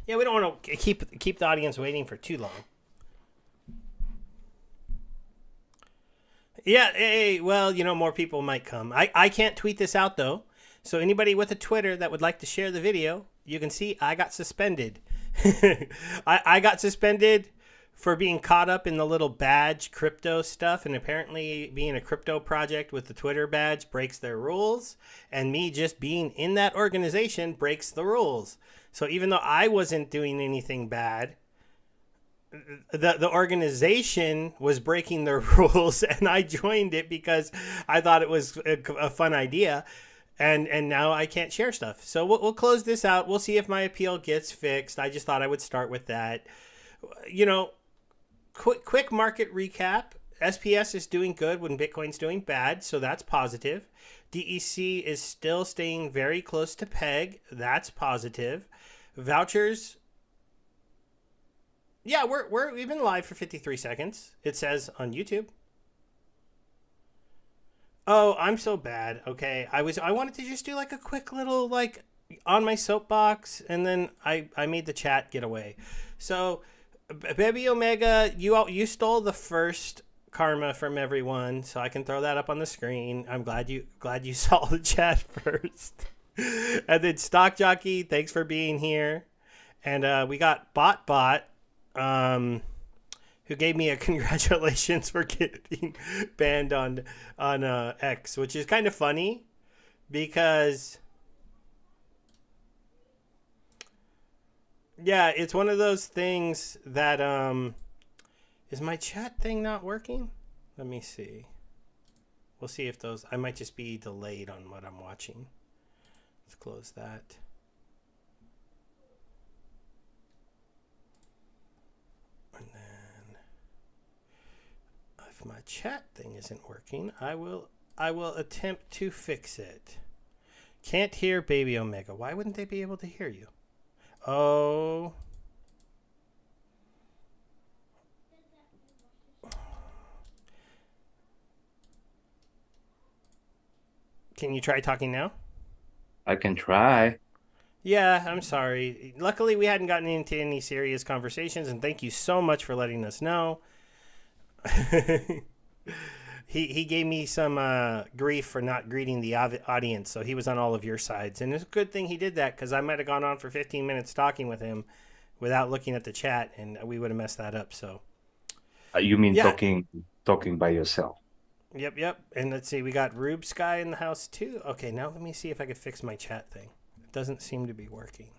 Yeah, we don't want to keep the audience waiting for too long. Yeah, hey, well, more people might come. I can't tweet this out though. So anybody with a Twitter that would like to share the video, you can see I got suspended. I got suspended for being caught up in the little badge crypto stuff, and apparently being a crypto project with the Twitter badge breaks their rules, and me just being in that organization breaks the rules. So even though I wasn't doing anything bad, the organization was breaking their rules, and I joined it because I thought it was a fun idea, and now I can't share stuff. So we'll close this out. We'll see if my appeal gets fixed. I just thought I would start with that. Quick market recap. SPS is doing good when Bitcoin's doing bad, so that's positive. DEC is still staying very close to peg. That's positive. Vouchers. Yeah, we've been live for 53 seconds. It says on YouTube. Oh, I'm so bad. Okay, I wanted to just do like a quick little like on my soapbox, and then I made the chat get away. So, Bebeomega, you stole the first karma from everyone, so I can throw that up on the screen. I'm glad you saw the chat first. And then Stock Jockey, thanks for being here. And we got Bot. Who gave me a congratulations for getting banned on X, which is kind of funny because, yeah, it's one of those things that is my chat thing not working? Let me see. We'll see if those, I might just be delayed on what I'm watching. Let's close that. If my chat thing isn't working, I will attempt to fix it. Can't hear Bebeomega. Why wouldn't they be able to hear you? Oh. Can you try talking now? I can try. Yeah, I'm sorry. Luckily, we hadn't gotten into any serious conversations, and thank you so much for letting us know. He gave me some grief for not greeting the audience, so he was on all of your sides, and it's a good thing he did that because I might have gone on for 15 minutes talking with him without looking at the chat, and we would have messed that up. So You mean talking by yourself? Yep. And let's see, we got Rube Sky in the house too. Okay, now let me see if I can fix my chat thing. It doesn't seem to be working.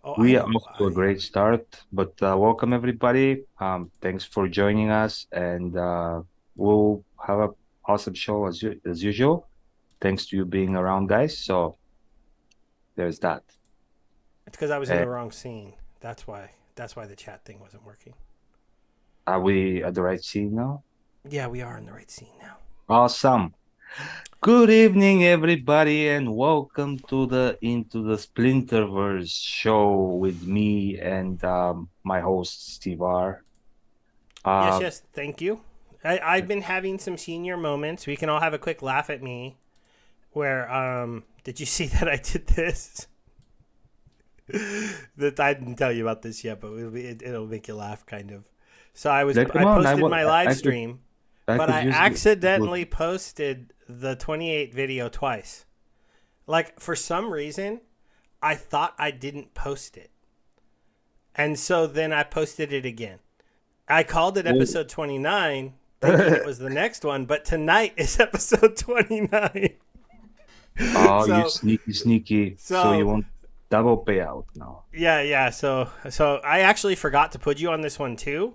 Oh, We are off to a great start, but welcome everybody. Thanks for joining us, and we'll have an awesome show as usual. Thanks to you being around, guys. So there's that. It's because I was in the wrong scene. That's why the chat thing wasn't working. Are we at the right scene now? Yeah, we are in the right scene now. Awesome. Good evening, everybody, and welcome to the Splinterverse show with me and my host Steve R. Yes, thank you. I've been having some senior moments. We can all have a quick laugh at me. Where did you see that I did this? That I didn't tell you about this yet, but it'll make you laugh, kind of. So I posted my live stream, but I accidentally posted the 28 video twice. Like, for some reason, I thought I didn't post it. And so then I posted it again. I called it episode 29, thinking it was the next one, but tonight is episode 29. Oh, you sneaky. So you want double payout now. Yeah. So I actually forgot to put you on this one too.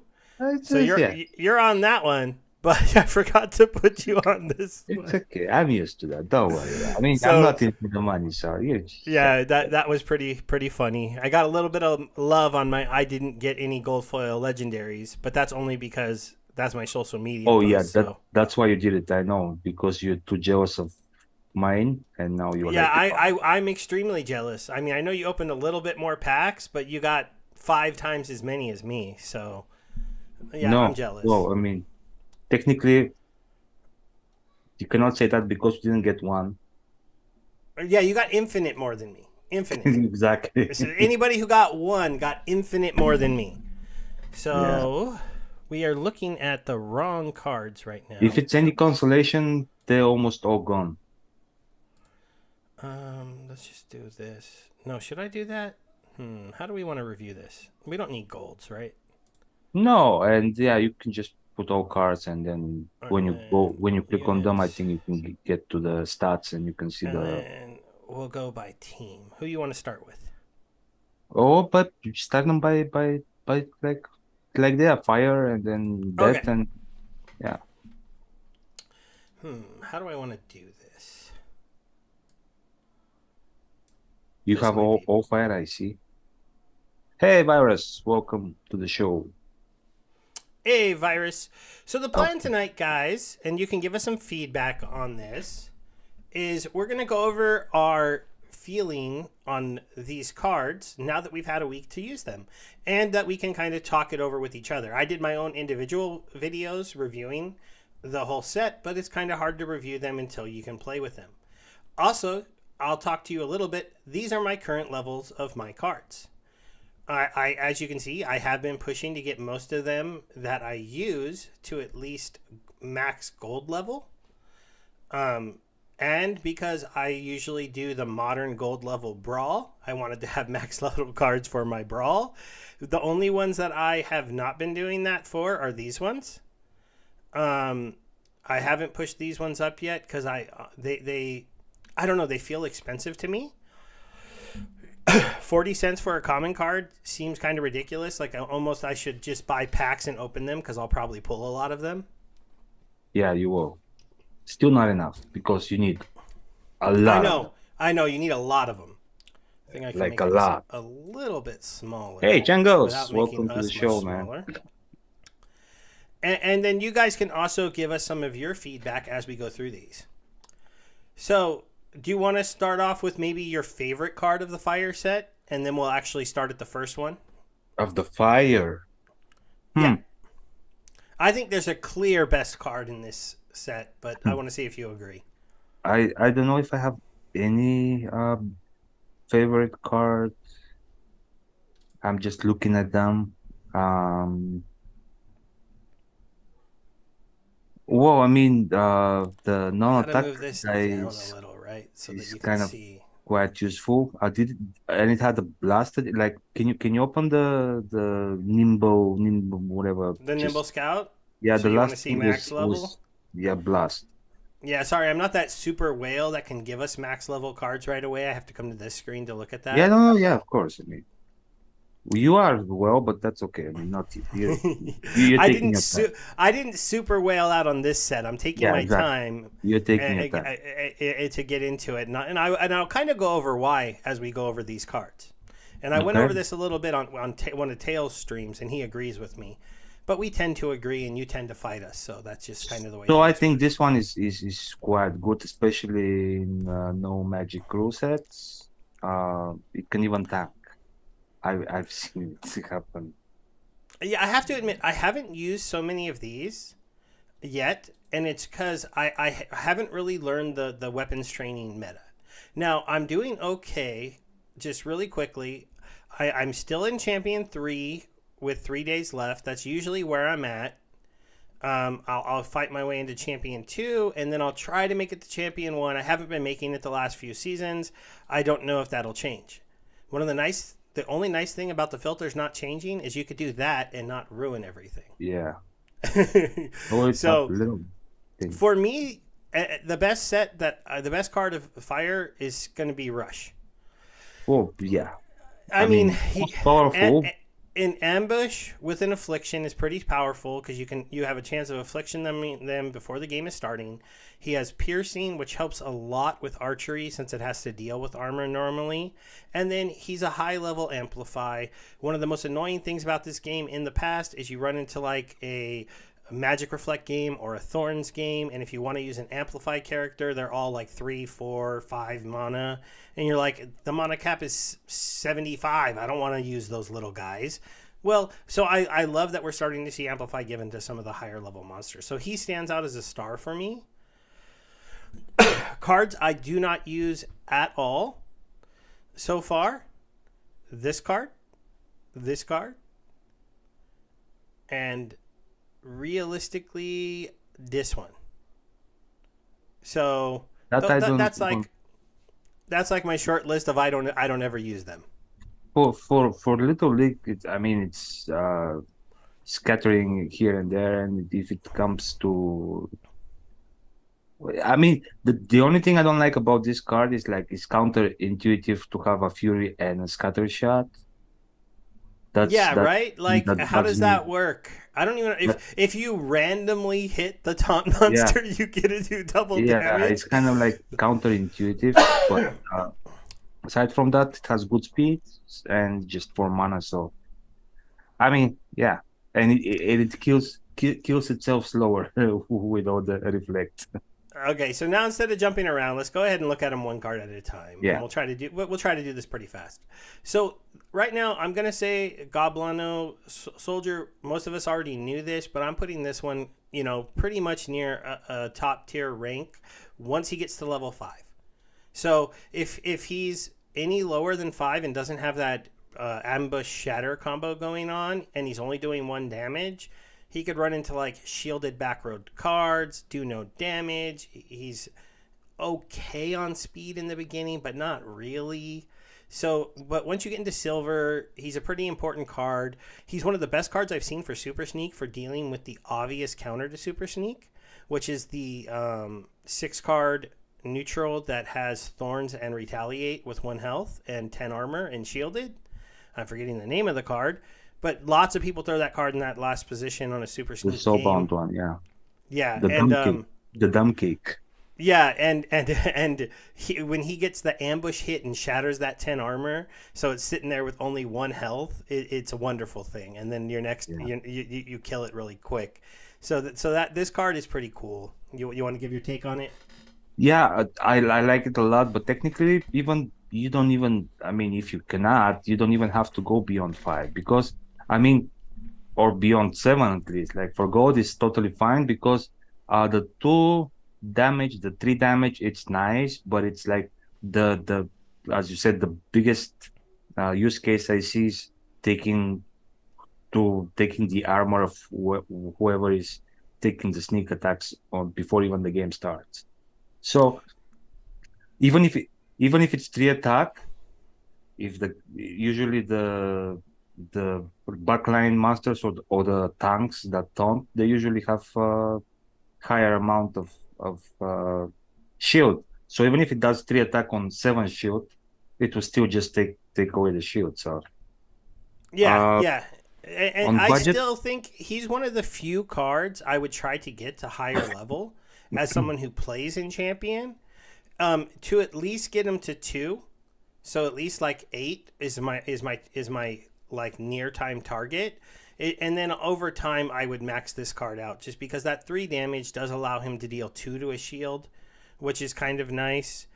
So you're on that one. But I forgot to put you on this one. It's okay. I'm used to that. Don't worry. I mean, I'm not into the money, so yeah, that was pretty funny. I got a little bit of love on my I didn't get any gold foil legendaries, but that's only because that's my social media. Oh, post, yeah, that's why you did it. I know, because you're too jealous of mine, and now you're I'm extremely jealous. I mean, I know you opened a little bit more packs, but you got 5 times as many as me, so yeah, I'm jealous. Well, I mean, technically, you cannot say that because we didn't get one. Yeah, you got infinite more than me. Infinite. Exactly. So anybody who got one got infinite more than me. Yeah. So we are looking at the wrong cards right If now. it's any consolation, they're almost all gone. Let's just do this. No, should I do that? How do we want to review this? We don't need golds, right? No, and yeah, you can just put all cards, and then And then when you click on them, I units, think you can get to the stats, and you can see and the. then we'll go by team. Who you want to start with? Oh, but you start them by like they are fire, and then Okay. death, and yeah, How do I want to do this? you This have might be. all fire. I see. Hey, Virus, welcome to the show. Hey, Virus. So the plan Okay. tonight, guys, and you can give us some feedback on this, is we're going to go over our feeling on these cards now that we've had a week to use them, and that we can kind of talk it over with each other. I did my own individual videos reviewing the whole set, but it's kind of hard to review them until you can play with them. Also, I'll talk to you a little bit. These are my current levels of my cards. As you can see, I have been pushing to get most of them that I use to at least max gold level. And because I usually do the modern gold level brawl, I wanted to have max level cards for my brawl. The only ones that I have not been doing that for are these ones. I haven't pushed these ones up yet because I don't know, they feel expensive to me. 40 cents for a common card seems kind of ridiculous. Like almost I should just buy packs and open them because I'll probably pull a lot of them. Yeah, you will. Still not enough because you need a lot of them, I know. You need a lot of them. I think I can like make a this lot. a little bit smaller Hey, Jangos, without making welcome to the us much show, man. smaller. And then you guys can also give us some of your feedback as we go through these. So, do you want to start off with maybe your favorite card of the fire set? And then we'll actually start at the first one? Of the fire. Yeah. I think there's a clear best card in this set, but I want to see if you agree. I don't know if I have any favorite card. I'm just looking at them. Well, I mean, the I got to non-attack move this guy down a little, right? So that is you can kind of see. quite useful. I did, and it had a blasted. Like, can you open the nimble whatever? The Nimble Just Scout. yeah, So the you want to last see thing max level? was yeah, blast. Yeah, sorry, I'm not that super whale that can give us max level cards right away. I have to come to this screen to look at Yeah, that. no, yeah, of course. I mean, you are well, but that's okay. I mean, not you. You're I taking didn't your time. I didn't super whale out on this set. I'm taking Yeah, my exactly. time You're taking your time. to get into it, and I'll kind of go over why as we go over these cards. And I went Okay. over this a little bit on one of Tails' streams, and he agrees with me. But we tend to agree, and you tend to fight us, so that's just kind of the way So I things think work. this one is quite good, especially in no magic rule sets. It can even tank. I've seen it happen. Yeah, I have to admit, I haven't used so many of these yet, and it's because I haven't really learned the weapons training meta. Now, I'm doing okay, just really quickly. I'm still in Champion 3 with 3 days left. That's usually where I'm at. I'll fight my way into Champion 2, and then I'll try to make it to Champion 1. I haven't been making it the last few seasons. I don't know if that'll change. The only nice thing about the filters not changing is you could do that and not ruin everything. Yeah. Oh, it's a So little thing. for me, the best set the best card of fire is going to be Rush. Oh, yeah. I I mean, mean, most powerful. in ambush with an affliction is pretty powerful because you have a chance of affliction them before the game is starting. He has piercing, which helps a lot with archery since it has to deal with armor normally. And then he's a high level amplify. One of the most annoying things about this game in the past is you run into like a Magic Reflect game or a Thorns game, and if you want to use an Amplify character, they're all like 3, 4, 5 mana, and you're like, the mana cap is 75. I don't want to use those little guys. Well, so I love that we're starting to see Amplify given to some of the higher level monsters. So he stands out as a star for me. Cards I do not use at all. so far, this card, this card, and realistically this one. So That I don't that's like my short list of I don't ever use them. for Little League. I mean, it's scattering here and there, and if it comes to, I mean, the only thing I don't like about this card is like it's counterintuitive to have a Fury and a Scatter Shot. That's Yeah, that right? Like that how bugs does me. that work? I don't even That, if you randomly hit the taunt yeah, monster, you get to do double yeah, damage. it's kind of like counterintuitive, but aside from that, it has good speed and just 4 mana. So I mean, yeah, and it kills itself slower without the reflect. Okay, so now instead of jumping around, let's go ahead and look at them one card at a time, and Yeah, we'll try to do this pretty fast. So right now, I'm gonna say Goblano Soldier. Most of us already knew this, but I'm putting this one, pretty much near a top tier rank once he gets to level 5. So if he's any lower than 5 and doesn't have that ambush shatter combo going on, and he's only doing 1 damage, he could run into like shielded back road cards, do no damage. He's okay on speed in the beginning, but not really. So, but once you get into silver, he's a pretty important card. He's one of the best cards I've seen for Super Sneak for dealing with the obvious counter to Super Sneak, which is the 6 card neutral that has Thorns and Retaliate with 1 health and 10 armor and shielded. I'm forgetting the name of the card, but lots of people throw that card in that last position on a Super the Sneak game. Soulbound one, yeah, Yeah, the and dumb cake, the dumb cake. yeah, and when he gets the ambush hit and shatters that 10 armor, so it's sitting there with only 1 health. It's a wonderful thing. And then your next, Yeah. you kill it really quick. So that this card is pretty cool. You want to give your take on it? Yeah, I like it a lot, but technically, even you don't even, I mean, if you cannot, you don't even have to go beyond 5 because, I mean, or beyond 7 at least. Like for gold is totally fine because the 2 damage, the 3 damage, it's nice, but it's like the as you said, the biggest use case I see is taking taking the armor of whoever is taking the sneak attacks on before even the game starts. So even if it's 3 attack, if the usually the backline monsters or the tanks that taunt, they usually have higher amount of shield. So even if it does 3 attack on 7 shield, it will still just take away the shield. So Yeah, uh yeah. And on I budget, still think he's one of the few cards I would try to get to higher level as someone who plays in champion. To at least get him to 2, so at least like 8 is my like near time target. And then over time I would max this card out just because that 3 damage does allow him to deal 2 to a shield, which is kind of nice.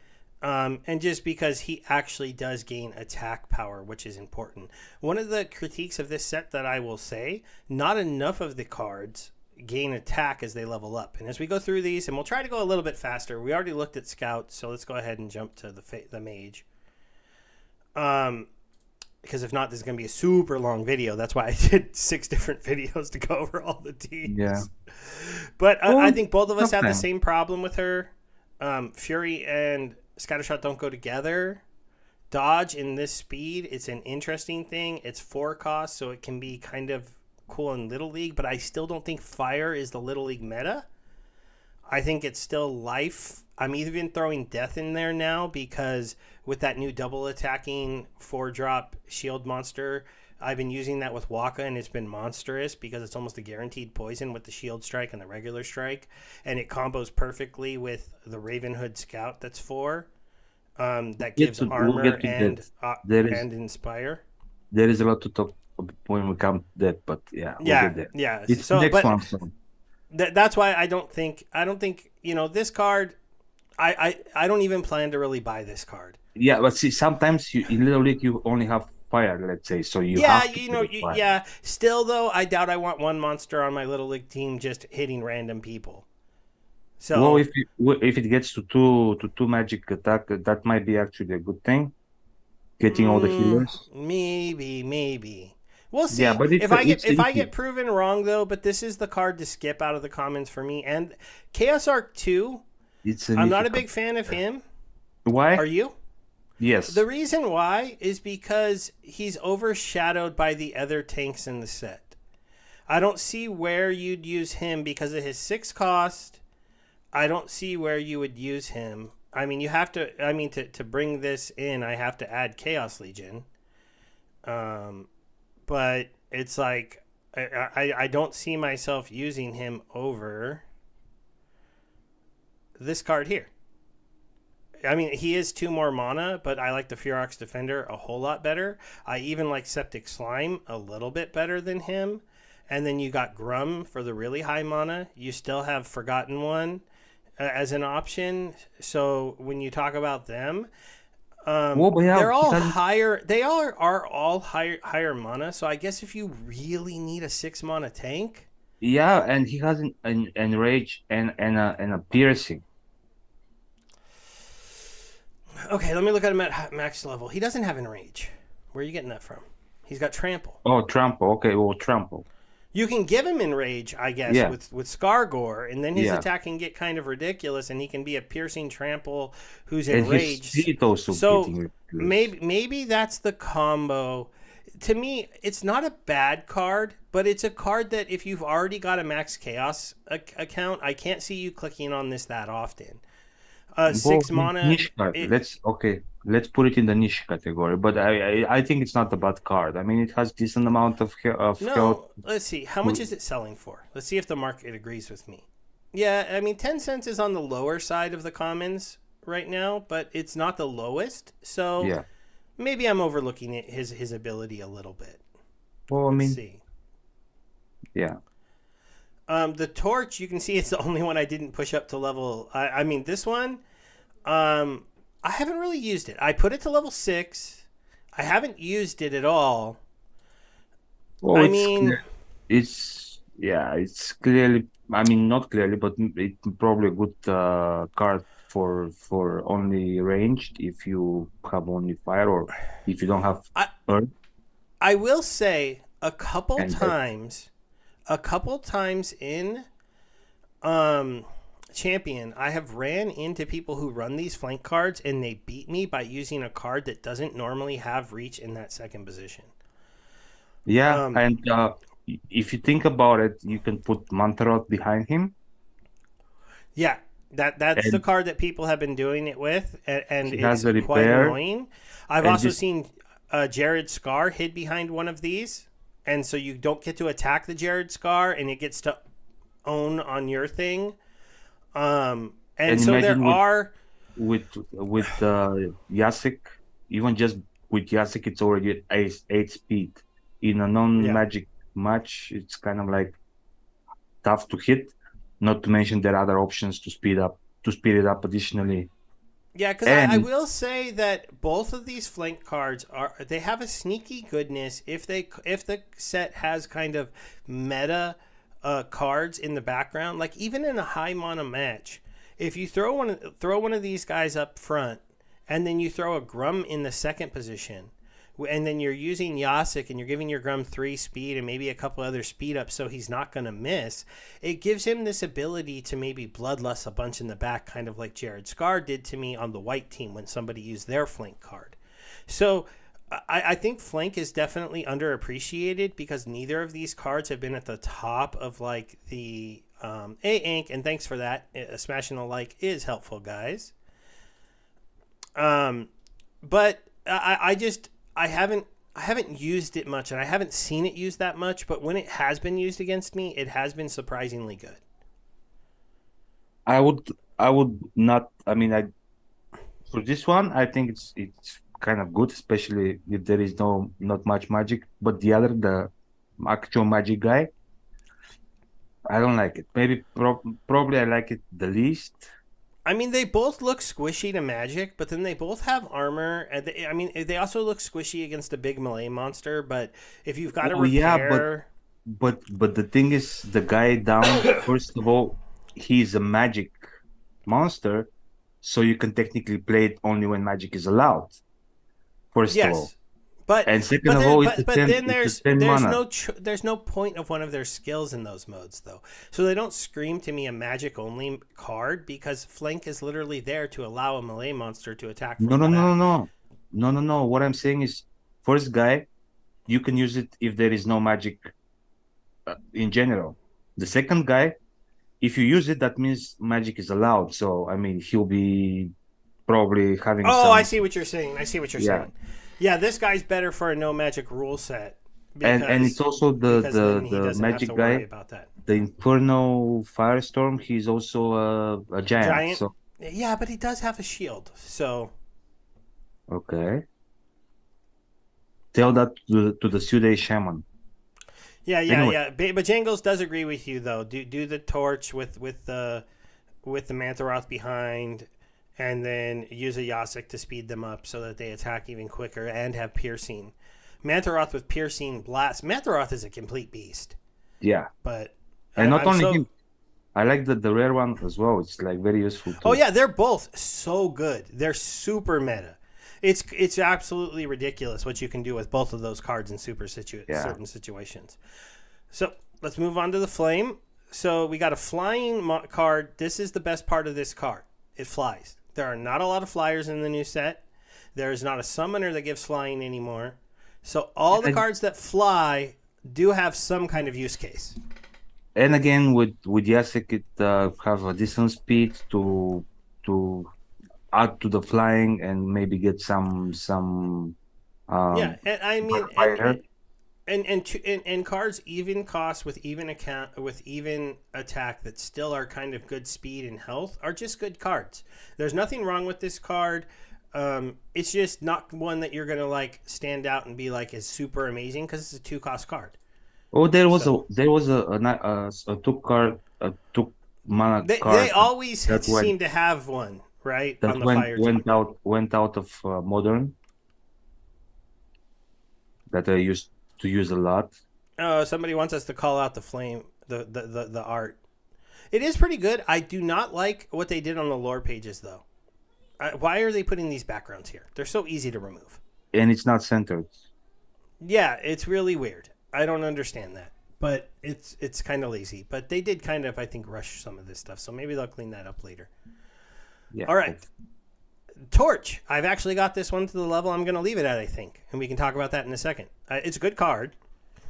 And just because he actually does gain attack power, which is important. One of the critiques of this set that I will say, not enough of the cards gain attack as they level up. And as we go through these, and we'll try to go a little bit faster. We already looked at Scout, so let's go ahead and jump to the Mage. Because if not, this is going to be a super long video. That's why I did 6 different videos to go over all the teams. yeah. But I Well, think both of us have the sometimes. same problem with her. Fury and Scattershot don't go together. Dodge in this speed, it's an interesting thing. It's 4 cost, so it can be kind of cool in Little League, but I still don't think Fire is the Little League meta. I think it's still Life. I'm even throwing Death in there now because with that new double attacking 4-drop shield monster, I've been using that with Waka and it's been monstrous because it's almost a guaranteed poison with the shield strike and the regular strike, and it combos perfectly with the Ravenhood Scout that's 4. That gives We'll armor get to that. There is and inspire. there is a lot to talk when we come to that, but yeah, we'll Yeah, get there. yeah. It's the So, next but one, so that's why I don't think this card. I don't even plan to really buy this card. yeah, but see, sometimes in Little League you only have fire, let's say, so you Yeah, have to put it fire. yeah. Still though, I doubt I want one monster on my Little League team just hitting random people. Well, So if it gets to two magic attack, that might be actually a good thing. getting all the healers. Maybe. We'll Yeah, see. but If it's I get easy. proven wrong though, but this is the card to skip out of the commons for me. And Chaos Arc 2, It's an I'm not easy a big fan of him. Are Why? you? The Yes. reason why is because he's overshadowed by the other tanks in the set. I don't see where you'd use him because of his 6 cost. I don't see where you would use him. I mean, you have to. I mean, to bring this in, I have to add Chaos Legion. But it's like I don't see myself using him over this card here. I mean, he is 2 more mana, but I like the Ferox Defender a whole lot better. I even like Septic Slime a little bit better than him. And then you got Grum for the really high mana. You still have Forgotten One as an option. So when you talk about them, Well, but yeah, they're he all hasn't. higher. They are all higher mana. So I guess if you really need a 6 mana tank, Yeah, and he hasn't an enrage and a piercing. okay, let me look at him at max level. He doesn't have Enrage. Where are you getting that from? He's got Trample. Oh, trample. Okay, well, trample. You can give him Enrage, I guess, Yeah, with Scargore, and then his yeah. attack can get kind of ridiculous, and he can be a piercing trample who's And his enraged. speed also So getting ridiculous. maybe that's the combo. To me, it's not a bad card, but it's a card that if you've already got a Max Chaos account, I can't see you clicking on this that often. Well, 6 mana. niche card. Let's put it in the niche category. But I think it's not a bad card. I mean, it has decent amount of health. No, let's see. How much is it selling for? Let's see if the market agrees with me. Yeah, I mean, 10 cents is on the lower side of the commons right now, but it's not the lowest. So Yeah. maybe I'm overlooking his ability a little bit. Well, I Let's mean, see. yeah. The torch, you can see it's the only one I didn't push up to level. I mean, this one, I haven't really used it. I put it to level 6. I haven't used it at all. Well, I mean, it's clearly. I mean, not clearly, but it's probably a good card for only ranged if you have only fire or if you don't have I earth I will say and earth. a couple times in um champion, I have ran into people who run these flank cards and they beat me by using a card that doesn't normally have reach in that second position. Yeah, Um and if you think about it, you can put Mantarot behind him, yeah, that's the and card that people have been doing it with, and he has it's a quite repair, annoying. I've and also just seen Jared Scar hid behind one of these, and so you don't get to attack the Jared Scar, and it gets to own on your thing. And and so there imagine are. with Yasik, even just with Yasik, it's already at eight speed. In a Yeah, non-magic match, it's kind of like tough to hit. Not to mention there are other options to speed it up additionally. yeah, because I And will say that both of these flank cards they have a sneaky goodness if the set has kind of meta cards in the background, like even in a high mana match, if you throw one of these guys up front, and then you throw a Grum in the second position, and then you're using Yasik and you're giving your Grum 3 speed and maybe a couple other speed ups so he's not going to miss, it gives him this ability to maybe bloodlust a bunch in the back, kind of like Jared Scar did to me on the white team when somebody used their flank card. So I think flank is definitely underappreciated because neither of these cards have been at the top of like the Ink, and thanks for that. Smashing a like is helpful, guys. But I haven't used it much, and I haven't seen it used that much. But when it has been used against me, it has been surprisingly good. I would I would not. I mean, I for this one, I think it's kind of good, especially if there is not much magic. But the actual magic guy, I don't like it. Probably I like it the least. I mean, they both look squishy to magic, but then they both have armor. And I mean, they also look squishy against a big melee monster. But if you've got a Well, yeah, repair, but the thing is, the guy down, first of all, he's a magic monster, so you can technically play it only when magic is allowed. first of all. Yes, but And second but of then all, but then it's a 10 mana. there's no point of one of their skills in those modes though. So they don't scream to me a magic only card because flank is literally there to allow a melee monster to attack No, from no, the no, no, back. no. No, no, no. What I'm saying is, first guy, you can use it if there is no magic in general. The second guy, if you use it, that means magic is allowed. So, I mean, he'll be probably having Oh, I some, see what you're saying. I see what you're yeah. saying. Yeah, this guy's better for a no magic rule set And it's because also then he the doesn't have to magic worry guy, about that. the Inferno Firestorm. He's also a giant. Giant. So, Yeah, but he does have a shield. So okay. Tell that to the Sude Shaman. Anyway, yeah. But Jangles does agree with you though. Do the torch with the Mantharoth behind, and then use a Yasik to speed them up so that they attack even quicker and have piercing. Mantharoth with piercing blast. Mantharoth is a complete beast. yeah. But And not I'm only so. him, I like the rare one as well. It's like very useful Oh too. yeah, they're both so good. They're super meta. It's absolutely ridiculous what you can do with both of those cards in Yeah. certain situations. So let's move on to the flame. So we got a flying card. This is the best part of this card. It flies. There are not a lot of flyers in the new set. There is not a summoner that gives flying anymore. So all the And, cards that fly do have some kind of use case. and again, with Yasek, it have a decent speed to add to the flying and maybe get some Yeah, um and I mean, fire. and cards even cost with even account with even attack that still are kind of good speed and health are just good cards. There's nothing wrong with this card. It's just not one that you're gonna like stand out and be like is super amazing because it's a 2 cost card. Oh, So there was a two mana they card always that seem to have one right that on the fire team. went out of modern that I used to use a lot. Oh, somebody wants us to call out the flame the art. It is pretty good. I do not like what they did on the lore pages though. Why are they putting these backgrounds here? They're so easy to remove. And it's not centered. Yeah, it's really weird. I don't understand that, but it's kind of lazy. But they did kind of, I think, rush some of this stuff, so maybe they'll clean that up later. Yeah. All right, Torch. I've actually got this one to the level I'm going to leave it at, I think, and we can talk about that in a second. It's a good card.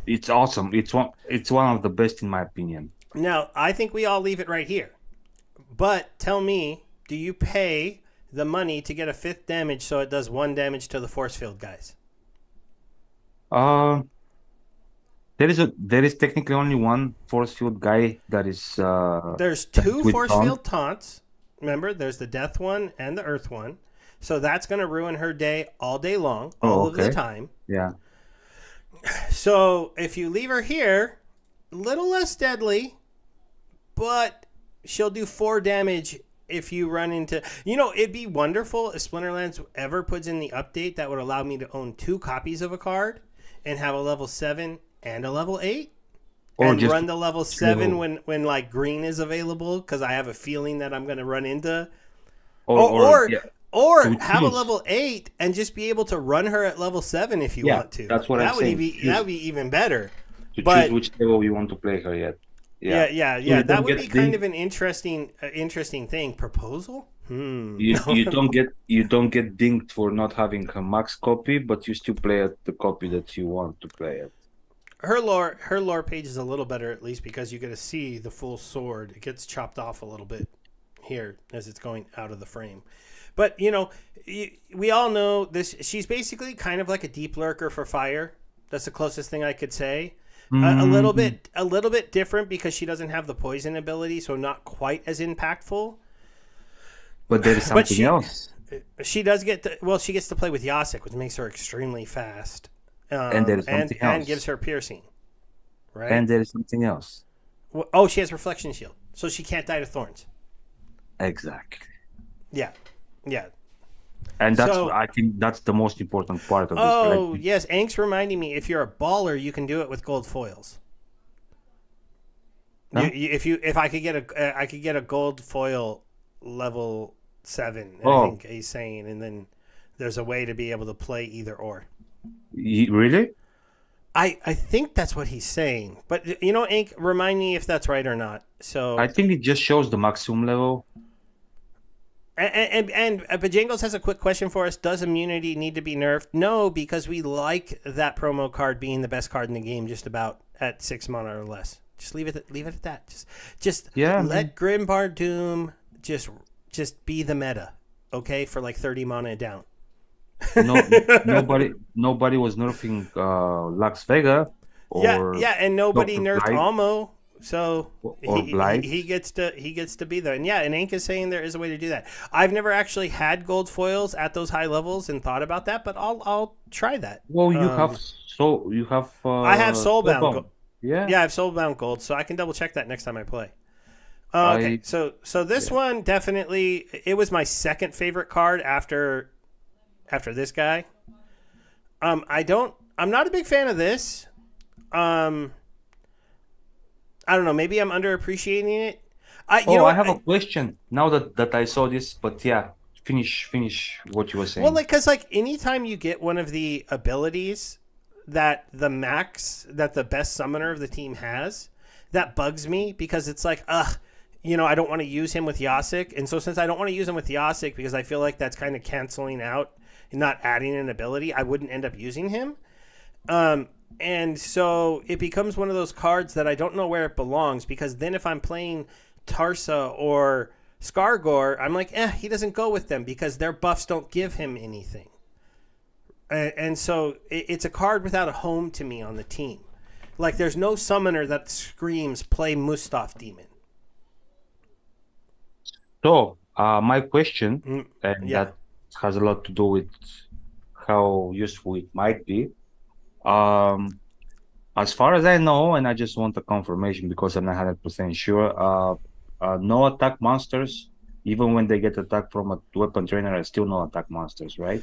It's awesome. It's one of the best in my opinion. Now, I think we all leave it right here. But tell me, do you pay the money to get a 5th damage so it does 1 damage to the force field guys? Uh, there is technically only one force field guy that is There's that is 2 with force taunt. field taunts. Remember, there's the death one and the earth one. So that's going to ruin her day all day long, all Oh, of the okay. time. Yeah. So if you leave her here, a little less deadly, but she'll do 4 damage if you run into. You know, it'd be wonderful if Splinterlands ever puts in the update that would allow me to own 2 copies of a card and have a level 7 and a level 8. Or And just run the level 7 when like green is available because I have a feeling that I'm going to run into. Or yeah, or to have a choose. level 8 and just be able to run her at level 7 if you Yeah, want to. that's what I'm That would saying. that would be even better. To But choose which level you want to play her yet. yeah, Yeah. yeah, So yeah. you That don't would get be kind the of an interesting thing. Proposal? you don't get dinged for not having a max copy, but you still play at the copy that you want to play at. Her lore page is a little better at least because you get to see the full sword. It gets chopped off a little bit here as it's going out of the frame. But you know, we all know this. She's basically kind of like a deep lurker for fire. That's the closest thing I could say. A little bit different because she doesn't have the poison ability, so not quite as impactful. But there is But something else. she does get she gets to play with Yasik, which makes her extremely fast, And there is something and else. gives her piercing. Right. And there is something else. Oh, she has reflection shield, so she can't die to thorns. Exactly. Yeah, yeah. And So- I think that's the most important part of this. Oh Like, yes, Ank's reminding me. If you're a baller, you can do it with gold foils. Huh? If I could get a gold foil level 7. I Oh. think he's saying, and then There's a way to be able to play either or. Really? I think that's what he's saying. But, Ink, remind me if that's right or not. I So, think it just shows the maximum level. and Bajangles has a quick question for us. Does immunity need to be nerfed? No, because we like that promo card being the best card in the game just about at 6 mana or less. Just leave it at that. Just Yeah, I mean, let Grimbar Doom just be the meta, okay, for like 30 mana down. no, nobody was nerfing Lux Vega or Yeah, and nobody Dr. nerfed Blight Almo, so or Blight. he gets to be there. And yeah, and Ink is saying there is a way to do that. I've never actually had gold foils at those high levels and thought about that, but I'll try that. Well, you have I have Soulbound. Soulbound. Yeah. Yeah, I have Soulbound Gold, so I can double check that next time I play. Okay, I so this one definitely, it was my second favorite card after this guy. I'm not a big fan of this. I don't know. Maybe I'm underappreciating it. I have a question now that I saw this, but yeah, finish what you were saying. Well, because anytime you get one of the abilities that the best summoner of the team has, that bugs me because it's like, I don't want to use him with Yasik, and so since I don't want to use him with Yasik because I feel like that's kind of canceling out and not adding an ability, I wouldn't end up using him. And so it becomes one of those cards that I don't know where it belongs, because then if I'm playing Tarsa or Skargor, I'm like, he doesn't go with them because their buffs don't give him anything. And so it's a card without a home to me on the team. Like, there's no summoner that screams, play Mustaf Demon. So, my question, and that has a lot to do with how useful it might be. As far as I know, and I just want a confirmation because I'm not 100% sure, no attack monsters, even when they get attacked from a weapon trainer, are still no attack monsters, right?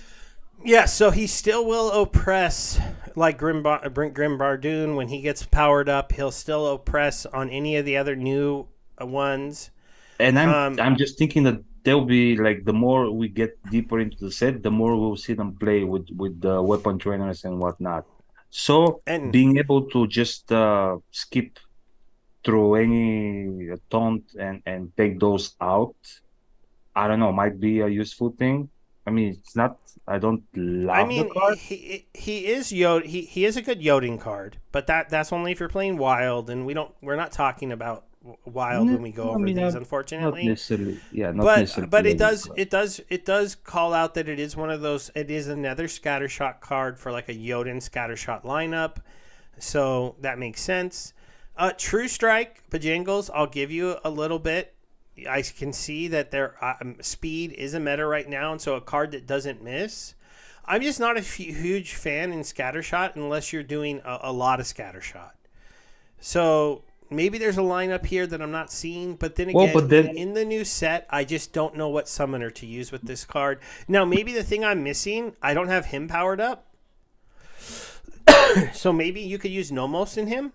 Yeah, so he still will oppress, like Grim Bardoon, when he gets powered up, he'll still oppress on any of the other new ones. And I'm just thinking that they'll be like, the more we get deeper into the set, the more we'll see them play with the weapon trainers and whatnot. So being able to just skip through any taunt and take those out, I don't know, might be a useful thing. I mean, it's not. I don't love the card. He is he is a good Yoding card, but that's only if you're playing Wild, and we're not talking about Wild when we go over these, unfortunately. Not necessarily, yeah. But it does call out that it is one of those. It is another Scattershot card for like a Yodin Scattershot lineup, so that makes sense. True Strike, Bajangles, I'll give you a little bit. I can see that their speed is a meta right now, and so a card that doesn't miss. I'm just not a huge fan in Scattershot unless you're doing a lot of Scattershot. So maybe there's a lineup here that I'm not seeing, but then again, in the new set, I just don't know what summoner to use with this card. Now, maybe the thing I'm missing, I don't have him powered up. So maybe you could use Nomos in him.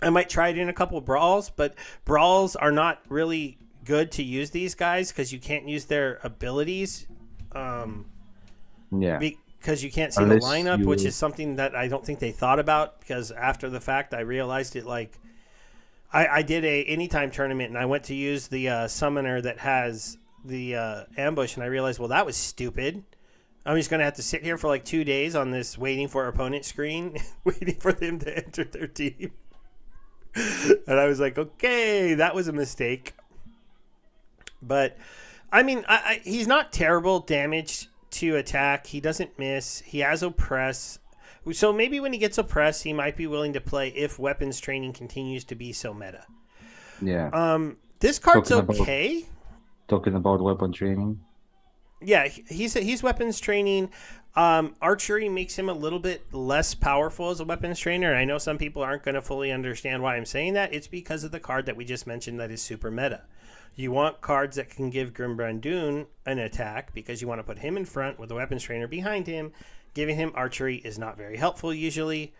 I might try it in a couple of brawls, but brawls are not really good to use these guys because you can't use their abilities. Because you can't see the lineup, which is something that I don't think they thought about, because after the fact, I realized it. Like, I did a anytime tournament, and I went to use the summoner that has the ambush, and I realized, well, that was stupid. I'm just going to have to sit here for like 2 days on this waiting for opponent screen, waiting for them to enter their team. And I was like, okay, that was a mistake. But, I mean, he's not terrible damage to attack. He doesn't miss. He has oppress. So maybe when he gets oppress, he might be willing to play if weapons training continues to be so meta. Yeah. This card's okay. Talking about weapon training. Yeah, he's weapons training. Archery makes him a little bit less powerful as a weapons trainer. And I know some people aren't going to fully understand why I'm saying that. It's because of the card that we just mentioned that is super meta. You want cards that can give Grimbrandoon an attack because you want to put him in front with a weapons trainer behind him. Giving him archery is not very helpful usually.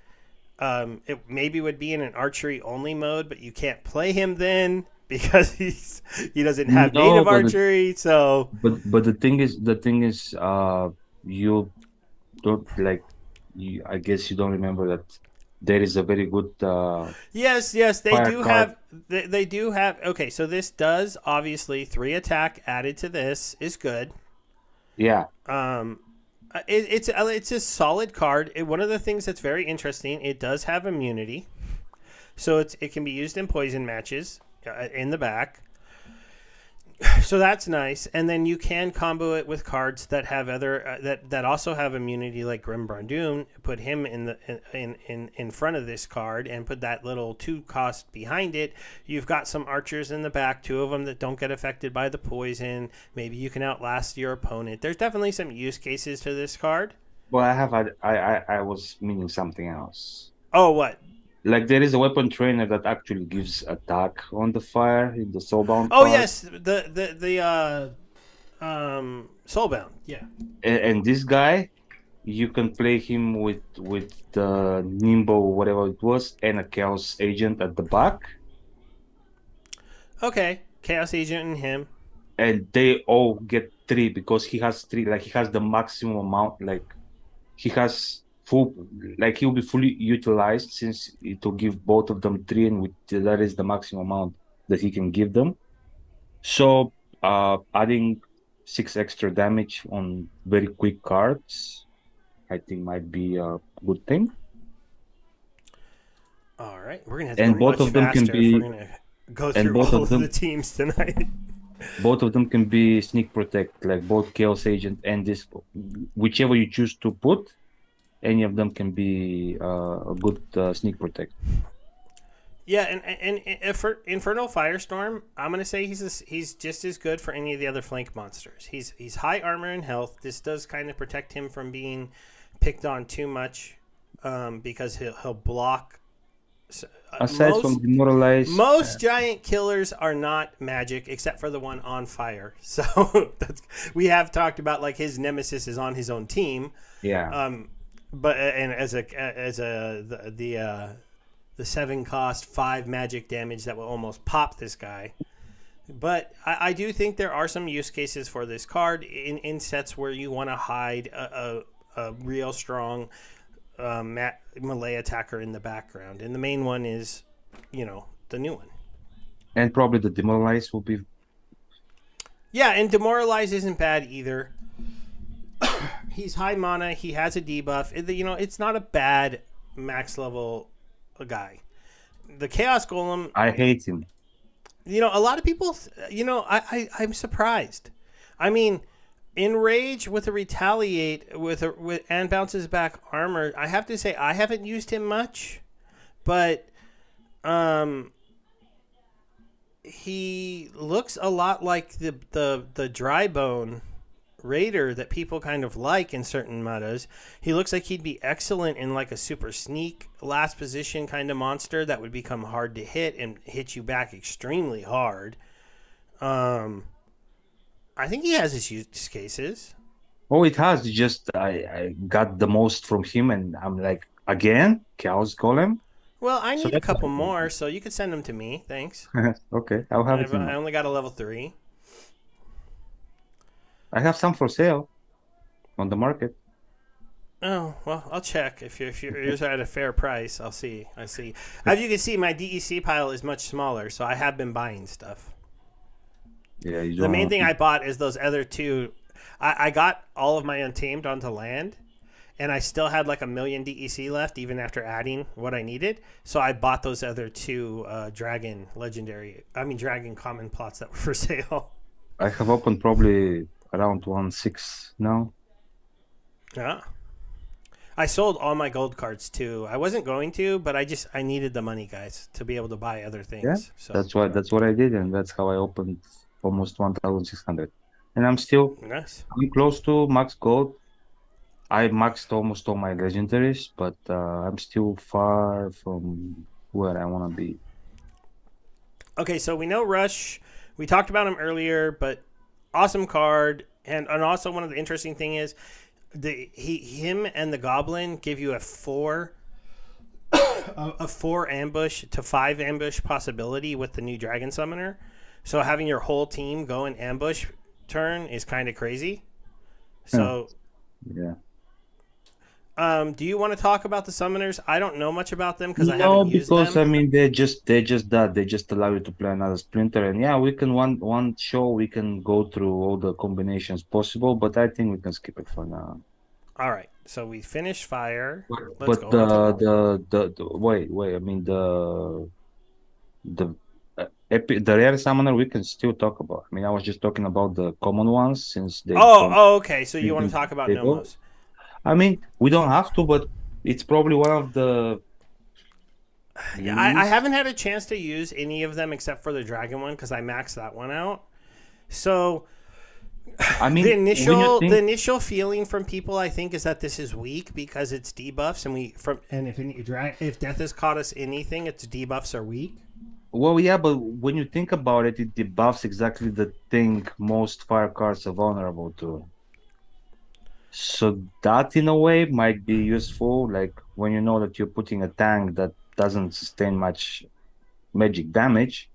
It maybe would be in an archery only mode, but you can't play him then because he doesn't have native archery. So, but the thing is, you don't like I guess you don't remember that there is a very good Yes, they fire do card. have. They do have. Okay, so this does obviously 3 attack added to this is good. Yeah. Um, it's a solid card. One of the things that's very interesting, it does have immunity, so it can be used in poison matches in the back. So that's nice, and then you can combo it with cards that have other that also have immunity, like Grim Bardoon. Put him in the in front of this card, and put that little 2 cost behind it. You've got some archers in the back, 2 of them that don't get affected by the poison. Maybe you can outlast your opponent. There's definitely some use cases to this card. Well, I was meaning something else. Oh, what? Like there is a weapon trainer that actually gives attack on the fire in the soulbound Oh card. yes, the Soulbound. Yeah. And this guy, you can play him with the Nimbo, whatever it was, and a Chaos Agent at the back, Okay, Chaos Agent and him. and they all get 3 because he has 3. Like he has the maximum amount. Like he has full. Like he'll be fully utilized since it will give both of them 3, and that is the maximum amount that he can give them. So, adding 6 extra damage on very quick cards, I think might be a good thing. All right, we're gonna have to And go both much of them can faster if we're be, gonna go and through all of the teams tonight. both of them can be sneak protect, like both Chaos Agent and this, whichever you choose to put, any of them can be a good sneak protect. Yeah, and for Infernal Firestorm, I'm gonna say he's just as good for any of the other flank monsters. He's high armor and health. This does kind of protect him from being picked on too much, because he'll block. Aside from demoralize, Most giant killers are not magic, except for the one on fire. So we have talked about, like, his nemesis is on his own team. yeah. But and as the 7 cost 5 magic damage that will almost pop this guy. But I do think there are some use cases for this card in sets where you want to hide a real strong melee attacker in the background, and the main one is, the new one. And probably the demoralize will be. Yeah, and Demoralize isn't bad either. He's high mana. He has a debuff. It's not a bad max level guy. The Chaos Golem. I hate him. A lot of people. I'm surprised. I mean, Enrage with a Retaliate and bounces back armor. I have to say I haven't used him much, but he looks a lot like the dry bone raider that people kind of like in certain metas. He looks like he'd be excellent in like a super sneak last position kind of monster that would become hard to hit and hit you back extremely hard. I think he has his use cases. Oh, it has. Just I got the most from him, and I'm like, again, Chaos Golem. Well, I So need a that's couple more, so you could send them to me. Thanks. okay. I'll have it. I only got a level 3. I have some for sale on the market. Oh, well, I'll check. If you're at a fair price, I'll see. I see. As you can see, my DEC pile is much smaller, so I have been buying stuff. Yeah, The main thing I bought is those other 2. I got all of my Untamed onto land, and I still had like 1,000,000 DEC left, even after adding what I needed. So I bought those other 2 dragon common plots that were for sale. I have opened probably around 1.6 now. Yeah. I sold all my gold cards too. I wasn't going to, but I needed the money, guys, to be able to buy other things. Yeah, So that's what I did, and that's how I opened almost 1,600. And I'm still nice. close to max gold. I maxed almost all my legendaries, but I'm still far from where I want to be. Okay, so we know Rush. We talked about him earlier, but awesome card, and also one of the interesting thing is him and the Goblin give you a 4 ambush to 5 ambush possibility with the new Dragon Summoner. So having your whole team go in ambush turn is kind of crazy. So Yeah. Do you want to talk about the summoners? I don't know much about them because I No, haven't used because them. I mean they're just that they just allow you to play another Splinter, and yeah, we can one show we can go through all the combinations possible, but I think we can skip it for now. All right, so we finished fire. Let's But go on to. the wait, I mean the the rare summoner we can still talk about. I mean, I was just talking about the common ones since they don't Okay. So you want to anything talk about stable. Nomos? I mean, we don't have to, but it's probably one of the Yeah, I least. haven't had a chance to use any of them except for the dragon one because I maxed that one out. So I the mean, when you initial the think, initial feeling from people I think is that this is weak because it's debuffs and if death has caught us anything, its debuffs are weak. well, yeah, but when you think about it, it debuffs exactly the thing most fire cards are vulnerable to. So that in a way might be useful, like when you know that you're putting a tank that doesn't sustain much magic damage,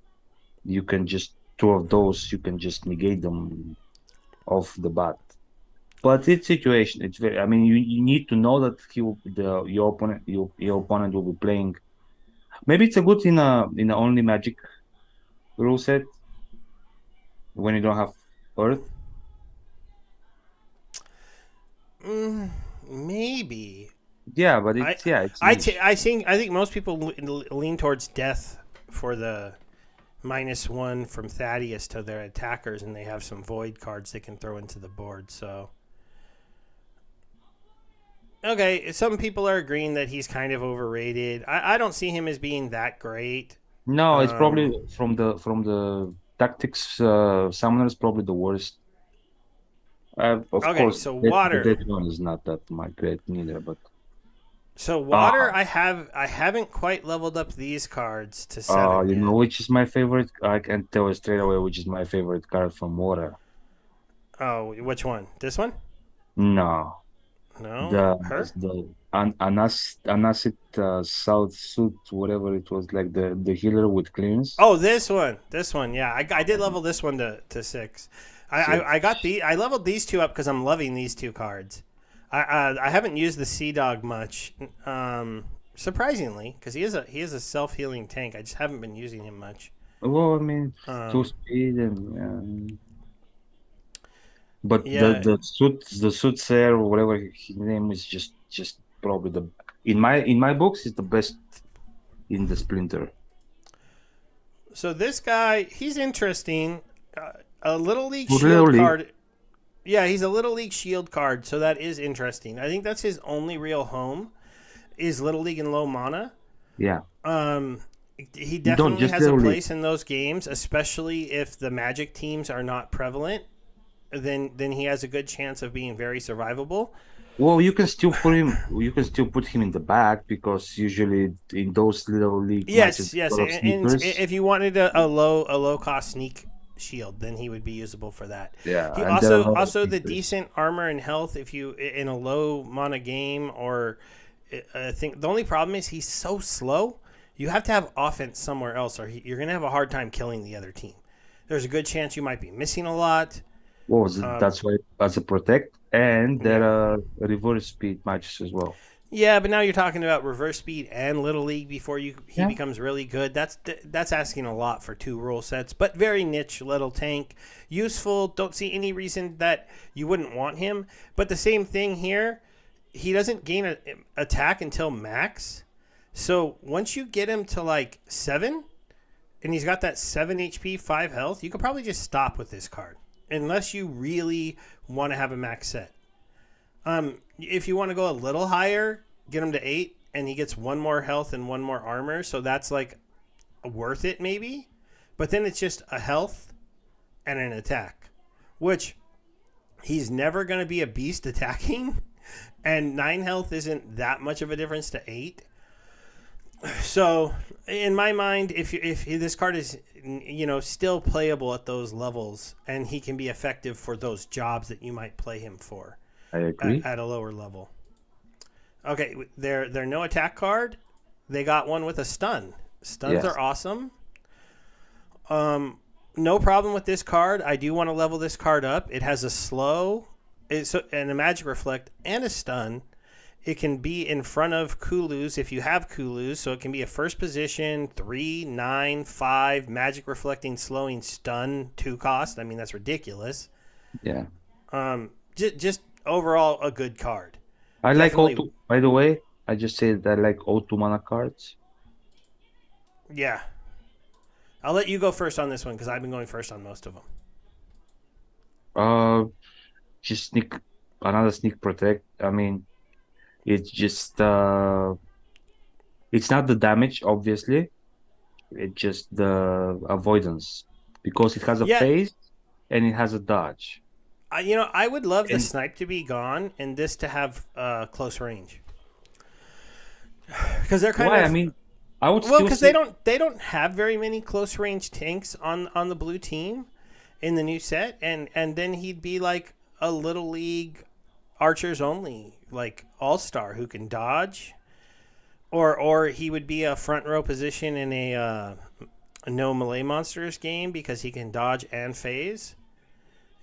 you can just two of those, you can just negate them off the bat. But it's situation. It's very. I mean, you need to know that your opponent will be playing. Maybe it's a good in a only magic rule set when you don't have Earth. Maybe Yeah, but I it's yeah, it's niche. I think most people lean towards death for the -1 from Thaddeus to their attackers, and they have some void cards they can throw into the board. So okay, some people are agreeing that he's kind of overrated. I don't see him as being that great. No, it's Um, probably from the tactics summoner is probably the worst. Of okay, course, so the water. dead one is not that my great neither, but So water, uh I haven't quite leveled up these cards to 7 you know yet. which is my favorite? I can tell you straight away which is my favorite card from Water. Oh, which one? This one? No, No, the her. Anasit South Suit, whatever it was, like the healer with clearance. Oh, this one. This one. Yeah, I did level this one to 6. I got Six. the I leveled these two up because I'm loving these two cards. I haven't used the Sea Dog much, surprisingly, because he is a self healing tank. I just haven't been using him much. Well, I mean, two Um, speed and but yeah. the soothsayer or whatever his name is just probably the in my books is the best in the Splinter. So this guy, he's interesting. A little league shield Really? card. Yeah, he's a little league shield card, so that is interesting. I think that's his only real home is little league and low mana. Yeah. Um, he Don't definitely just has a literally. place in those games, especially if the Magic teams are not prevalent. Then he has a good chance of being very survivable. Well, you can still put him. You can still put him in the back because usually in those little league matches, Yes, yes, a lot of and sneakers. if you wanted a low cost sneak shield, then he would be usable for that. Yeah, He and there are a lot of also the sneakers. decent armor and health if you in a low mana game or I think the only problem is he's so slow. You have to have offense somewhere else, or you're gonna have a hard time killing the other team. There's a good chance you might be missing a lot. What was it? Um, That's why as a protect, and there yeah. are reverse speed matches as well. Yeah, but now you're talking about reverse speed and little league before he Yeah. becomes really good. That's asking a lot for two rule sets, but very niche little tank, useful. Don't see any reason that you wouldn't want him. But the same thing here, he doesn't gain an attack until max. So once you get him to like 7, and he's got that 7 HP, 5 health, you could probably just stop with this card, unless you really want to have a max set. If you want to go a little higher, get him to 8, and he gets one more health and one more armor, so that's like worth it maybe. But then it's just a health and an attack, which he's never going to be a beast attacking, and 9 health isn't that much of a difference to 8. So in my mind, if this card is still playable at those levels, and he can be effective for those jobs that you might play him for I agree. at a lower level. Okay, they're no attack card. They got one with a stun. Stuns Yes. are awesome. No problem with this card. I do want to level this card up. It has a slow. and a magic reflect and a stun. It can be in front of Kulus if you have Kulus, so it can be a first position 3, 9, 5 magic reflecting slowing stun 2 cost. I mean, that's ridiculous. Yeah. Just overall a good card. I like Definitely. O2. By the way, I just said I like O2 mana cards. Yeah. I'll let you go first on this one because I've been going first on most of them. Just another sneak protect. I mean, it's just it's not the damage, obviously. It's just the avoidance because it has a Yeah. phase and it has a dodge. I would love the And snipe to be gone and this to have close range. Because they're kind why? of I mean, I would well, still because say they don't have very many close range tanks on the blue team in the new set, and then he'd be like a little league archers only like all-star who can dodge, or he would be a front row position in a no melee monsters game because he can dodge and phase,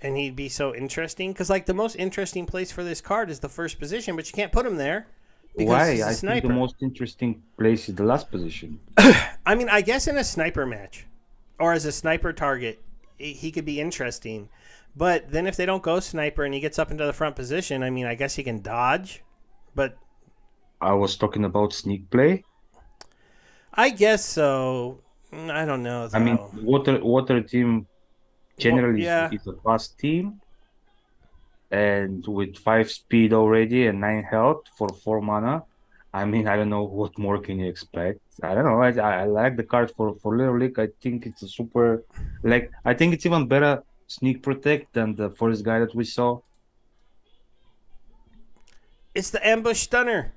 and he'd be so interesting because like the most interesting place for this card is the first position, but you can't put him there because why? he's a I think sniper. the most interesting place is the last position. I mean, I guess in a sniper match or as a sniper target, he could be interesting. But then if they don't go sniper and he gets up into the front position, I mean, I guess he can dodge. But I was talking about sneak play. I guess so. I don't know, though. I mean, water team generally yeah. is a fast team, and with 5 speed already and 9 health for 4 mana. I mean, I don't know what more can you expect. I don't know. I like the card for Little League. I think it's a super, like, I think it's even better sneak protect than the first guy that we saw. It's the ambush stunner.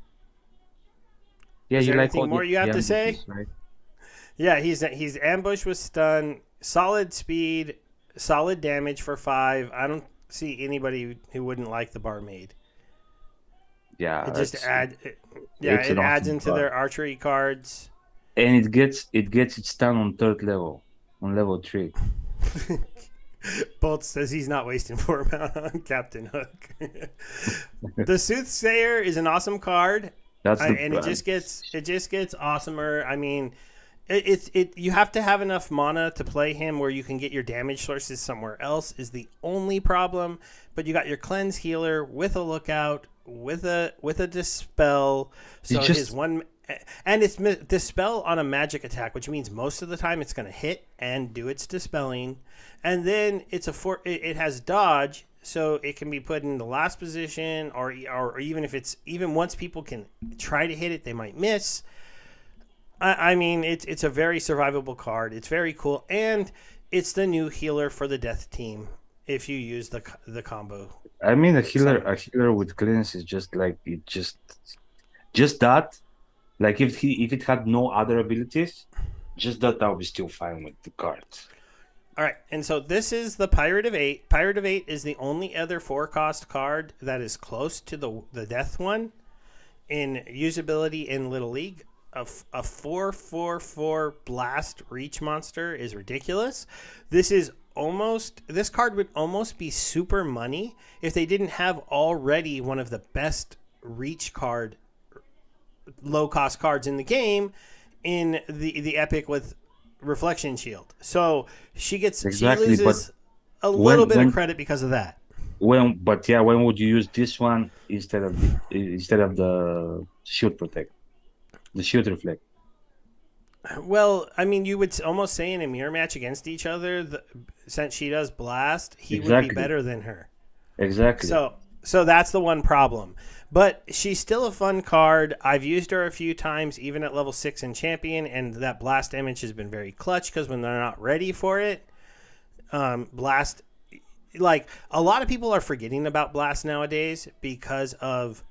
Yeah, Is you there like anything all more you have to say? ambushes, right? Yeah, he's ambush with stun, solid speed, solid damage for 5. I don't see anybody who wouldn't like the barmaid. Yeah, It just it's it an adds awesome into card. their archery cards. And it gets its stun on 3rd level, on level 3. Bolt says he's not wasting 4 mana on Captain Hook. The Soothsayer is an awesome card, That's the and it just gets awesomer. I mean, it you have to have enough mana to play him where you can get your damage sources somewhere else is the only problem. But you got your cleanse healer with a lookout with a dispel. So It's just- his one. And it's dispel on a magic attack, which means most of the time it's going to hit and do its dispelling. And then it has dodge, so it can be put in the last position, or even if it's even once people can try to hit it, they might miss. I mean, it's a very survivable card. It's very cool, and it's the new healer for the death team if you use the combo. I mean, a healer with cleanse is just like just that. Like if it had no other abilities, just that I would be still fine with the card. All right, and so this is the Pirate of 8. Pirate of 8 is the only other 4-cost card that is close to the death one in usability in Little League. A 4/4/4 blast reach monster is ridiculous. This card would almost be super money if they didn't have already one of the best reach card low cost cards in the game in the epic with reflection shield. So she loses a little bit of credit because of that. When would you use this one instead of the shield protect, the shield reflect? Well, I mean, you would almost say in a mirror match against each other, since she does blast, he would be better than her. Exactly. So that's the one problem. But she's still a fun card. I've used her a few times, even at level 6 in Champion, and that blast damage has been very clutch because when they're not ready for it, blast, like a lot of people are forgetting about blast nowadays because of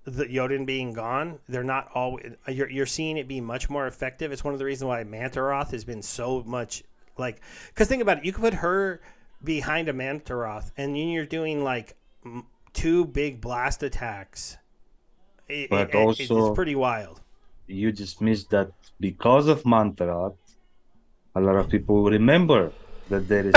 the Jotun being gone. They're not always. You're seeing it be much more effective. It's one of the reasons why Mantaroth has been so much like. Because think about it, you could put her behind a Mantaroth, and then you're doing like 2 big blast attacks. It's pretty wild. You just missed that because of Mantaroth, a lot of people remember that there is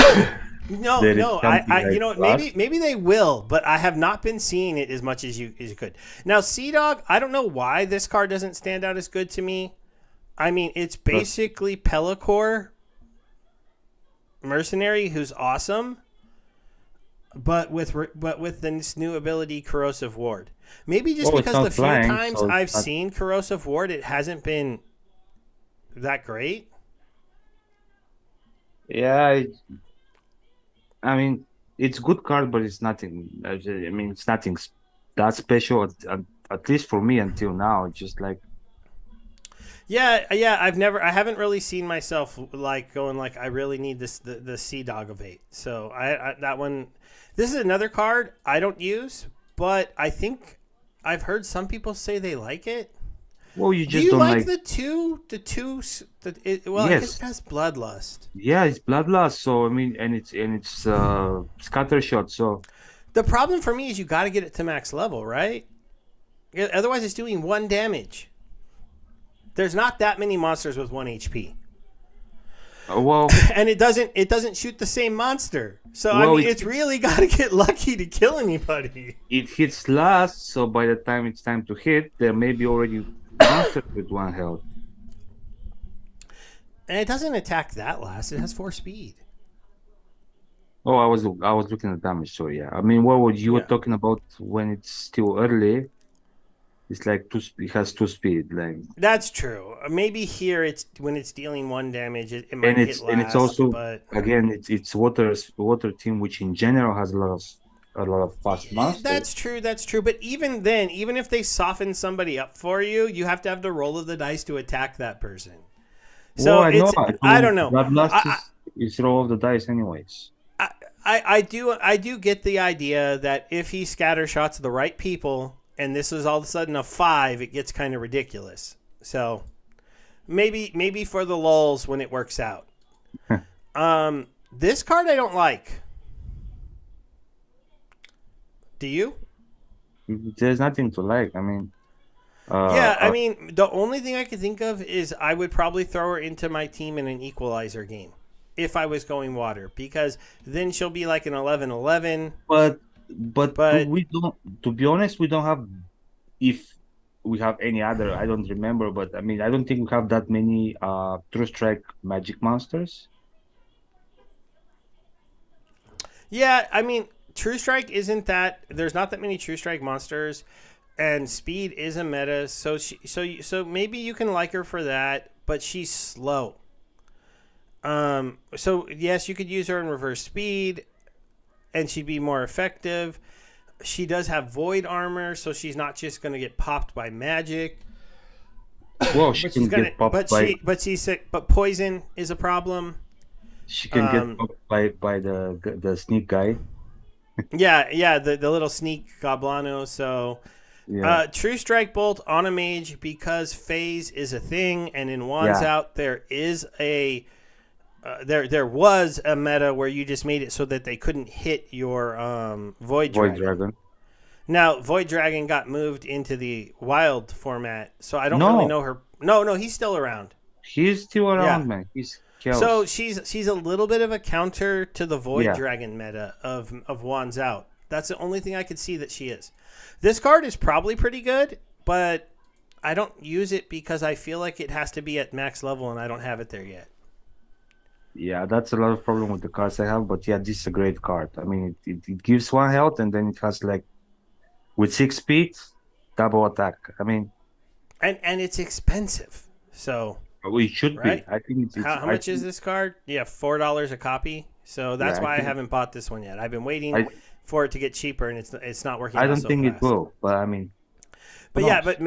No, There is no. something You like know, Rust. maybe they will, but I have not been seeing it as much as you could. Now, Sea Dog, I don't know why this card doesn't stand out as good to me. I mean, it's Rust. basically Pellicor Mercenary, who's awesome, but with this new ability, Corrosive Ward. Maybe just Oh, it's because the not few flying, times so it's I've not. seen Corrosive Ward, it hasn't been that great. Yeah, I mean, it's good card, but it's nothing. I mean, it's nothing that special. At least for me until now, it's just like, Yeah, yeah. I haven't really seen myself like going like I really need the Sea Dog of 8. So I that one. This is another card I don't use, but I think I've heard some people say they like it. well, you Do just you don't like like. the two? The two? Well, I guess Yes, it has Bloodlust. yeah, it's bloodlust. So I mean, and it's scatter shot. So The problem for me is you got to get it to max level, right? Otherwise, it's doing 1 damage. There's not that many monsters with 1 HP. well, And it doesn't shoot the same monster. So I well, mean, it's really got to get lucky to kill anybody. it hits last. So by the time it's time to hit, there may be already monsters with 1 health. And it doesn't attack that last. It has 4 speed. Oh, I was looking at damage. So yeah, I mean, what would you were Yeah, talking about when it's still early? It's like it has 2 speed, like, that's true. Maybe here it's when it's dealing 1 damage, it and might hit it's last, also but again it's water team, which in general has a lot of fast monsters. that's true. That's true. But even then, even if they soften somebody up for you, you have to have the roll of the dice to attack that person. Well, So I know. it's I To don't know. Bloodlust I, is roll of the dice, anyways. I do get the idea that if he scatter shots the right people and this is all of a sudden a 5, it gets kind of ridiculous. So maybe for the lulls when it works out. This card I don't like. Do you? There's nothing to like. I mean, Yeah, I uh, mean, the only thing I could think of is I would probably throw her into my team in an equalizer game if I was going water because then she'll be like an 11-11. but But we don't. To be honest, we don't have. If we have any other, I don't remember. But I mean, I don't think we have that many True Strike magic monsters. yeah, I mean, True Strike isn't that. There's not that many True Strike monsters, and speed is a meta. So maybe you can like her for that, but she's slow. So yes, you could use her in reverse speed, and she'd be more effective. She does have void armor, so she's not just going to get popped by magic. Well, she But she's can gonna. get popped But by. but she's sick. But poison is a problem. She can get Um, popped by the sneak guy. yeah, yeah. The little sneak goblano. So Yeah, True Strike Bolt on a mage because phase is a thing, and in Wands yeah. Out there is a there was a meta where you just made it so that they couldn't hit your Void Void Dragon. Dragon. Now Void Dragon got moved into the Wild format, so I don't really No, know her. No, he's still around. he's still Yeah. around, man. He's So chaos. she's a little bit of a counter to the Void Yeah, Dragon meta of Wands Out. That's the only thing I could see that she is. This card is probably pretty good, but I don't use it because I feel like it has to be at max level, and I don't have it there yet. yeah. That's a lot of problem with the cards I have, but yeah, this is a great card. I mean, it gives 1 health, and then it has like with 6 speed, double attack. I mean, And it's expensive. So it should be. right, I think it's. how I much is think. this card? Yeah, $4 a copy. So that's Yeah, I why I think. haven't bought this one yet. I've been waiting I. for it to get cheaper, and it's not working I out don't so think it fast. will, but I mean, who But yeah, knows? but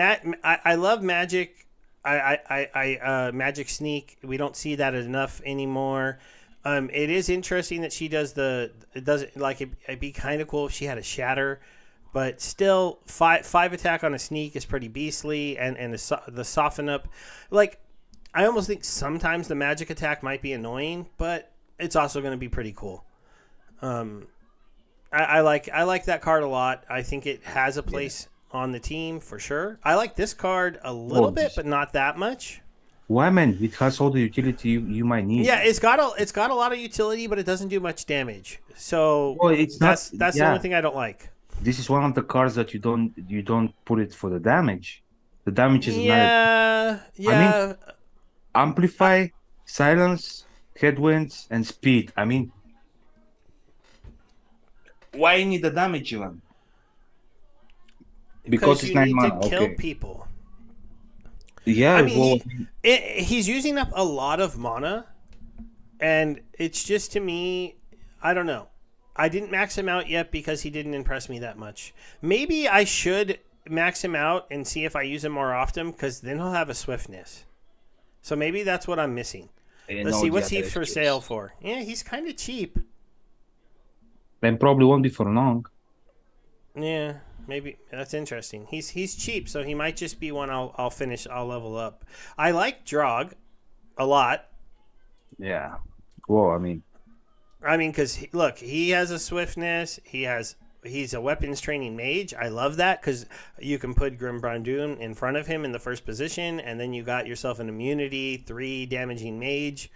I love Magic. Magic Sneak. We don't see that enough anymore. It is interesting that she does it does like it'd be kind of cool if she had a shatter, but still five attack on a sneak is pretty beastly, and the soften up, like I almost think sometimes the magic attack might be annoying, but it's also going to be pretty cool. Um, I like that card a lot. I think it has a Yeah. place on the team for sure. I like this card a little Well, bit, but not that much. Why, man? It has all the utility you might need. Yeah, it's got a lot of utility, but it doesn't do much damage. So Well, it's not. that's the only Yeah, thing I don't like. this is one of the cards that you don't put it for the damage. The damage is not. Yeah, I mean, yeah. amplify, silence, headwinds, and speed. I mean, why you need the damage, Ivan? Because Because it's you nine need to mana. kill Okay. people. I Yeah. mean, Well. he's using up a lot of mana, and it's just to me, I don't know. I didn't max him out yet because he didn't impress me that much. Maybe I should max him out and see if I use him more often, because then he'll have a swiftness. So maybe that's what I'm missing. Let's see, what's he for sale for? Yeah, he's kind of cheap. And probably won't be for long. Yeah, maybe that's interesting. He's cheap, so he might just be one I'll finish. I'll level up. I like Drog a lot. Yeah. Well, I mean, because look, he has a swiftness. He's a weapons training mage. I love that because you can put Grim Brandoon in front of him in the first position, and then you got yourself an immunity 3 damaging mage.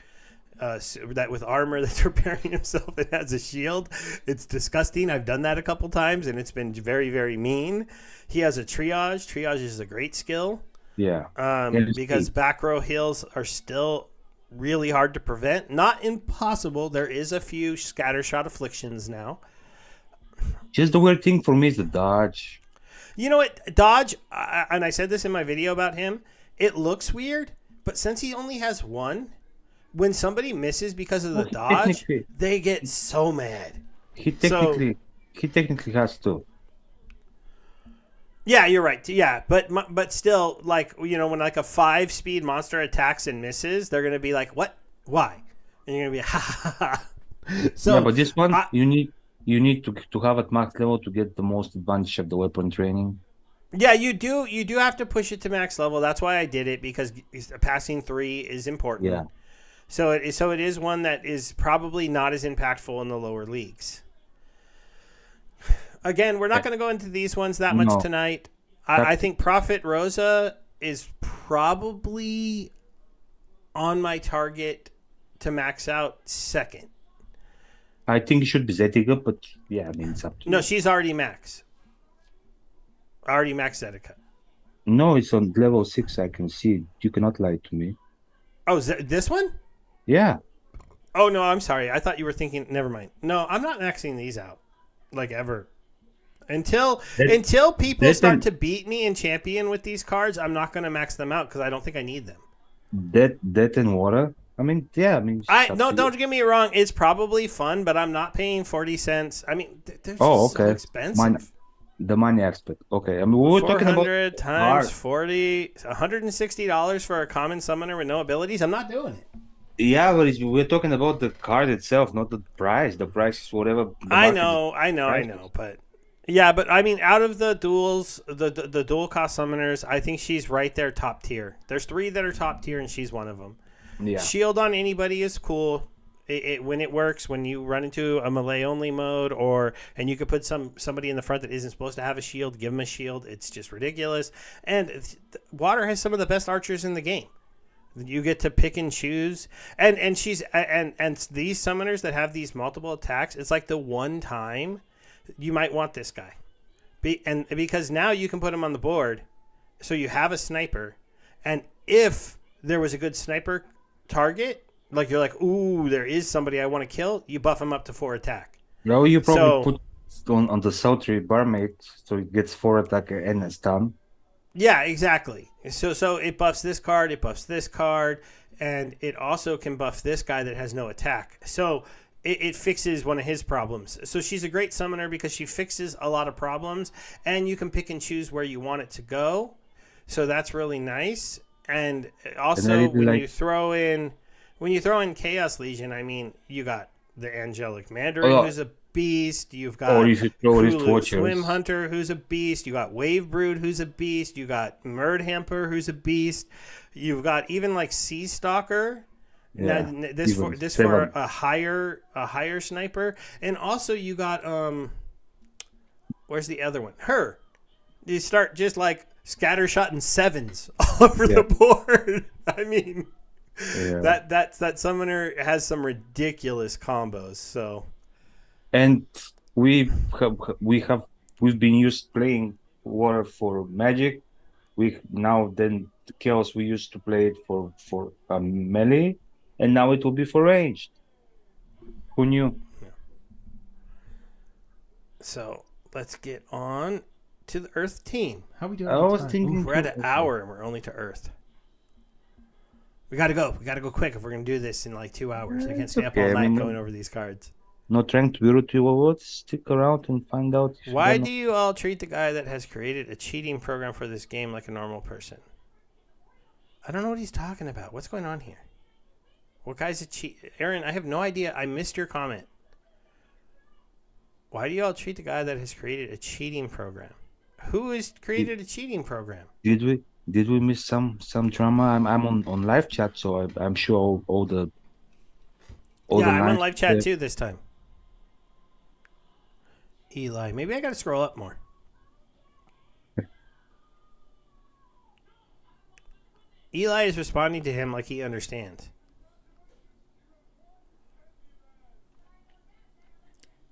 That with armor that's repairing himself and has a shield. It's disgusting. I've done that a couple times and it's been very, very mean. He has a triage. Triage is a great skill. yeah. Because back row heals are still really hard to prevent. Not impossible. There is a few scattershot afflictions now. Just the weird thing for me is the dodge. You know what? Dodge, and I said this in my video about him, it looks weird, but since he only has one, when somebody misses because of the dodge, they get so mad. He technically has to. Yeah, you're right. Yeah, but still, like, you know, when like a 5-speed monster attacks and misses, they're gonna be like, "What? Why?" And you're gonna be, "Ha ha ha." So, yeah, but this one you need to have at max level to get the most advantage of the weapon training. yeah, you do have to push it to max level. That's why I did it, because passing 3 is important. Yeah. So it is one that is probably not as impactful in the lower leagues. Again, we're not going to go into these ones that much tonight. I think Prophet Rosa is probably on my target to max out second. I think it should be Zetica, but yeah, I mean, it's up to No, you. she's already max. Already max Zetica. No, it's on level 6. I can see. You cannot lie to me. Oh, this one? Yeah. Oh, no, I'm sorry. I thought you were thinking. Never mind. No, I'm not maxing these out. Like, ever. Until people start to beat me in champion with these cards, I'm not going to max them out because I don't think I need them. Death and water. I mean, yeah. I mean, don't get me wrong. It's probably fun, but I'm not paying 40 cents. I mean, they're just so expensive. The money aspect. Okay. I mean, we were talking about 400 times 40, $160 for a common summoner with no abilities. I'm not doing it. Yeah, but we're talking about the card itself, not the price. The price is whatever. I know, but yeah, but I mean, out of the duels, the dual cost summoners, I think she's right there, top tier. There's 3 that are top tier, and she's one of them. Yeah. Shield on anybody is cool. When it works, when you run into a melee only mode, and you could put somebody in the front that isn't supposed to have a shield, give them a shield. It's just ridiculous. And Water has some of the best archers in the game. You get to pick and choose, and these summoners that have these multiple attacks, it's like the one time you might want this guy, because now you can put him on the board, so you have a sniper, and if there was a good sniper target, like you're like, ooh, there is somebody I want to kill, you buff him up to 4 attack. No, you probably put on the Sultry Barmaid, so it gets 4 attack and a stun. Yeah, exactly. So it buffs this card, it buffs this card, and it also can buff this guy that has no attack. So it fixes one of his problems. So she's a great summoner because she fixes a lot of problems, and you can pick and choose where you want it to go. So that's really nice. And also, when you throw in Chaos Legion, I mean, you got the Angelic Mandarin, who's a beast. You've got Kulu Swim Hunter, who's a beast. You got Wave Brood, who's a beast. You got Murd Hamper, who's a beast. You've got even like Sea Stalker. Yeah, now, this for a higher sniper, and also you got where's the other one? Her. You start just like scattershotting sevens all over Yeah. the board. I mean, Yeah. that summoner has some ridiculous combos. So And we've been used playing water for magic. We now then the chaos we used to play it for melee, and now it will be for ranged. Who knew? so let's get on to the Earth team. How we doing I on was time? thinking We're at an too. hour and we're only to Earth. We gotta go. We gotta go quick if we're gonna do this in like 2 hours. I can't It's stay up all okay. I night mean, going over these cards. not trying to be rude to you, but stick around and find out if you Why don't do you all treat the guy that has created a cheating program for this game like a normal person? I don't know what he's talking about. What's going on here? What guy's a cheat? Aaron, I have no idea. I missed your comment. Why do you all treat the guy that has created a cheating program? Who has created a cheating program? Did we miss some drama? I'm on live chat, so I'm sure all the Yeah, the I'm on lines live chat too this time. Eli, maybe I gotta scroll up more. Eli is responding to him like he understands.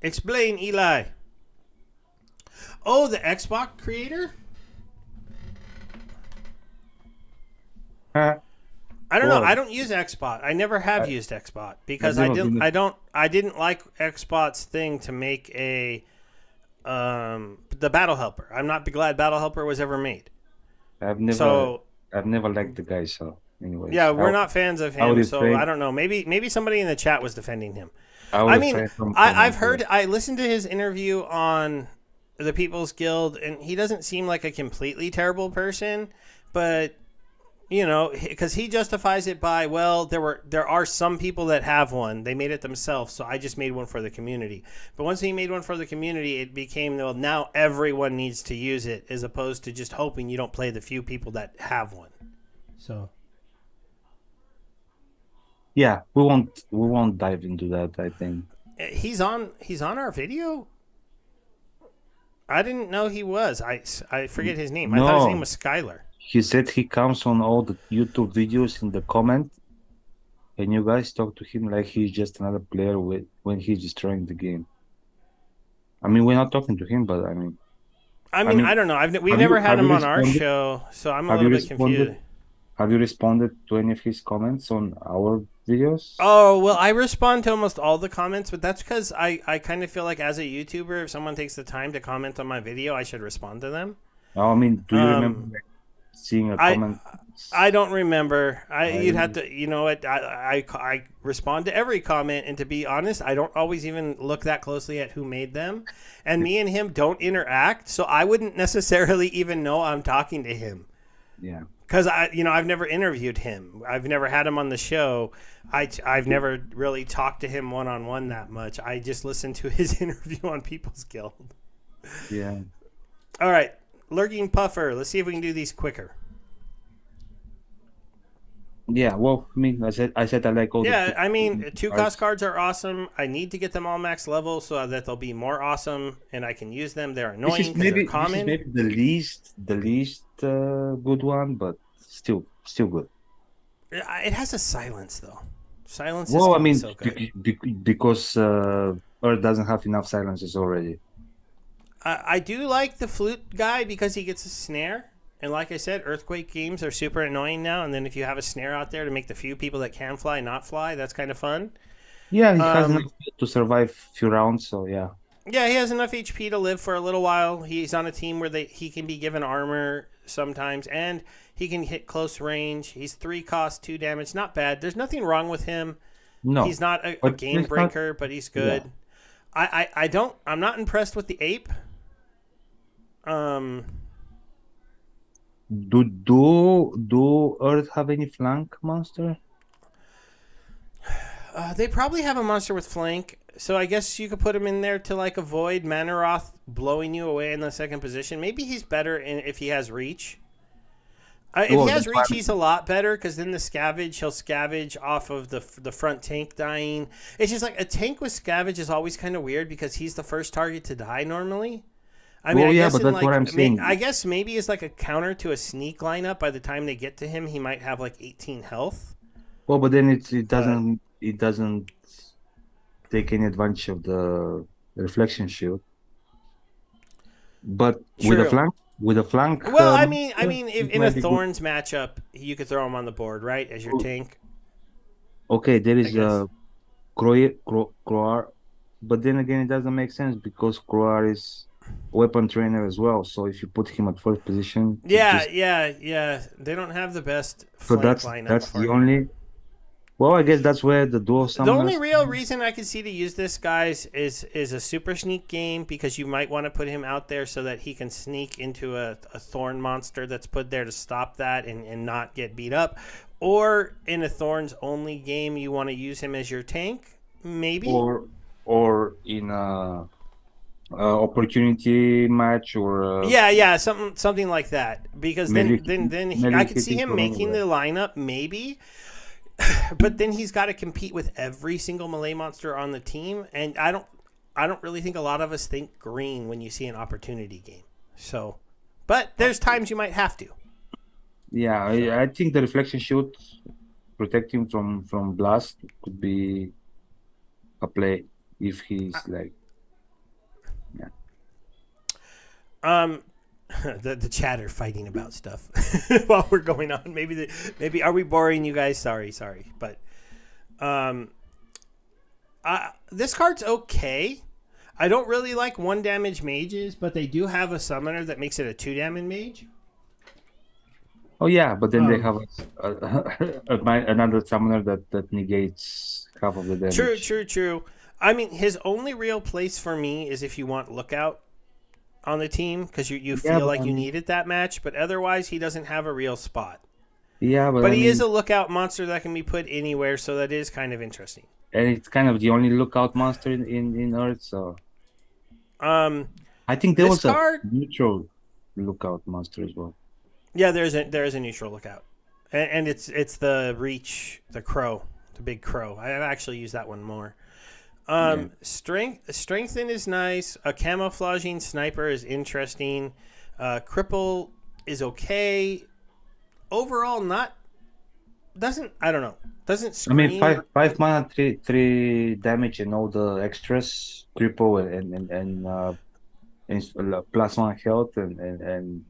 Explain, Eli. Oh, the Xbox creator? Huh? I don't know. Well, I don't use Xbot. I never have I, used Xbot I've because never been. I didn't like Xbot's thing to make a the Battle Helper. I'm not glad Battle Helper was ever made. I've never So I've never liked the guy. So, anyways, yeah, we're not fans of I would him. So I refrain. don't know. Maybe somebody in the chat was defending him. I would I mean, refrain from I've commenting. heard. I listened to his interview on the People's Guild, and he doesn't seem like a completely terrible person, but you know, because he justifies it by, well, there are some people that have one. They made it themselves, so I just made one for the community. But once he made one for the community, it became, well, now everyone needs to use it, as opposed to just hoping you don't play the few people that have one. So Yeah, we won't dive into that, I think. he's on our video. I didn't know he was. I forget his name. I thought his name No, was Skylar. he said he comes on all the YouTube videos in the comment, and you guys talk to him like he's just another player when he's destroying the game. I mean, we're not talking to him, but I I mean, I mean, don't know. We've have you never had have you him on our responded? show, so I'm a Have you little bit confused. responded? Have you responded to any of his comments on our videos? Oh, well, I respond to almost all the comments, but that's because I kind of feel like as a YouTuber, if someone takes the time to comment on my video, I should respond to them. I mean, do you remember Um, like, seeing a I comment? I don't remember. I You'd have remember. to, you know what? I respond to every comment, and to be honest, I don't always even look that closely at who made them. And me and him don't interact, so I wouldn't necessarily even know I'm talking to him. Yeah. Because I've never interviewed him. I've never had him on the show. I've never really talked to him one on one that much. I just listened to his interview on People's Guild. Yeah. All right, Lurking Puffer. Let's see if we can do these quicker. Yeah. Well, I mean, I said I like all the Yeah, I mean, two cost cards. cards are awesome. I need to get them all max level so that they'll be more awesome, and I can use them. They're This annoying is because they're maybe this is common. maybe the least good one, but still good. It has a silence though. Silences Well, I can be mean, so good. because Earth doesn't have enough silences already. I do like the flute guy because he gets a snare. And like I said, Earthquake games are super annoying now. And then if you have a snare out there to make the few people that can fly not fly, that's kind of fun. Yeah, he has Um, enough to survive few rounds, so yeah. yeah, he has enough HP to live for a little while. He's on a team where he can be given armor sometimes, and he can hit close range. He's 3 cost, 2 damage. Not bad. There's nothing wrong with him. No, He's not a but game it's not. breaker, but he's Yeah. good. I'm not impressed with the ape. Um, Do Earth have any flank monster? they probably have a monster with flank, so I guess you could put him in there to like avoid Manaroth blowing you away in the second position. Maybe he's better if he has reach. If Well, he has that's why reach, he's a lot better because then he'll scavenge off of the front tank dying. It's just like a tank with scavenge is always kind of weird because he's the first target to die normally. I mean, Well, I yeah, guess but in that's what I'm like, I saying. guess maybe as like a counter to a sneak lineup. By the time they get to him, he might have like 18 health. Well, but then But it doesn't take any advantage of the reflection shield. But true. with a flank, Well, I monster, mean, if it in a might be good. Thorns matchup, you could throw him on the board, right, as your Oh, tank. okay, there I is guess. a Croar, but then again, it doesn't make sense because Croar is weapon trainer as well. So if you put him at first position, it Yeah, just yeah, yeah. They don't have the best so flank lineup that's for the him. only. Well, I guess that's where the dual The only summoners. real reason I could see to use this, guys, is a super sneak game because you might want to put him out there so that he can sneak into a thorn monster that's put there to stop that and not get beat up. Or in a thorns only game, you want to use him as your tank, maybe. Or in a opportunity match or Yeah, yeah, something like that. Because melee I melee could see hitting him from making the anywhere. lineup, maybe. But then he's got to compete with every single melee monster on the team, and I don't really think a lot of us think green when you see an opportunity game. So, but there's times you might have to. Yeah, So, I think the reflection shield protecting from blast could be a play if he's like yeah. um, the chatter fighting about stuff while we're going on. Maybe are we boring you guys? Sorry, but um, this card's okay. I don't really like 1 damage mages, but they do have a summoner that makes it a 2 damage mage. Oh yeah, but then they Um, have another summoner that negates half of the damage. true. I mean, his only real place for me is if you want lookout on the team because you Yeah, feel but like you needed that match, but otherwise he doesn't have a real spot. But I he is mean, a lookout monster that can be put anywhere, so that is kind of interesting. and it's kind of the only lookout monster in Earth. So Um, I think there this was a card, neutral lookout monster as well. yeah, there's a neutral lookout, and it's the reach, the crow, the big crow. I actually use that one more. Yeah. Strengthen is nice. A camouflaging sniper is interesting. Cripple is okay. Overall, not doesn't I don't know doesn't I mean, scream. five mana, three damage, and all the extras, cripple and plus one health and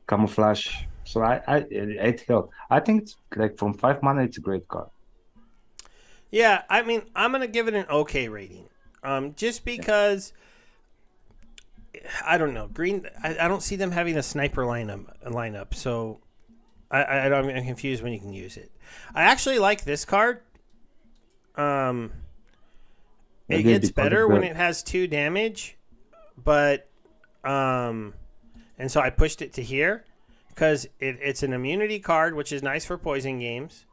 camouflage. So I 8 health. I think it's like from 5 mana, it's a great card. Yeah, I mean I'm gonna give it an okay rating. Just Yeah. because I don't know green. I don't see them having a sniper lineup. So I'm confused when you can use it. I actually like this card. Um, it Again, gets because of better when the it has 2 damage, but um, and so I pushed it to here because it's an immunity card, which is nice for poison games.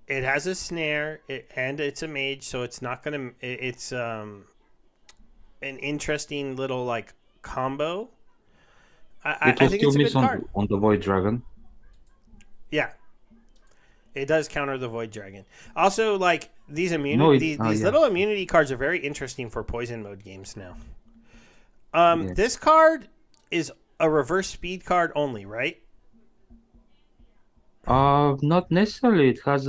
It has a snare, and it's a mage, so it's not gonna. It's an interesting little like combo. it I will think still it's a miss good card. on the Void Dragon. Yeah, it does counter the Void Dragon. Also, like these No, immunity it these yeah, little immunity cards are very interesting for poison mode games now. yeah. This card is a reverse speed card only, right? Not necessarily. It has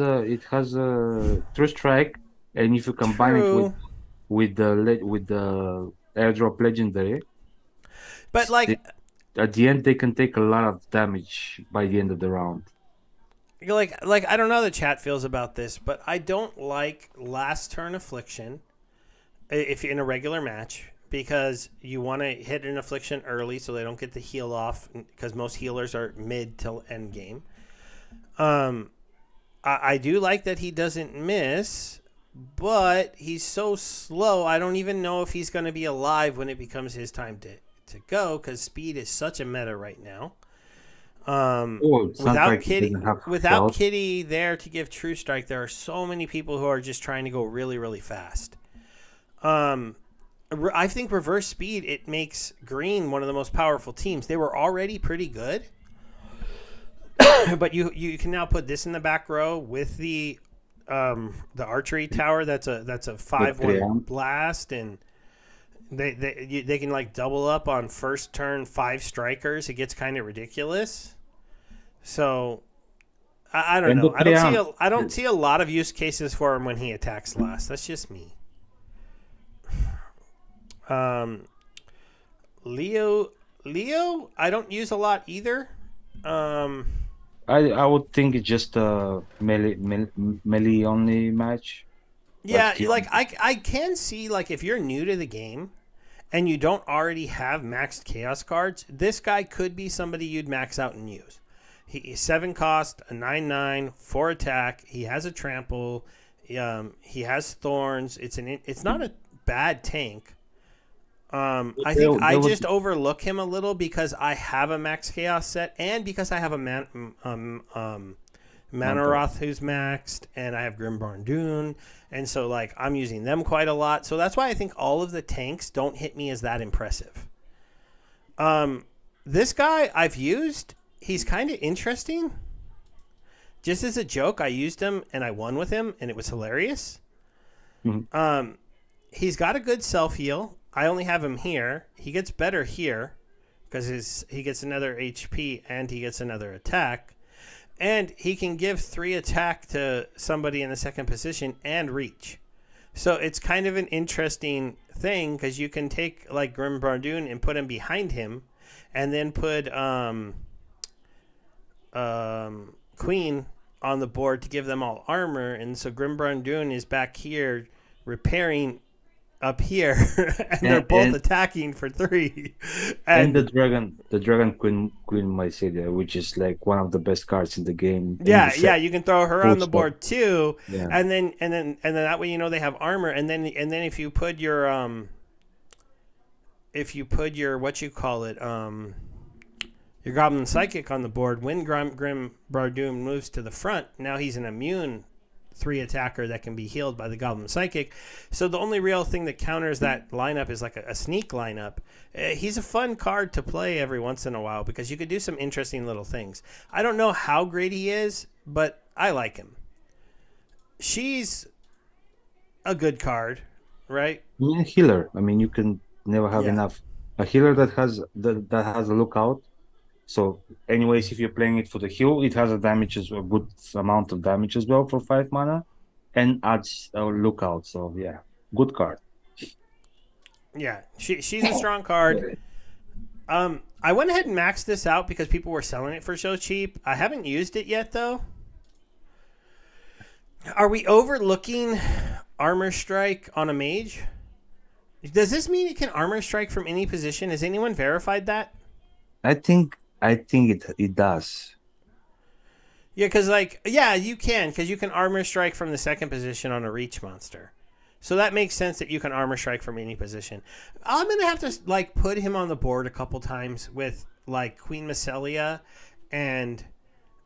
a True Strike, and if you combine it True, with the airdrop legendary, but like they, at the end they can take a lot of damage by the end of the round. I don't know how the chat feels about this, but I don't like last turn affliction if you're in a regular match because you want to hit an affliction early so they don't get the heal off because most healers are mid till end game. Um, I do like that he doesn't miss, but he's so slow. I don't even know if he's going to be alive when it becomes his time to go because speed is such a meta right now. Oh, it sounds like he doesn't have Without health. Kitty there to give True Strike, there are so many people who are just trying to go really, really fast. I think reverse speed it makes Green one of the most powerful teams. They were already pretty good, but you can now put this in the back row with the archery tower. That's a The 5/1 Triumph. blast, and They can like double up on first turn 5 strikers. It gets kind of ridiculous. So I don't And know. the preamp, I don't see a lot of use cases for him when he attacks last. That's just me. Um, Leo, I don't use a lot either. Um, I would think it's just a melee only match. But yeah, he, like I can see like if you're new to the game and you don't already have maxed chaos cards, this guy could be somebody you'd max out and use. He 7 cost, a 9/9, 4 attack. He has a trample. He has thorns. It's not a bad tank. I think I just overlook him a little because I have a max chaos set and because I have a Manoroth who's maxed and I have Grimbarn Dune, and so like I'm using them quite a lot. So that's why I think all of the tanks don't hit me as that impressive. This guy I've used. He's kind of interesting. Just as a joke, I used him and I won with him, and it was hilarious. Mhm. He's got a good self heal. I only have him here. He gets better here because he gets another HP and he gets another attack. And he can give 3 attack to somebody in the second position and reach. So it's kind of an interesting thing because you can take like Grim Bardoon and put him behind him and then put Queen on the board to give them all armor. And so Grim Bardoon is back here repairing up here, and they're both attacking for 3. And the dragon queen Mycelia, which is like one of the best cards in the game. Yeah, you can throw her on the board too, yeah. and then that way they have armor, and then if you put your what you call it your Goblin Psychic on the board, when Grim Bardoon moves to the front, now he's an immune 3 attacker that can be healed by the Goblin Psychic. So the only real thing that counters that lineup is like a sneak lineup. He's a fun card to play every once in a while because you could do some interesting little things. I don't know how great he is, but I like him. She's a good card, right? A healer. I mean, you can never have enough. A healer that has a lookout. So, anyways, if you're playing it for the heal, it has a good amount of damage as well for 5 mana, and adds a lookout. So, yeah, good card. Yeah, she's a strong card. I went ahead and maxed this out because people were selling it for so cheap. I haven't used it yet, though. Are we overlooking Armor Strike on a mage? Does this mean it can Armor Strike from any position? Has anyone verified that? I think it does. Yeah, because you can, because you can Armor Strike from the second position on a reach monster. So that makes sense that you can Armor Strike from any position. I'm gonna have to put him on the board a couple times with Queen Mycelia and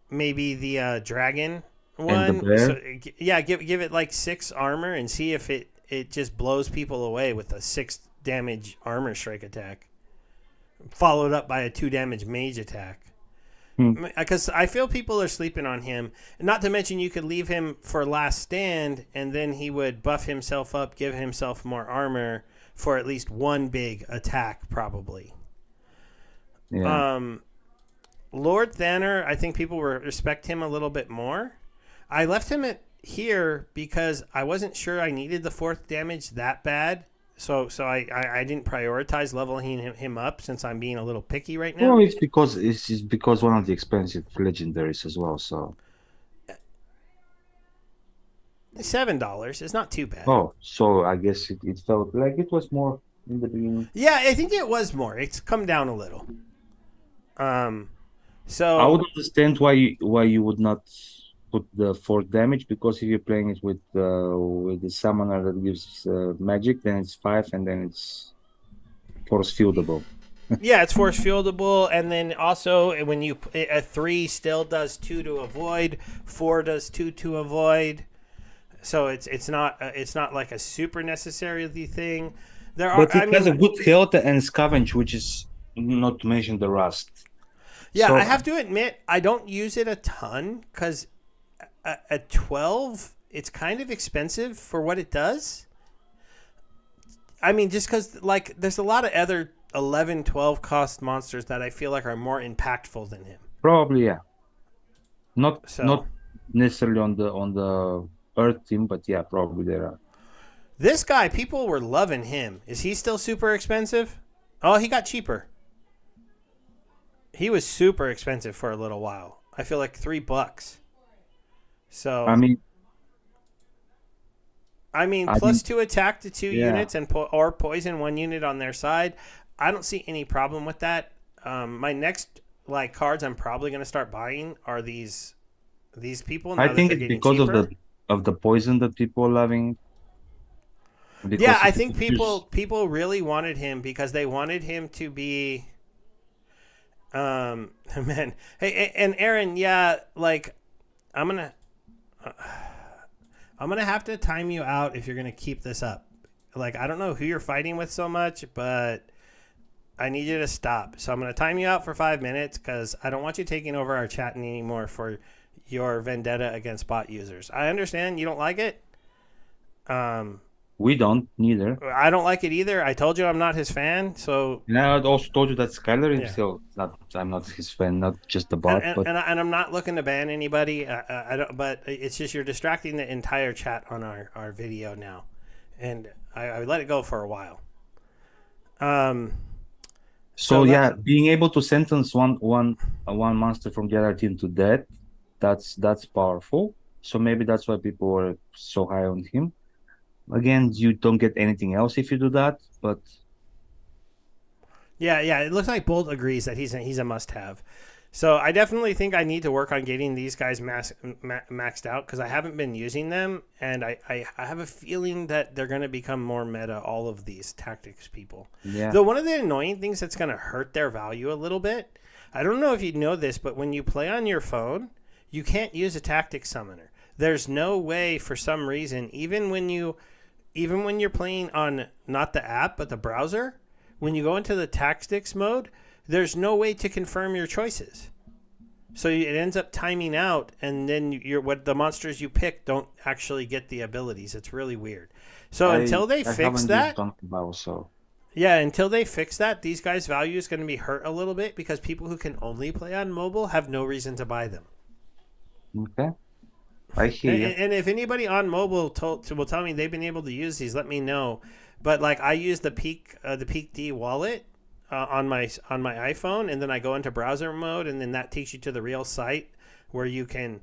maybe the dragon one. And the bear? So, yeah, give it 6 armor and see if it just blows people away with a 6 damage Armor Strike attack, followed up by a 2 damage mage attack. Because I feel people are sleeping on him. Not to mention you could leave him for last stand, and then he would buff himself up, give himself more armor for at least 1 big attack, probably. Yeah. Lord Thanner, I think people respect him a little bit more. I left him here because I wasn't sure I needed the 4th damage that bad. So I didn't prioritize leveling him up since I'm being a little picky right now. No, it's because one of the expensive legendaries as well. So $7 is not too bad. Oh, so I guess it felt like it was more in the beginning. Yeah, I think it was more. It's come down a little. So I would understand why you would not put the 4th damage, because if you're playing it with the summoner that gives magic, then it's 5 and then it's force fieldable. Yeah, it's force fieldable, and then also when a 3 still does 2 to avoid, 4 does 2 to avoid. So it's not like a super necessary thing. But it has a good health and scavenge, which is not to mention the rust. Yeah, so, I have to admit I don't use it a ton because at 12 it's kind of expensive for what it does. I mean, just because like there's a lot of other 11, 12 cost monsters that I feel like are more impactful than him. Probably, yeah. Not So necessarily on the Earth team, but yeah, probably there are. this guy, people were loving him. Is he still super expensive? Oh, he got cheaper. He was super expensive for a little while. I feel like $3. I So mean, I plus mean, 2 attack to 2 yeah. units and or poison 1 unit on their side. I don't see any problem with that. My next like cards I'm probably going to start buying are these people I now that think they're it's getting because cheaper. of the poison that people are loving. Yeah, Because I if you think could choose, people really wanted him because they wanted him to be man. Hey, and Aaron, yeah, like I'm going to I'm gonna have to time you out if you're gonna keep this up. Like I don't know who you're fighting with so much, but I need you to stop. So I'm gonna time you out for 5 minutes because I don't want you taking over our chatting anymore for your vendetta against bot users. I understand you don't like it. Um, we don't neither. I don't like it either. I told you I'm not his fan. So And I had also told you that Skylar yeah. himself, not I'm not his fan, not just the bot, but And I'm not looking to ban anybody. I don't, but it's just you're distracting the entire chat on our video now, and I let it go for a while. so So yeah, that being able to sentence one monster from the other team to death, that's powerful. So maybe that's why people were so high on him. Again, you don't get anything else if you do that, but yeah, it looks like Bolt agrees that he's a must have. So I definitely think I need to work on getting these guys maxed out because I haven't been using them, and I have a feeling that they're going to become more meta. All of these tactics people. yeah. Though one of the annoying things that's going to hurt their value a little bit. I don't know if you know this, but when you play on your phone, you can't use a tactic summoner. There's no way for some reason, even when you're playing on not the app but the browser, when you go into the tactics mode, there's no way to confirm your choices. So it ends up timing out, and then what the monsters you pick don't actually get the abilities. It's really weird. So until they I fix haven't used that, Donkey Bao, so yeah, until they fix that, these guys' value is going to be hurt a little bit because people who can only play on mobile have no reason to buy them. okay. I hear you. And if anybody on mobile will tell me they've been able to use these, let me know. But like I use the Peak D wallet on my iPhone, and then I go into browser mode, and then that takes you to the real site where you can,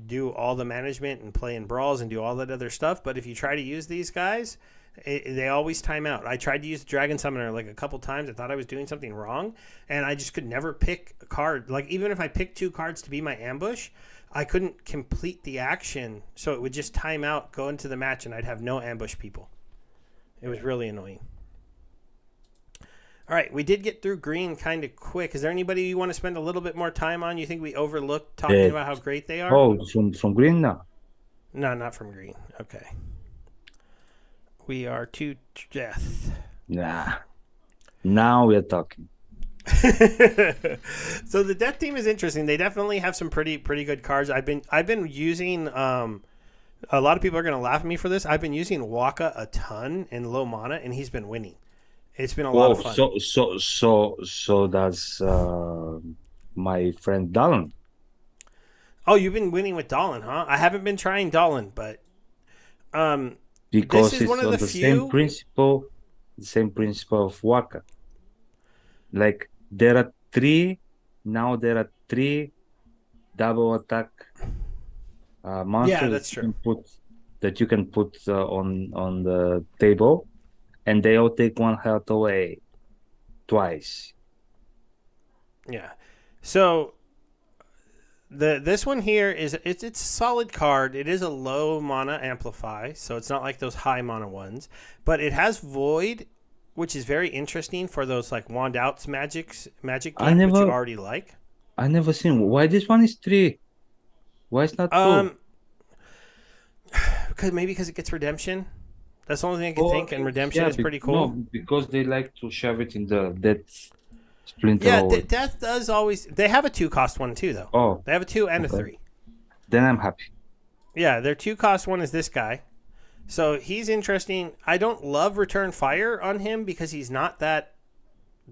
do all the management and play in brawls and do all that other stuff. But if you try to use these guys, they always time out. I tried to use Dragon Summoner like a couple times. I thought I was doing something wrong, and I just could never pick a card. Like even if I picked 2 cards to be my ambush, I couldn't complete the action, so it would just time out, go into the match, and I'd have no ambush people. It was really annoying. All right, we did get through green kind of quick. Is there anybody you want to spend a little bit more time on? You think we overlooked talking about how great they are? Oh, from green now. No, not from green. Okay. We are to death. Nah. Now we're talking. So the death team is interesting. They definitely have some pretty good cards. I've been using a lot of people are going to laugh at me for this. I've been using Waka a ton in low mana, and he's been winning. It's been a lot of fun. So that's my friend Dallin. Oh, you've been winning with Dolan, huh? I haven't been trying Dolan, but Because this is it's one of on the the few. same principle of Waka. Like there are 3 now. There are 3 double attack monsters Yeah, that's true. that you can put on the table, and they all take 1 health away twice. Yeah. So this one here is it's a solid card. It is a low mana amplify, so it's not like those high mana ones, but it has void, which is very interesting for those like wand outs magic games, which you already like. I never seen why this one is 3. Why it's not 2? Because it gets redemption. That's the only thing I can think, and redemption is pretty cool. No, because they like to shove it in the death splinter. Yeah, death does always. They have a 2-cost one too, though. Oh, they have a 2 and a 3. Then I'm happy. Yeah, their 2-cost one is this guy. So he's interesting. I don't love Return Fire on him because he's not that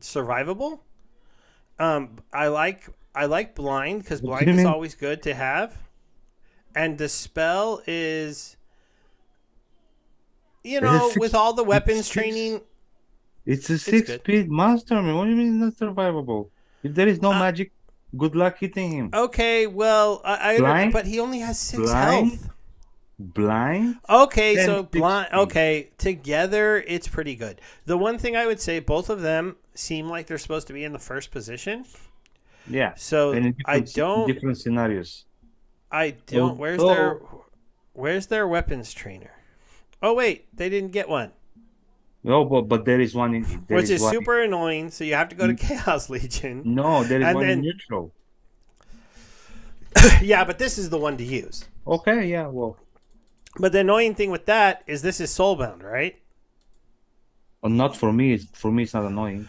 survivable. I like Blind because What do Blind you is mean? always good to have, and Dispel is, It's with all the it's weapons six. training, It's a it's good. six-speed monster, man. What do you mean it's not survivable? If there is no Uh, magic, good luck hitting him. okay, well, Blind, but he only has 6 health. blind, blind, Okay, and so six blind. speed. Okay, together it's pretty good. The one thing I would say, both of them seem like they're supposed to be in the first position. Yeah, So and in I in don't. different scenarios. I don't. Although, Where's their weapons trainer? Oh wait, they didn't get one, no, but there is one in there which is is one super annoying. So you have to go to in, Chaos Legion, no, there is and one in then neutral. yeah, but this is the one to use. Okay, yeah, well, But the annoying thing with that is this is soulbound, right? not for me. For me, it's not annoying.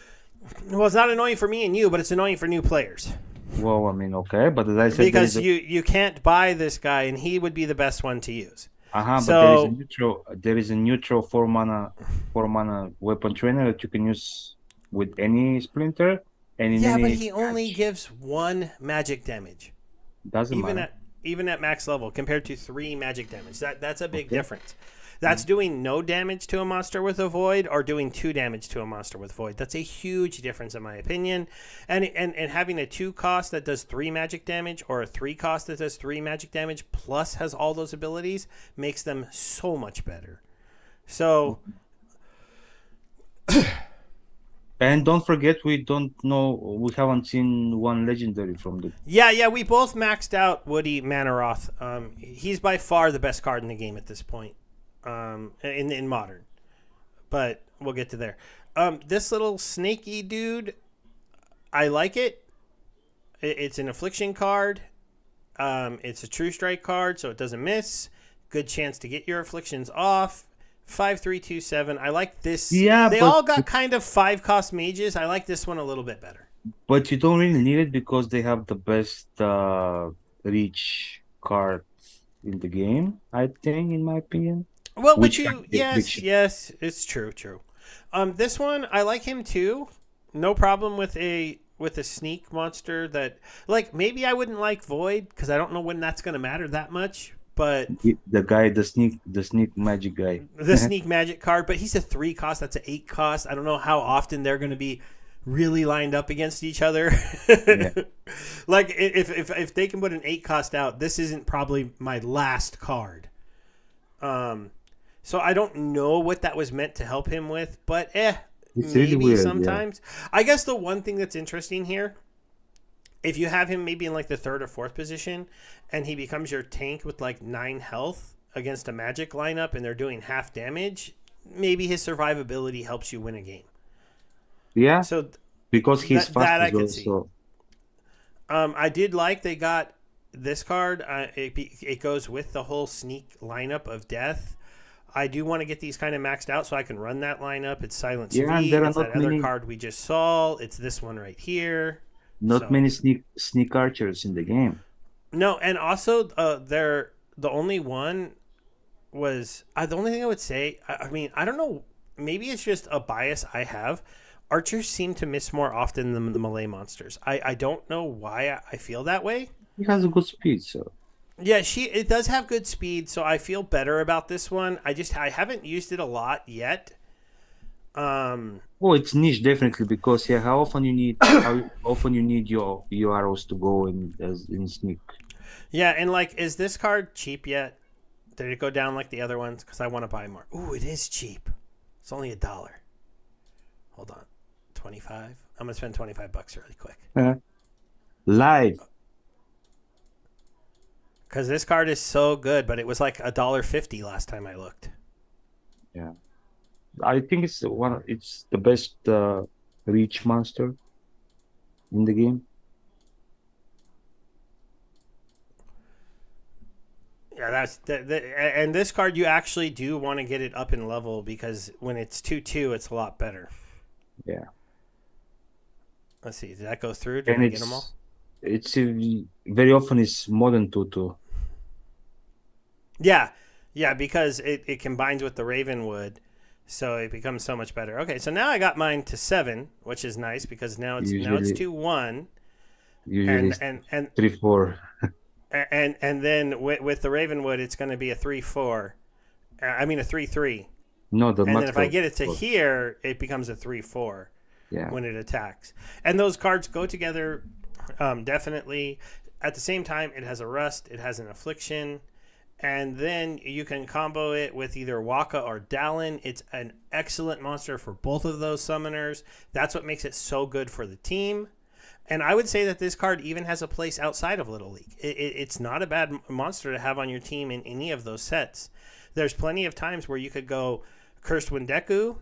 Well, it's not annoying for me and you, but it's annoying for new players Well, I mean, okay, but as I said, there is because a you can't buy this guy, and he would be the best one to use. but there is a So neutral. There is a neutral four mana weapon trainer that you can use with any splinter and in yeah, but any he only match. gives 1 magic damage, Doesn't even matter. at even at max level, compared to 3 magic damage. That's a big Okay. difference. That's doing no damage to a monster with a void, or doing 2 damage to a monster with void. That's a huge difference in my opinion. And having a 2 cost that does 3 magic damage, or a 3 cost that does 3 magic damage plus has all those abilities, makes them so much better. So And don't forget, we don't know. We haven't seen one legendary from the. yeah, we both maxed out Woody Manaroth. He's by far the best card in the game at this point, in modern. But we'll get to there. This little snaky dude, I like it. It's an affliction card. It's a true strike card, so it doesn't miss. Good chance to get your afflictions off. 5327. I like this. Yeah, They all got kind of 5 cost mages. I like this one a little bit better. but you don't really need it because they have the best reach card in the game. I think, in my opinion. Well, but Which you, which yes, it's true. This one I like him too. No problem with a sneak monster that, like, maybe I wouldn't like Void because I don't know when that's going to matter that much. But the guy, the sneak magic guy. the sneak magic card, but he's a 3 cost. That's an 8 cost. I don't know how often they're going to be really lined up against each other. Yeah. Like if they can put an 8 cost out, this isn't probably my last card. So I don't know what that was meant to help him with, but It's maybe really weird. sometimes. I guess the one thing that's interesting here, if you have him maybe in like the 3rd or 4th position, and he becomes your tank with like 9 health against a magic lineup, and they're doing half damage, maybe his survivability helps you win a game. Yeah, So because he's fast that I as could well. see. So I did like they got this card. It goes with the whole sneak lineup of death. I do want to get these kind of maxed out so I can run that lineup. It's Silence yeah, and V. there are It's that not other many, card we just saw. It's this one right here. not So many sneak archers in the game. no, and also they're the only one was the only thing I would say. I mean, I don't know. Maybe it's just a bias I have. Archers seem to miss more often than the melee monsters. I don't know why I feel that way. He has a good speed, so Yeah, it does have good speed, so I feel better about this one. I haven't used it a lot yet. oh, it's niche definitely because yeah, how often you need your arrows to go in sneak. Yeah, and like, is this card cheap yet? Did it go down like the other ones? Because I want to buy more. Ooh, it is cheap. It's only $1. Hold on, 25. I'm gonna spend $25 really quick Live. because this card is so good. But it was like $1.50 last time I looked. Yeah, I think it's the best reach monster in the game. Yeah, and this card you actually do want to get it up in level because when it's 2/2, it's a lot better. Yeah, Let's see, did that go through? Did and I get them all? it's very often it's more than 2/2. Yeah, Yeah, because it combines with the Ravenwood, so it becomes so much better. Okay, so now I got mine to 7, which is nice because now it's Usually, 2-1, usually and it's and and 3-4. and then with the Ravenwood, it's going to be a 3-4. I mean a 3-3. No, the And then max if I level get it to 4. here, it becomes a 3-4 Yeah. when it attacks. And those cards go together definitely. At the same time, it has a rust, it has an affliction, and then you can combo it with either Waka or Dallin. It's an excellent monster for both of those summoners. That's what makes it so good for the team. And I would say that this card even has a place outside of Little League. It's not a bad monster to have on your team in any of those sets. There's plenty of times where you could go Cursed Windeku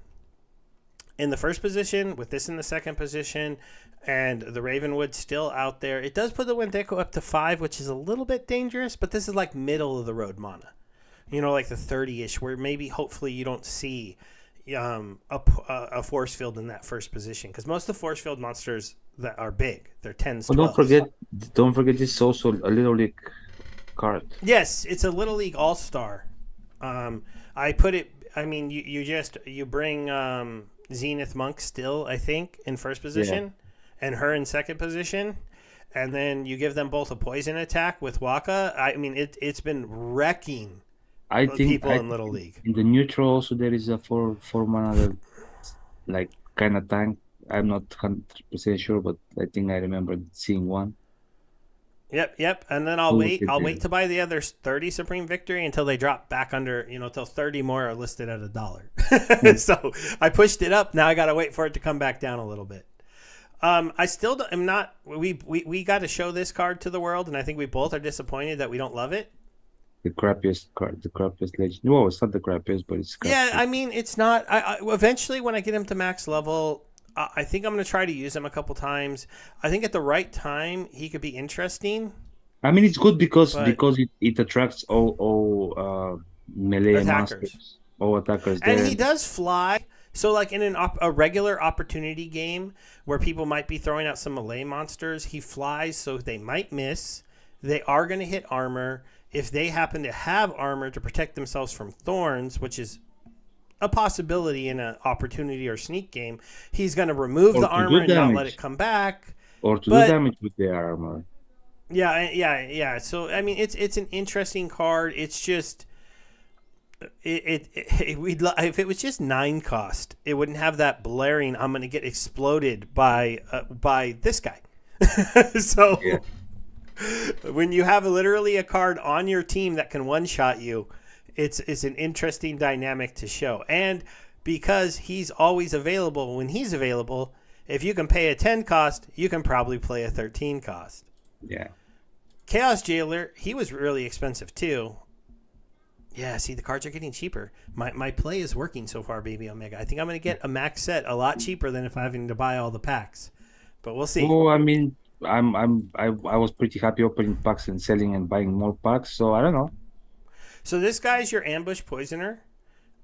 in the first position, with this in the second position, and the Ravenwood still out there. It does put the Windeku up to 5, which is a little bit dangerous, but this is like middle of the road mana. Like the 30-ish, where maybe hopefully you don't see a force field in that first position, because most of the force field monsters that are big, they're 10s, 12s. Don't forget this is also a Little League card. Yes, it's a Little League All-Star. I put it. I mean, you bring Zenith Monk still, I think, in first position, and her in second position, and then you give them both a poison attack with Waka. I mean, it's been wrecking people in Little League. In the neutral also there is a 4 mana that, like, kind of tank. I'm not 100% sure, but I think I remember seeing one. Yep. And then I'll wait to buy the other 30 Supreme Victory until they drop back under, until 30 more are listed at $1. So I pushed it up. Now I got to wait for it to come back down a little bit. I still am not. We got to show this card to the world, and I think we both are disappointed that we don't love it. The crappiest card, the crappiest legend. Well, it's not the crappiest, but it's crappiest. Yeah, I mean, it's not. Eventually, when I get him to max level, I think I'm going to try to use him a couple times. I think at the right time, he could be interesting. I mean, it's good because it attracts all melee attackers. All attackers there. And he does fly. So, like in a regular opportunity game where people might be throwing out some melee monsters, he flies, so they might miss. They are going to hit armor. If they happen to have armor to protect themselves from thorns, which is a possibility in an opportunity or sneak game, he's going to remove the armor and not let it come back. Or to do damage with the armor. Yeah. So, I mean, it's an interesting card. It's just... if it was just 9 cost, it wouldn't have that blaring "I'm going to get exploded by this guy." So when you have literally a card on your team that can one shot you, it's an interesting dynamic to show. And because he's always available when he's available, if you can pay a 10 cost, you can probably play a 13 cost. Yeah. Chaos Jailer, he was really expensive too. Yeah, see, the cards are getting cheaper. My play is working so far, Bebeomega. I think I'm going to get a max set a lot cheaper than if I'm having to buy all the packs. But we'll see. Well, I mean, I was pretty happy opening packs and selling and buying more packs, so I don't know. So this guy's your ambush poisoner.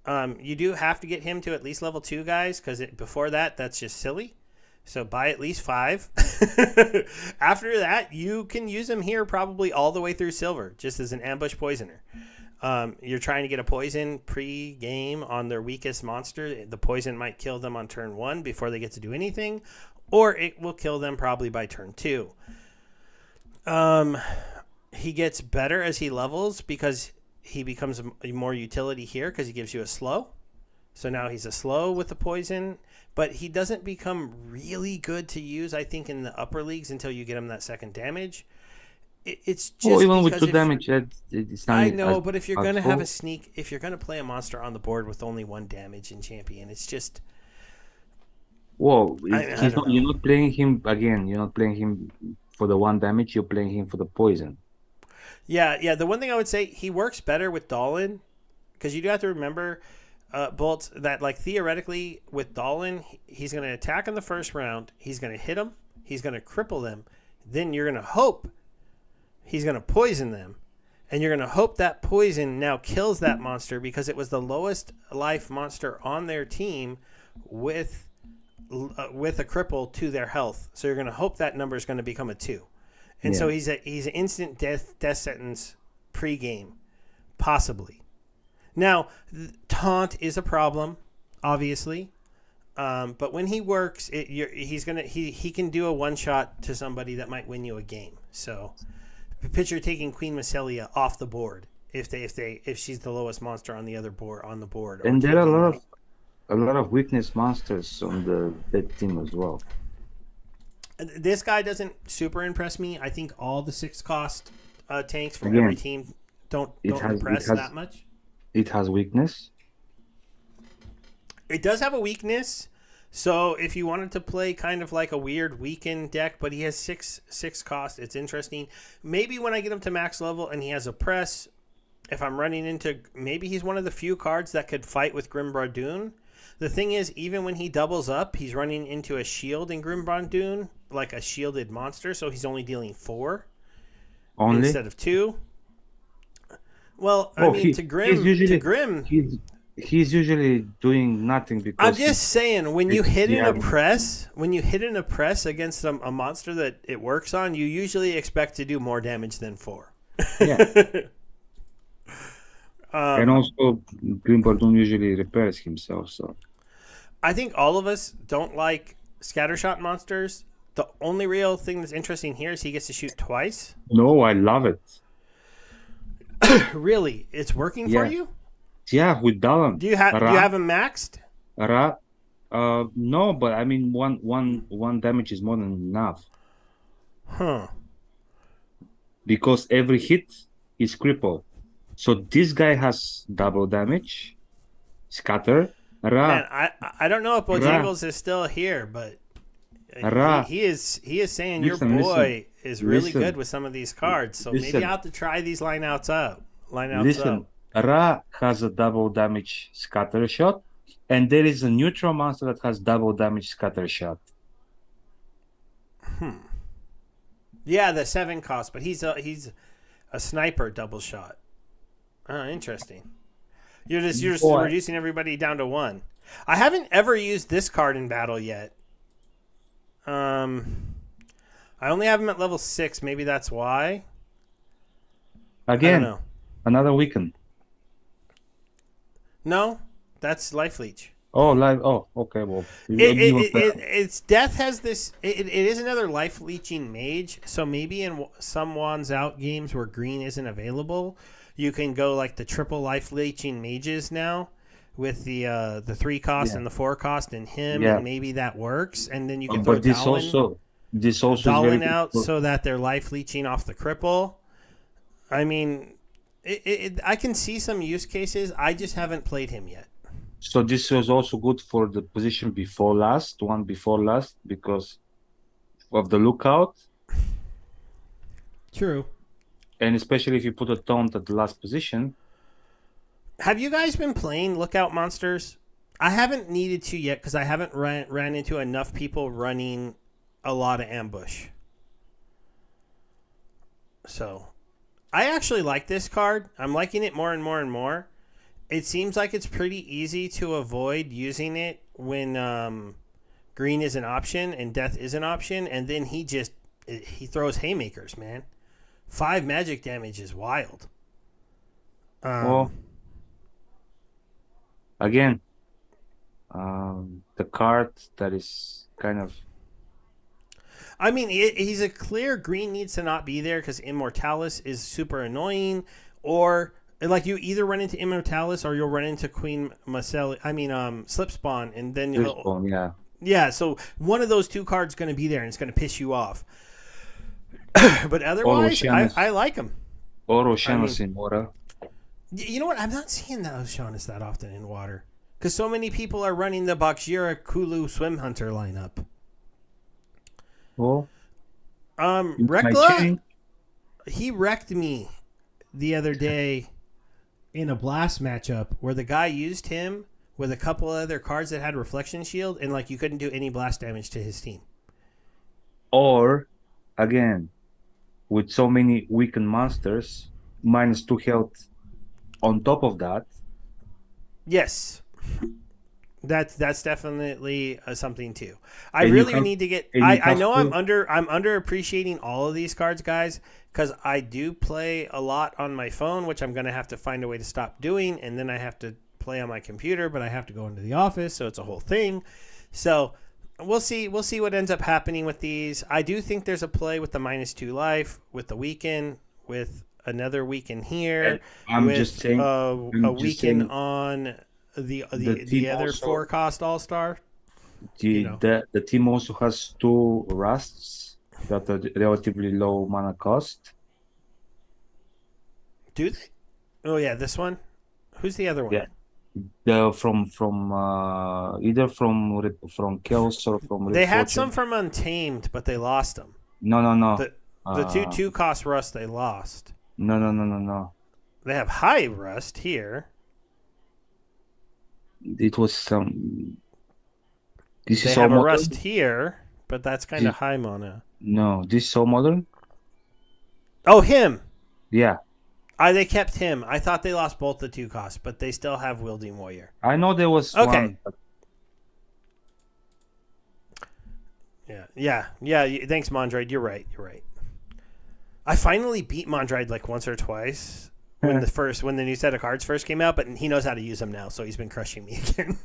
You do have to get him to at least level 2, guys, because before that's just silly. So buy at least 5. After that, you can use him here probably all the way through silver, just as an ambush poisoner. You're trying to get a poison pre-game on their weakest monster. The poison might kill them on turn 1 before they get to do anything, or it will kill them probably by turn 2. He gets better as he levels because he becomes a more utility here because he gives you a slow. So now he's a slow with the poison, but he doesn't become really good to use, I think, in the upper leagues until you get him that second damage. It's just even with 2 damage, it's not. I know, but if you're going to have a sneak, if you're going to play a monster on the board with only 1 damage in champion, it's just. Well, you're not playing him again. You're not playing him for the 1 damage. You're playing him for the poison. Yeah. The one thing I would say, he works better with Dallin, because you do have to remember, Bolt, that like theoretically with Dallin, he's going to attack in the first round. He's going to hit them. He's going to cripple them. Then you're going to hope he's going to poison them, and you're going to hope that poison now kills that monster because it was the lowest life monster on their team with a cripple to their health. So you're going to hope that number is going to become a 2. And so he's an instant death sentence pre-game, possibly. Now, taunt is a problem, obviously. But when he works, he can do a one shot to somebody that might win you a game. So, picture taking Queen Macelia off the board if she's the lowest monster on the other board on the board, or And there are taking like a lot of weakness monsters on that team as well. this guy doesn't super impress me. I think all the 6 cost tanks from Again, every team don't impress that much. It has weakness. It does have a weakness. So if you wanted to play kind of like a weird weekend deck, but he has six cost, it's interesting. Maybe when I get him to max level and he has a press, if I'm running into, maybe he's one of the few cards that could fight with Grim Bardoon. The thing is, even when he doubles up, he's running into a shield in Grim Bardoon, like a shielded monster, so he's only dealing 4 instead of 2. Well, I mean, to Grim, he's usually doing nothing because I'm just saying when you hit in a press against a monster that it works on, you usually expect to do more damage than 4. Yeah. And also, Grim Bardoon usually repairs himself. So I think all of us don't like scattershot monsters. The only real thing that's interesting here is he gets to shoot twice. No, I love it. Really, it's working for you? Yeah, with Dalan. Do you have him maxed? No, but I mean one damage is more than enough. Huh. Because every hit is cripple. So this guy has double damage. Scatter. Man, I don't know if Bojangles is still here, but he is saying your boy is really good with some of these cards. So maybe I'll have to try these lineouts up. Ra has a double damage scatter shot, and there is a neutral monster that has double damage scatter shot. Yeah, the 7 cost, but he's a sniper double shot. Oh, interesting. You're just reducing everybody down to 1. I haven't ever used this card in battle yet. I only have him at level 6. Maybe that's why. Again, another weekend. No, that's Life Leech. Oh, okay. Well, it's Death has this. It is another life leeching mage. So maybe in some wands out games where green isn't available, you can go like the triple life leeching mages now with the 3 cost and the 4 cost in him, and maybe that works. And then you can throw this also Dahlin out so that they're life leeching off the cripple. I mean, I can see some use cases. I just haven't played him yet. So this was also good for the position before last, because of the lookout. True. And especially if you put a taunt at the last position. Have you guys been playing lookout monsters? I haven't needed to yet because I haven't ran into enough people running a lot of ambush. So, I actually like this card. I'm liking it more and more and more. It seems like it's pretty easy to avoid using it when green is an option and death is an option. And then he throws haymakers, man. 5 magic damage is wild. Well, again, the card that is kind of... I mean, he's a clear green needs to not be there because Immortalis is super annoying, or... Like, you either run into Immortalis or you'll run into Queen Macelia. I mean, Slipspawn, and then Slipspawn, yeah. So one of those 2 cards going to be there, and it's going to piss you off. But otherwise, I like him. Or Oceanus in water. You know what? I'm not seeing the Oceanus that often in water because so many people are running the Bakshira Kulu Swim Hunter lineup. Well, Rekla, he wrecked me the other day in a blast matchup where the guy used him with a couple other cards that had reflection shield, and like you couldn't do any blast damage to his team. Or again, with so many weakened monsters, -2 health on top of that. Yes. That's definitely something too. I And you really have need to get. and you I have know to. I'm underappreciating all of these cards, guys, because I do play a lot on my phone, which I'm gonna have to find a way to stop doing, and then I have to play on my computer, but I have to go into the office, so it's a whole thing. So we'll see. We'll see what ends up happening with these. I do think there's a play with the -2 life, with the weekend, with another weekend And here, I'm just with saying, a I'm just weekend saying on the the team other also four cost all star. You know, the team also has two rusts that are relatively low mana cost. do they? Oh yeah, this one. Who's the other one? Yeah, the from either from Chaos or from They Red had some Fortune. from Untamed, but they lost them. No, no, no. The Uh, two cost rust they lost. no, no, no, no, no. They have high rust here. It was some. This They is all have a rust modern. here, but that's kind This, of high mana. no, this is all modern. Oh, him. Yeah, They kept him. I thought they lost both the two costs, but they still have Wielding Warrior. I know there was Okay. one. But Yeah. Thanks, Mondroid. You're right. I finally beat Mondroid like once or twice when the new set of cards first came out, but he knows how to use them now, so he's been crushing me again.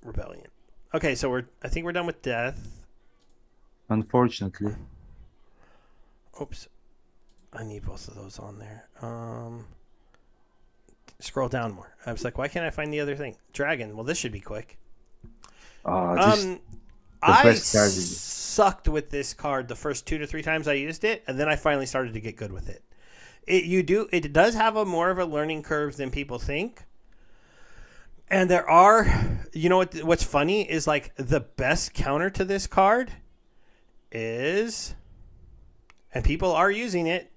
Rebellion. Okay, so I think we're done with death. unfortunately, Oops. I need both of those on there. Scroll down more. I was like, why can't I find the other thing? Dragon. Well, this should be quick. this the I best card. sucked with this card the first 2 to 3 times I used it, and then I finally started to get good with it. It does have a more of a learning curve than people think. And there are, what's funny is like the best counter to this card is, and people are using it,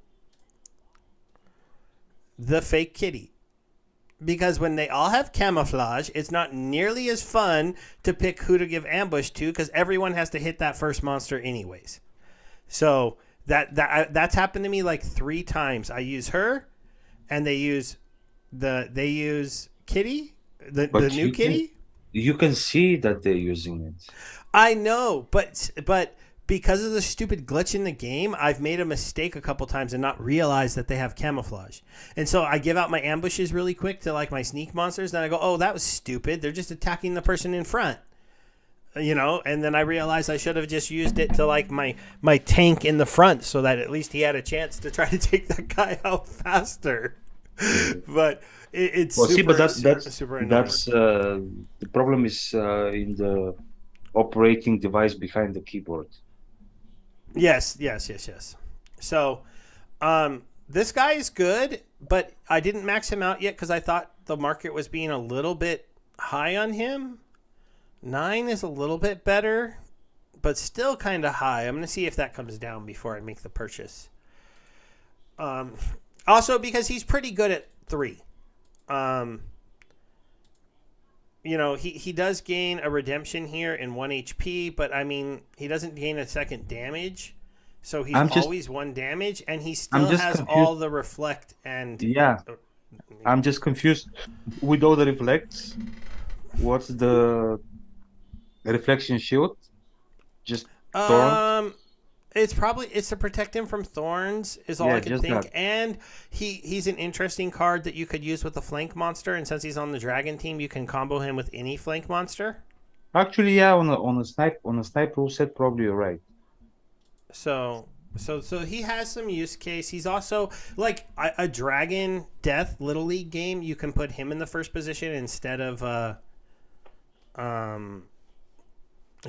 the fake kitty. Because when they all have camouflage, it's not nearly as fun to pick who to give ambush to because everyone has to hit that first monster anyways. So that's happened to me like 3 times. I use her, and they use Kitty, the new Kitty. You can see that they're using it. I know, but because of the stupid glitch in the game, I've made a mistake a couple times and not realized that they have camouflage. And so I give out my ambushes really quick to like my sneak monsters. Then I go, oh, that was stupid. They're just attacking the person in front. And then I realized I should have just used it to like my tank in the front so that at least he had a chance to try to take that guy out faster. But it's Well, super, see, but super annoying. that's the problem is in the operating device behind the keyboard. Yes. So, this guy is good, but I didn't max him out yet because I thought the market was being a little bit high on him. 9 is a little bit better, but still kind of high. I'm going to see if that comes down before I make the purchase. Also, because he's pretty good at 3. He does gain a redemption here in 1 HP, but I mean, he doesn't gain a second damage. So he's always 1 damage, and he still has confused. all the reflect and... Yeah, I'm just confused with all the reflects. What's the reflection shield? Just thorns? It's to protect him from thorns is all I can think. That. And he's an interesting card that you could use with a flank monster, and since he's on the dragon team, you can combo him with any flank monster. Actually, yeah, on a snipe rule set, probably you're right. So he has some use case. He's also like a dragon death little league game. You can put him in the first position instead of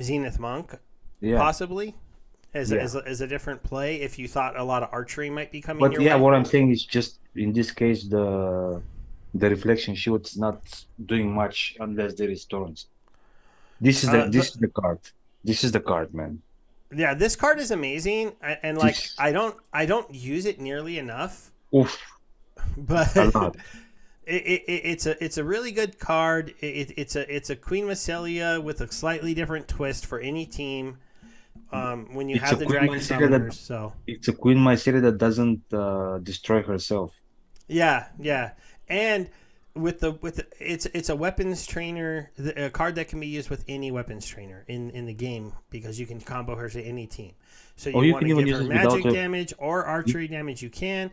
Zenith Monk, possibly as a different play if you thought a lot of archery might be coming. But what I'm saying is just in this case the reflection shield's not doing much unless there is thorns. This is the card. This is the card, man. Yeah, this card is amazing, and like I don't use it nearly enough. Oof. But it's a really good card. It's a Queen Macelia with a slightly different twist for any team. When you have the dragon summoners, so it's a Queen Macelia that doesn't destroy herself. Yeah, and it's a weapons trainer, a card that can be used with any weapons trainer in the game because you can combo her to any team. So Or you you want can to even give use her it without magic a. damage or archery damage, you can.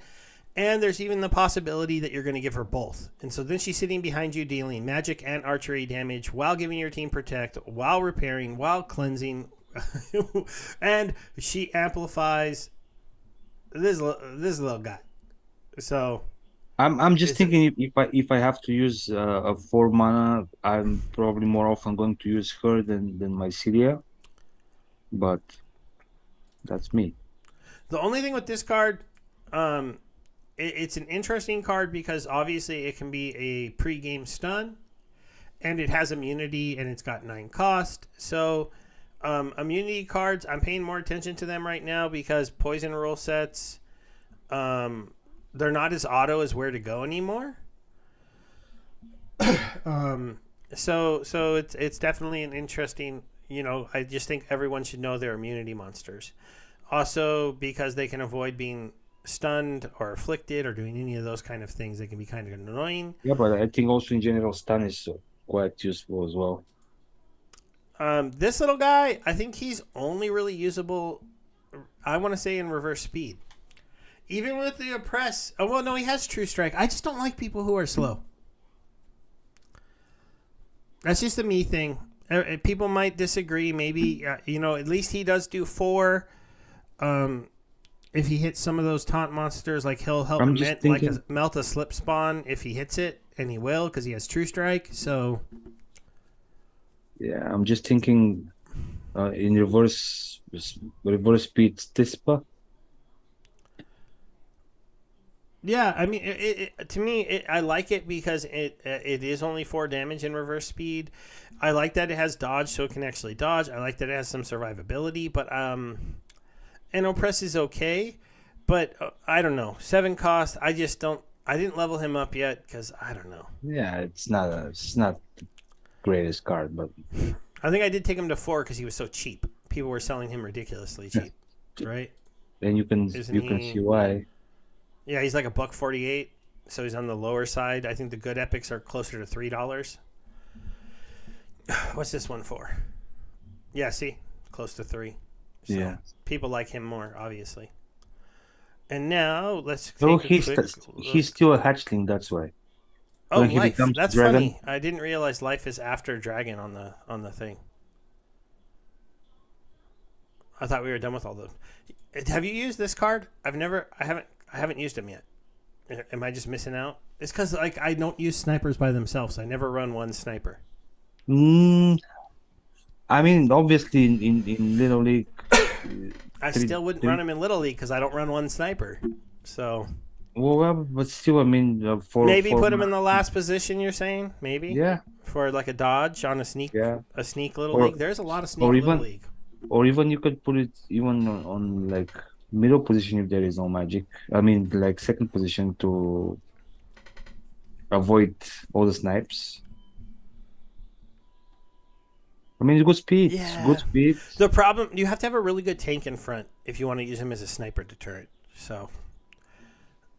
And there's even the possibility that you're going to give her both. And so then she's sitting behind you dealing magic and archery damage while giving your team protect, while repairing, while cleansing. And she amplifies this little guy. So I'm just it's thinking if I have to use a 4 mana, I'm probably more often going to use her than my Celia, but that's me. the only thing with this card. It's an interesting card because obviously it can be a pre-game stun, and it has immunity, and it's got 9 cost. So immunity cards, I'm paying more attention to them right now because poison rule sets, they're not as auto as where to go anymore. So it's definitely an interesting. I just think everyone should know they're immunity monsters. Also, because they can avoid being stunned or afflicted or doing any of those kind of things, they can be kind of annoying. Yeah, but I think also in general stun is quite useful as well. This little guy, I think he's only really usable, I want to say, in reverse speed. Even with the oppress. Oh, well, no, he has true strike. I just don't like people who are slow. That's just a me thing. People might disagree. Maybe, at least he does do 4. If he hits some of those taunt monsters, like he'll help I'm just thinking, melt a slip spawn if he hits it, and he will because he has true strike. So yeah, I'm just thinking in reverse speed Stispa. yeah, I mean, to me, I like it because it is only 4 damage in reverse speed. I like that it has dodge, so it can actually dodge. I like that it has some survivability, but and oppress is okay, but I don't know. 7 cost. I didn't level him up yet because I don't know. Yeah, it's not the greatest card, but I think I did take him to 4 because he was so cheap. People were selling him ridiculously cheap, right? then you can see why. Yeah, he's like $1.48, so he's on the lower side. I think the good epics are closer to $3. What's this one for? Yeah, see, close to 3. So Yeah. people like him more, obviously. And now let's take So a quick look. he's still a hatchling, that's why. Oh, When he life. becomes That's dragon, funny. I didn't realize life is after dragon on the thing. I thought we were done with all those. Have you used this card? I haven't used him yet. Am I just missing out? It's because I don't use snipers by themselves. I never run one sniper. I mean, obviously in Little League, I still wouldn't run him in Little League because I don't run one sniper. So well, but still, I mean, maybe put him in the last position. You're saying maybe, yeah, for like a dodge on a sneak Little League. There's a lot of sneak Little League. Or even you could put it even on like middle position if there is no magic. I mean, like second position to avoid all the snipes. I mean, it's good speed. Yeah. Good speed. The problem, you have to have a really good tank in front if you want to use him as a sniper deterrent. So,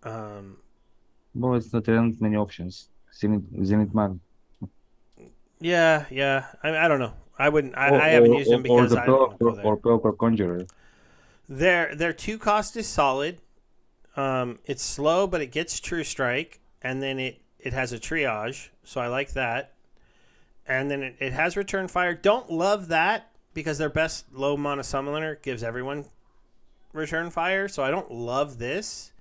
well, it's not, there aren't many options. Zenith Man. yeah. I don't know. I wouldn't. I haven't used him because I don't want to go there. Or Pelk Conjurer. Their 2 cost is solid. It's slow, but it gets true strike, and then it has a triage, so I like that. And then it has return fire. Don't love that because their best low mana summoner gives everyone return fire, so I don't love this.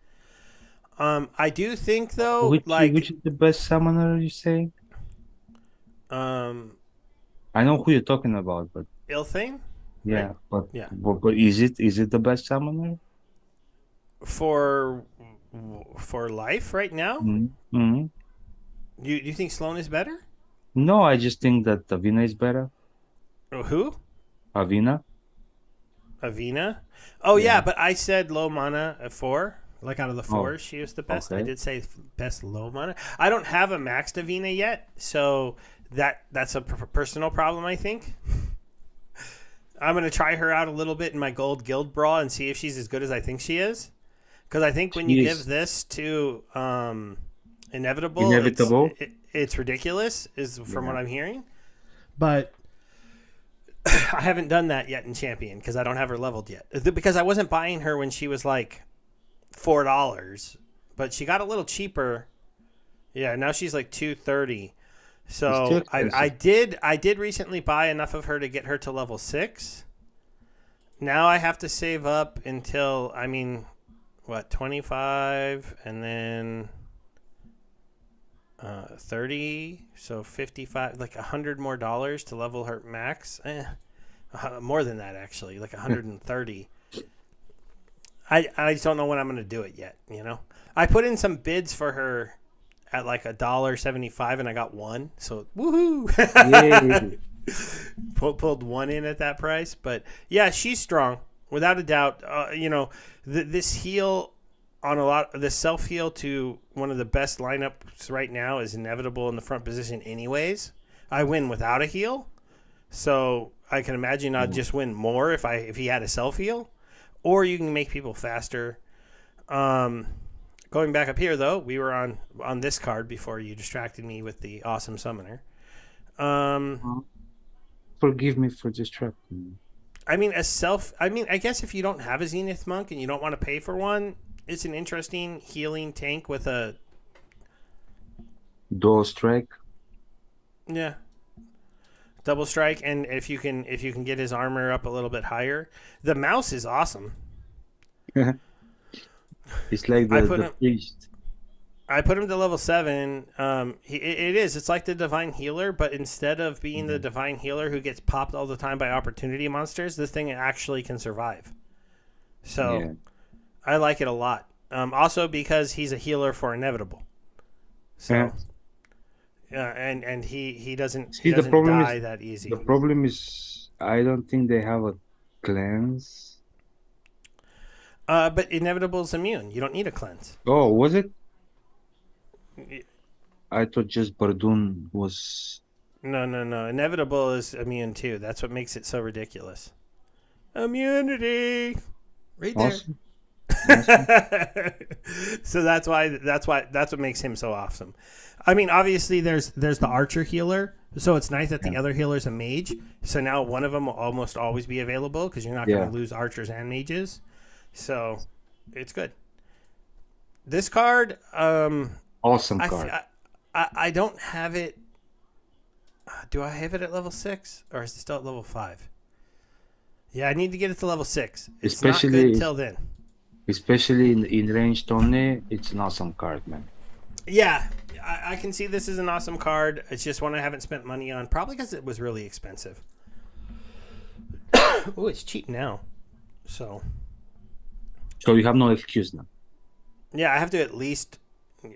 I do think though, which is the best summoner you say? I know who you're talking about, but Ilthane? yeah, right? but is it the best summoner for life right now? Mm-hmm. You think Sloan is better? No, I just think that Avina is better. Who? Avina. Oh yeah, but I said low mana at 4. Like out of the 4, she was the best. Okay. I did say best low mana. I don't have a maxed Avina yet, so that's a personal problem, I think. I'm going to try her out a little bit in my gold guild brawl and see if she's as good as I think she is. Because I think when you give this to Inevitable. Inevitable. It's ridiculous, is from Yeah. what I'm hearing. But I haven't done that yet in Champion because I don't have her leveled yet. Because I wasn't buying her when she was like $4, but she got a little cheaper. Yeah, now she's like $230. It's too So expensive. I did recently buy enough of her to get her to level 6. Now I have to save up until 25 and then 30, so 55, like $100 more to level her max. More than that actually, like 130. I just don't know when I'm going to do it yet, you know. I put in some bids for her at like $1.75 and I got one. So woohoo. Yay. Pulled one in at that price, but yeah, she's strong without a doubt. This heal on this self heal to one of the best lineups right now is Inevitable in the front position. Anyways, I win without a heal, so I can imagine I'd just win more if he had a self heal, or you can make people faster. Going back up here though, we were on this card before you distracted me with the awesome summoner. Forgive me for distracting. I guess if you don't have a Zenith Monk and you don't want to pay for one, it's an interesting healing tank with a Dual strike. double strike, and if you can get his armor up a little bit higher, the mouse is awesome. It's like the priest. I put him to level 7. It's like the divine healer, but instead of being the divine healer who gets popped all the time by opportunity monsters, this thing actually can survive. So yeah. I like it a lot. Also because he's a healer for Inevitable. So and he doesn't die that easy. The problem is I don't think they have a cleanse. But Inevitable's immune. You don't need a cleanse. Oh, was it? I thought just Bardun was... No. Inevitable is immune too. That's what makes it so ridiculous. Immunity! Right there. Awesome. So that's what makes him so awesome. I mean, obviously there's the archer healer, so it's nice that the other healer's a mage. So now one of them will almost always be available because you're not going to lose archers and mages. So it's good. This card, awesome card. I don't have it. Do I have it at level 6 or is it still at level 5? Yeah, I need to get it to level 6. It's especially not good till then. Especially in ranged only, it's an awesome card, man. Yeah, I can see this is an awesome card. It's just one I haven't spent money on, probably because it was really expensive. Oh, it's cheap now. So you have no excuse now. Yeah, I have to at least...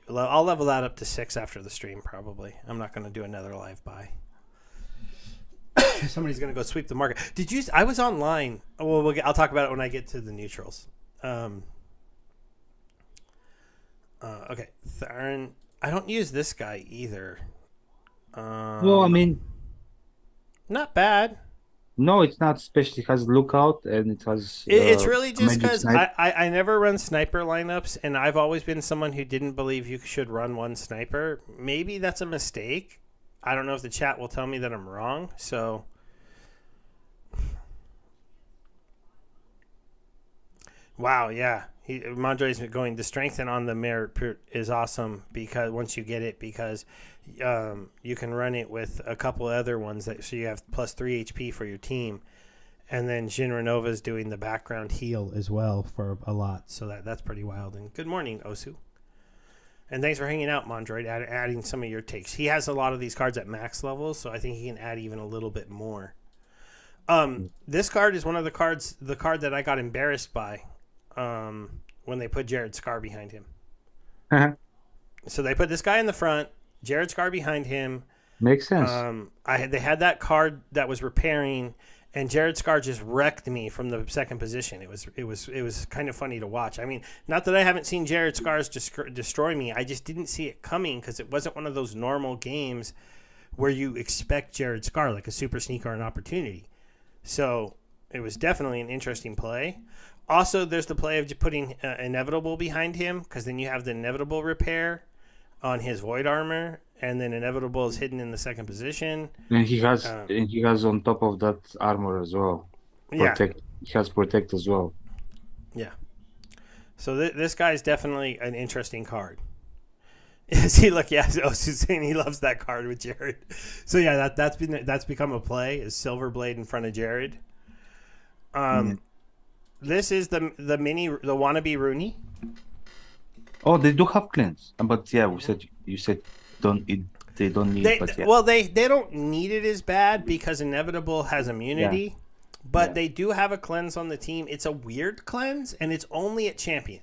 I'll level that up to 6 after the stream, probably. I'm not going to do another live buy. Somebody's going to go sweep the market. I was online. Well, I'll talk about it when I get to the neutrals. Okay. Theron. I don't use this guy either. Well, I mean... Not bad. No, it's not, especially it has lookout and it has... it's really just because I never run sniper lineups, and I've always been someone who didn't believe you should run one sniper. Maybe that's a mistake. I don't know if the chat will tell me that I'm wrong, so... Wow, yeah. Mondre's going to strengthen on the merit is awesome because once you get it, because you can run it with a couple other ones so you have plus 3 HP for your team, and then Shinra Nova's doing the background heal as well for a lot, so that's pretty wild. And good morning, Osu, and thanks for hanging out, Mondroid, adding some of your takes. He has a lot of these cards at max levels, so I think he can add even a little bit more. This card is one of the card that I got embarrassed by. When they put Jared Scar behind him. So they put this guy in the front, Jared Scar behind him. Makes sense. They had that card that was repairing, and Jared Scar just wrecked me from the second position. It was kind of funny to watch. I mean, not that I haven't seen Jared Scars destroy me. I just didn't see it coming because it wasn't one of those normal games where you expect Jared Scar, like a super sneak or an opportunity. So it was definitely an interesting play. Also, there's the play of just putting Inevitable behind him, because then you have the Inevitable repair. on his void armor, and then Inevitable is hidden in the second position. And he Um, has on top of that armor as well. yeah, He has protect as well. yeah. So this guy is definitely an interesting card. See, look, yeah. Oh, Suzanne, he loves that card with Jared. So yeah, that's become a play. Is Silverblade in front of Jared. This is the wannabe Rooney. Oh, they do have cleanse, but yeah, you said they don't need. But yeah. Well, they don't need it as bad because Inevitable has immunity, but they do have a cleanse on the team. It's a weird cleanse, and it's only at champion.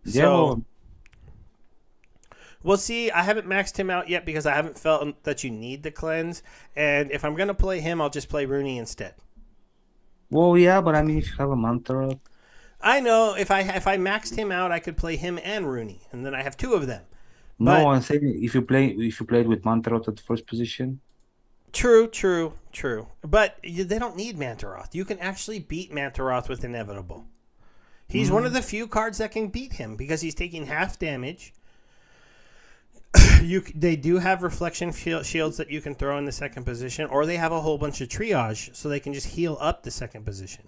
So we'll see. I haven't maxed him out yet because I haven't felt that you need the cleanse. And if I'm gonna play him, I'll just play Rooney instead. Well, yeah, but I mean, if you have a mantra, I know if I maxed him out, I could play him and Rooney, and then I have two of them. No, I'm saying if you played with Mantaroth at the first position. True. But they don't need Mantaroth. You can actually beat Mantaroth with Inevitable. He's one of the few cards that can beat him because he's taking half damage. They do have reflection shields that you can throw in the second position, or they have a whole bunch of triage, so they can just heal up the second position.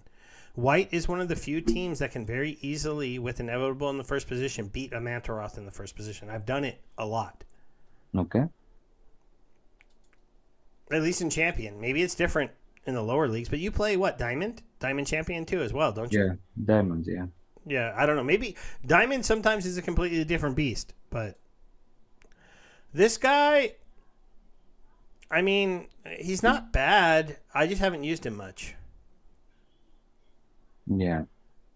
White is one of the few teams that can very easily, with Inevitable in the first position, beat a Mantaroth in the first position. I've done it a lot. Okay. At least in Champion. Maybe it's different in the lower leagues, but you play what, Diamond? Diamond Champion too as well, don't you? Yeah, Diamond, yeah. Yeah, I don't know. Maybe Diamond sometimes is a completely different beast, but this guy, I mean, he's not bad. I just haven't used him much. Yeah.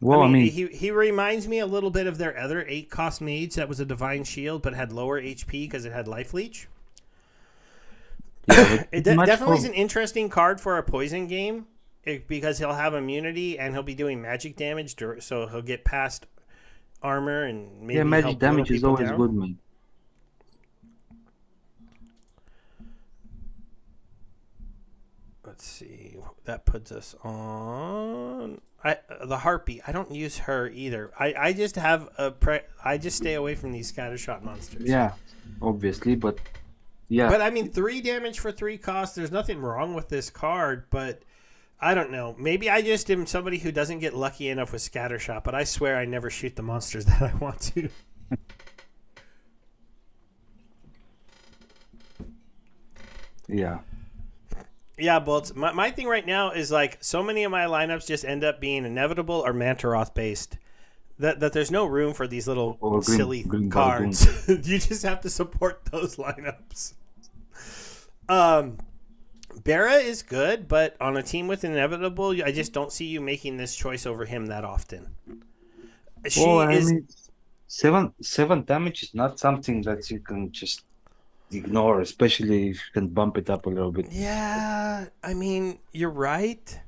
Well, I mean he reminds me a little bit of their other 8-cost mage that was a Divine Shield but had lower HP because it had Life Leech. yeah, It definitely is an interesting card for a poison game because he'll have immunity and he'll be doing magic damage, so he'll get past armor and maybe magic damage is always good, man. Let's see. That puts us on the Harpy. I don't use her either. I just have I just stay away from these scattershot monsters. Yeah, obviously, but yeah. But I mean, 3 damage for 3 costs. There's nothing wrong with this card, but I don't know. Maybe I just am somebody who doesn't get lucky enough with scattershot. But I swear I never shoot the monsters that I want to. Yeah. Yeah, Bolts. My thing right now is like so many of my lineups just end up being Inevitable or Mantaroth based. That there's no room for these little silly cards. You just have to support those lineups. Barra is good, but on a team with Inevitable, I just don't see you making this choice over him that often. I mean, seven damage is not something that you can just ignore, especially if you can bump it up a little bit. Yeah, I mean, you're right.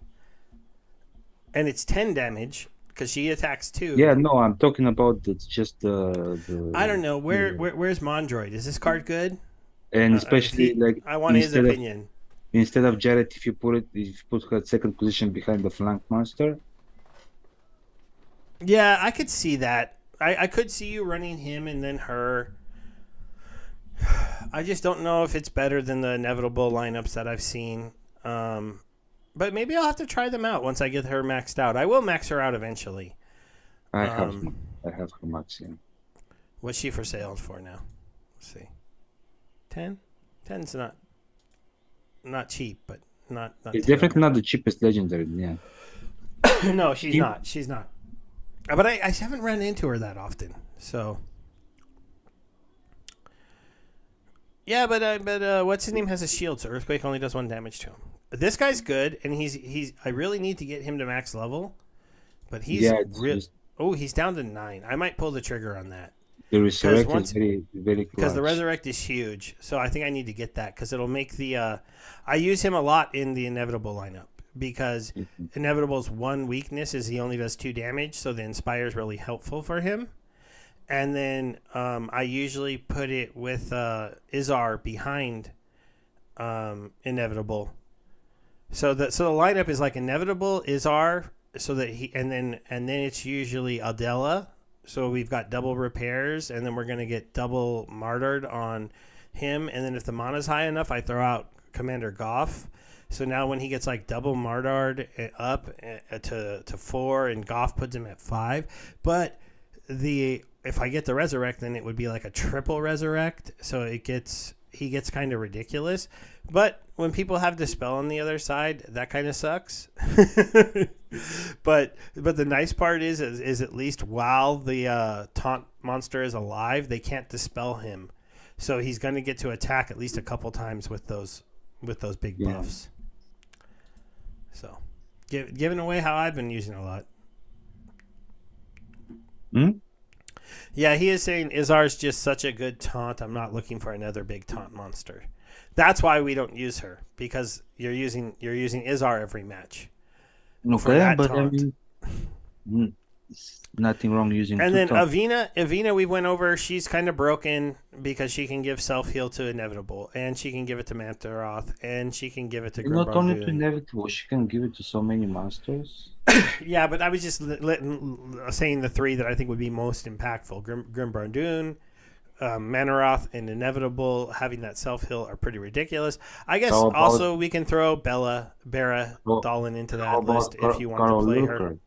And it's 10 damage because she attacks 2. Yeah, no, I'm talking about just the I don't know. Where's Mondroid? Is this card good? And especially I want his opinion. Instead of Jared, if you put her second position behind the flank monster. Yeah, I could see that. I could see you running him and then her. I just don't know if it's better than the Inevitable lineups that I've seen. But maybe I'll have to try them out once I get her maxed out. I will max her out eventually. I have her maxed, yeah. What's she for sale for now? Let's see. 10? 10's not cheap, but not it's definitely not the cheapest legendary, yeah. No, she's not. She's not. But I haven't run into her that often, so. Yeah, but what's his name has a shield, so Earthquake only does 1 damage to him. This guy's good, and he's. I really need to get him to max level, but he's he's down to 9. I might pull the trigger on that. The Resurrect is very, very clutch. Because the Resurrect is huge, so I think I need to get that because it'll make the. I use him a lot in the Inevitable lineup because Inevitable's one weakness is he only does 2 damage, so the Inspire is really helpful for him. And then I usually put it with Izar behind Inevitable. So the lineup is like Inevitable, Izar, so that and then it's usually Adela So we've got double repairs, and then we're going to get double martyred on him. And then if the mana's high enough, I throw out Commander Goff. So now when he gets like double martyred up to 4, and Goff puts him at 5. But if I get the resurrect, then it would be like a triple resurrect. So he gets kind of ridiculous. But when people have Dispel on the other side, that kind of sucks. but the nice part is at least while the taunt monster is alive, they can't Dispel him. So he's going to get to attack at least a couple times with those big buffs. So giving away how I've been using it a lot. Yeah, he is saying Izar's just such a good taunt. I'm not looking for another big taunt monster. That's why we don't use her, because you're using Izar every match. Okay, but taunt. I mean, nothing wrong using. And then Avina, we went over. She's kind of broken because she can give self heal to Inevitable, and she can give it to Mantaroth, and she can give it to. Not only to Inevitable, she can give it to so many monsters. Yeah, but I was just saying the 3 that I think would be most impactful: Grim Bardoon, Mantaroth, and Inevitable. Having that self heal are pretty ridiculous. I guess also we can throw Bera Dahlin into that list if you want to play her.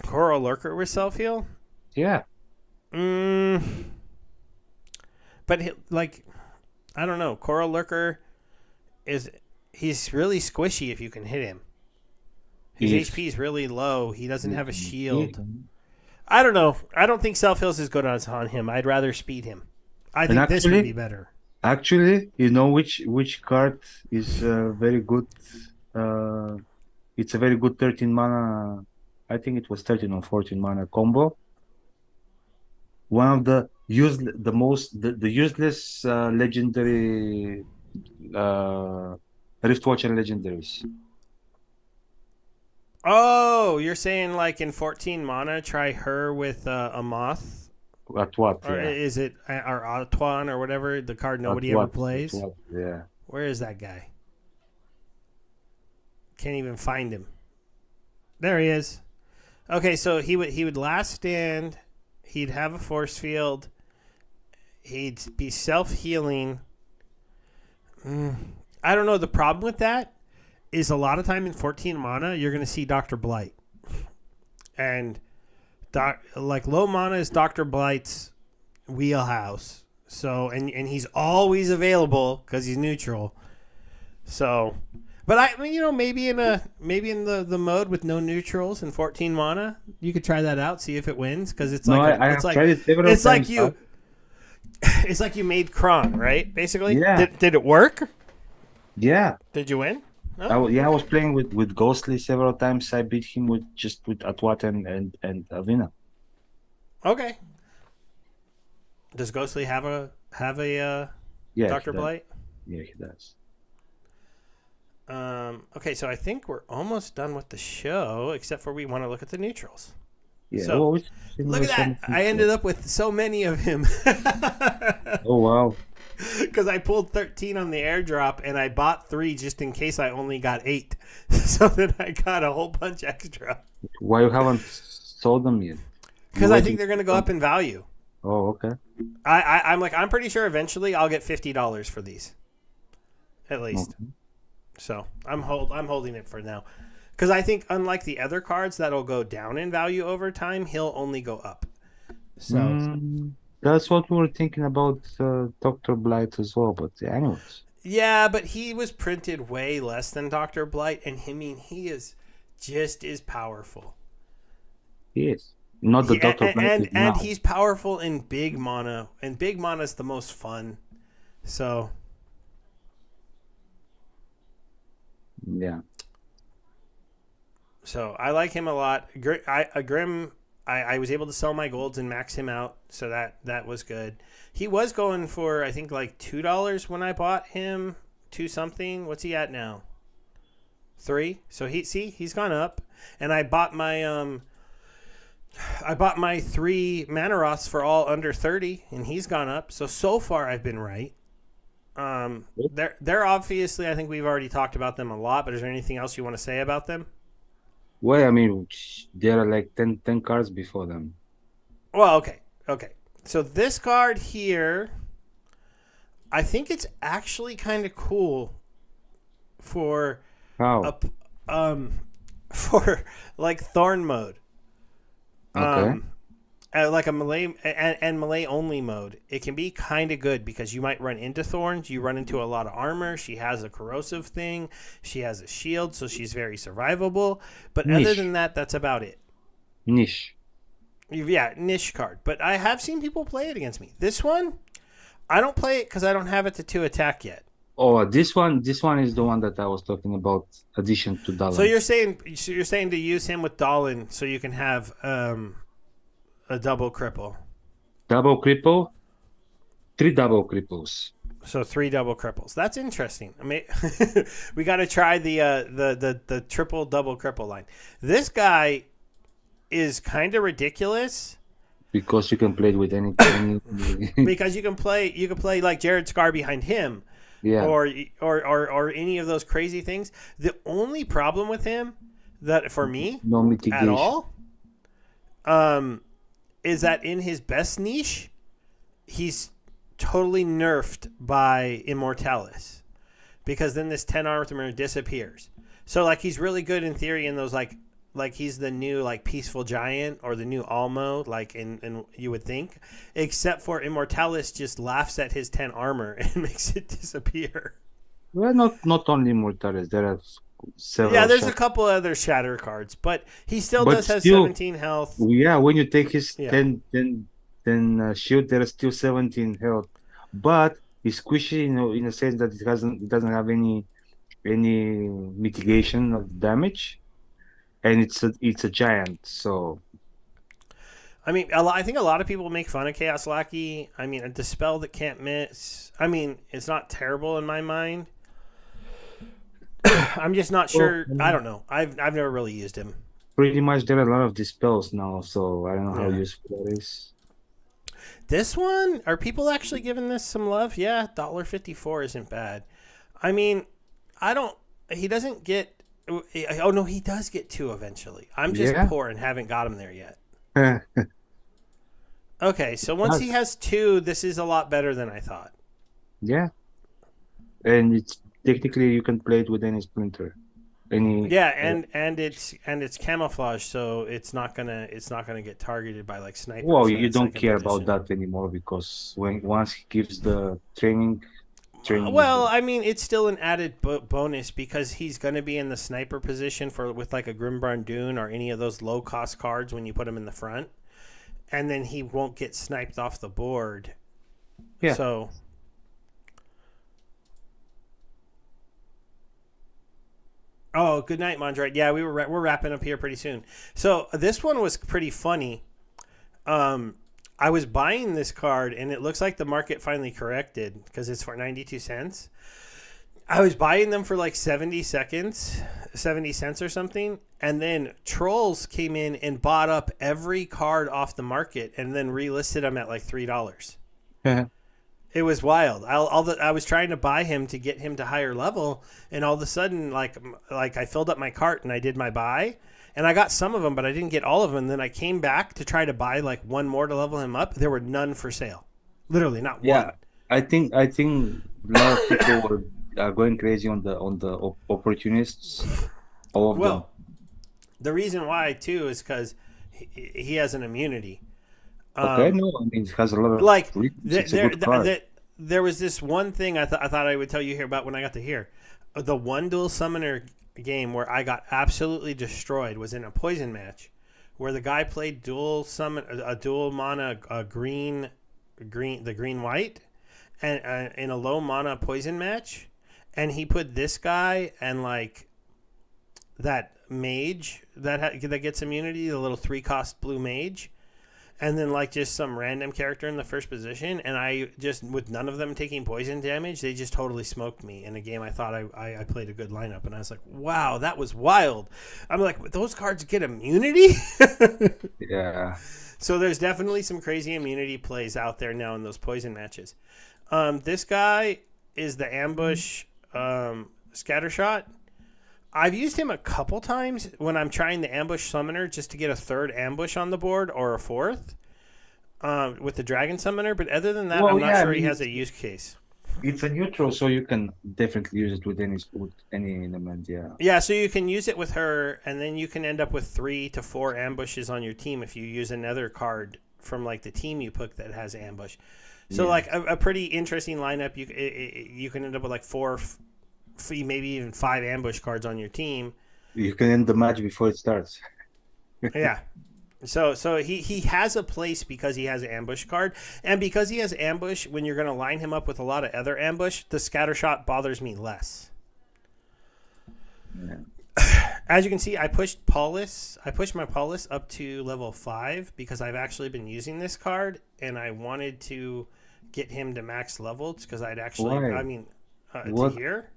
Coral Lurker with self heal? Yeah. But I don't know. Coral Lurker he's really squishy if you can hit him. His HP is really low. He doesn't have a shield. I don't know. I don't think self heals is good on him. I'd rather speed him. I think this would be better. Actually, you know which card is very good. It's a very good 13 mana. I think it was 13 or 14 mana combo. One of the useless legendary Riftwatcher legendaries. Oh, you're saying like in 14 mana, try her with a moth? Atwat, or is it or Atwan or whatever, the card nobody ever plays? Atwat, yeah. Where is that guy? Can't even find him. There he is. Okay, so he would last stand. He'd have a force field. He'd be self-healing. I don't know. The problem with that is a lot of time in 14 mana, you're going to see Dr. Blight. And low mana is Dr. Blight's wheelhouse. So and he's always available because he's neutral. So, but I mean, maybe in the mode with no neutrals and 14 mana, you could try that out, see if it wins, because it's like it's like you made Kron, right? Basically, yeah. Did it work? Yeah. Did you win? No? I was playing with Ghostly several times. I beat him with Atwat and Avina. Okay. Does Ghostly have a Dr. Blight? Yeah, he does. Okay, so I think we're almost done with the show, except for we want to look at the neutrals. Yeah. So, look at that. I ended up with so many of him. Oh, wow. Because I pulled 13 on the airdrop, and I bought 3 just in case I only got 8. So then I got a whole bunch extra. Why you haven't sold them yet? Because I think they're going to go up in value. Oh, okay. I'm pretty sure eventually I'll get $50 for these. At least. Okay. So I'm holding it for now. Because I think unlike the other cards that'll go down in value over time, he'll only go up. So that's what we were thinking about Dr. Blight as well, but anyways. Yeah, but he was printed way less than Dr. Blight, and he is just as powerful. He is. Not the Dr. Blight. And he's powerful in big mana, and big mana is the most fun. So yeah. So I like him a lot. Grim, I was able to sell my golds and max him out, so that was good. He was going for, I think, like $2 when I bought him. 2 something. What's he at now? 3. So he's gone up. And I bought my 3 Manaroths for all under 30, and he's gone up. So far I've been right. They're obviously, I think we've already talked about them a lot, but is there anything else you want to say about them? Well, I mean, there are like 10 cards before them. Well, okay. So this card here, I think it's actually kind of cool for a How? um for like Thorn mode. Okay. Um like a melee and melee only mode, it can be kind of good because you might run into thorns. You run into a lot of armor. She has a corrosive thing. She has a shield, so she's very survivable. But other than Niche. that, that's about it. Niche. Yeah, niche card. But I have seen people play it against me. This one, I don't play it because I don't have it to 2 attack yet. Oh, this one is the one that I was talking about, addition to So Dalan. you're saying to use him with Dalin so you can have a double cripple. Double cripple, three double cripples. So 3 double cripples. That's interesting. I mean, we got to try the triple double cripple line. This guy is kind of ridiculous Because you can play it with any because you can play like Jared Scar behind him, yeah, or any of those crazy things. The only problem with him that for me no at mitigation. all um, is that in his best niche, he's totally nerfed by Immortalis because then this 10 armor disappears. So like he's really good in theory in those like he's the new like peaceful giant or the new Almo like in you would think, except for Immortalis just laughs at his 10 armor and makes it disappear. Well, not only Mortales, there are Yeah, several there's a shots. couple other shatter cards, but he still But does have still, 17 health. yeah, when you take his Yeah. 10 shield, there is still 17 health. But it's squishy, in a sense that it doesn't have any mitigation of damage, and it's a giant. So I mean, I think a lot of people make fun of Chaos Lackey. I mean, a dispel that can't miss. I mean, it's not terrible in my mind. I'm just not well, sure. I don't know. I've never really used him. pretty much there are a lot of dispels now. So I don't know how Yeah. useful that is. This one, are people actually giving this some love? Yeah, $1.54 isn't bad. I mean, I don't. He doesn't get. Oh no, he does get 2 eventually. I'm just Yeah. poor and haven't got him there yet. Okay, so once he That's- has 2, this is a lot better than I thought. yeah, and it's technically you can play it with any splinter, any. Yeah, uh, and it's camouflage, so it's not gonna get targeted by like snipers Well, from you that don't second care about position. that anymore because once he gives the training with Well, the, I mean, it's still an added bonus because he's gonna be in the sniper position for with like a Grimbarn Dune or any of those low cost cards when you put him in the front, and then he won't get sniped off the board. yeah. So oh, good night, Mondright. Yeah, we're wrapping up here pretty soon. So this one was pretty funny. I was buying this card, and it looks like the market finally corrected because it's for 92 cents. I was buying them for like 70 cents or something, and then trolls came in and bought up every card off the market and then relisted them at like $3. It was wild. I was trying to buy him to get him to higher level, and all of a sudden, like I filled up my cart and I did my buy, and I got some of them, but I didn't get all of them. And then I came back to try to buy like one more to level him up. There were none for sale, literally not Yeah, one. I think a lot of people are going crazy on the opportunists, all of them. Well, the reason why too is because he has an immunity. Okay, Um, no, I mean it has a lot of like reasons. there, It's a there, good card. there was this one thing I thought I would tell you here about when I got to here. The one dual summoner game where I got absolutely destroyed was in a poison match, where the guy played dual summon a dual mana green white, and in a low mana poison match, and he put this guy and like that mage that gets immunity, the little 3 cost blue mage, and then like just some random character in the first position, and I just with none of them taking poison damage, they just totally smoked me in a game. I thought I played a good lineup, and I was like, wow, that was wild. I'm like, those cards get immunity. Yeah. So there's definitely some crazy immunity plays out there now in those poison matches. This guy is the ambush scattershot. I've used him a couple times when I'm trying the ambush summoner just to get a third ambush on the board or a fourth with the dragon summoner. But other than that, Well, I'm not yeah, I sure he mean, has a use case. it's a neutral, so you can definitely use it with any element. Yeah. Yeah, so you can use it with her, and then you can end up with 3 to 4 ambushes on your team if you use another card from like the team you pick that has ambush. So Yeah. like a pretty interesting lineup. You can end up with like 4, maybe even 5 ambush cards on your team. You can end the match before it starts. Yeah. So he has a place because he has an ambush card, and because he has ambush, when you're going to line him up with a lot of other ambush, the scatter shot bothers me less. Yeah. As you can see, I pushed Paulus. I pushed my Paulus up to level 5 because I've actually been using this card, and I wanted to get him to max levels because I'd actually. Why? I mean, to What? here.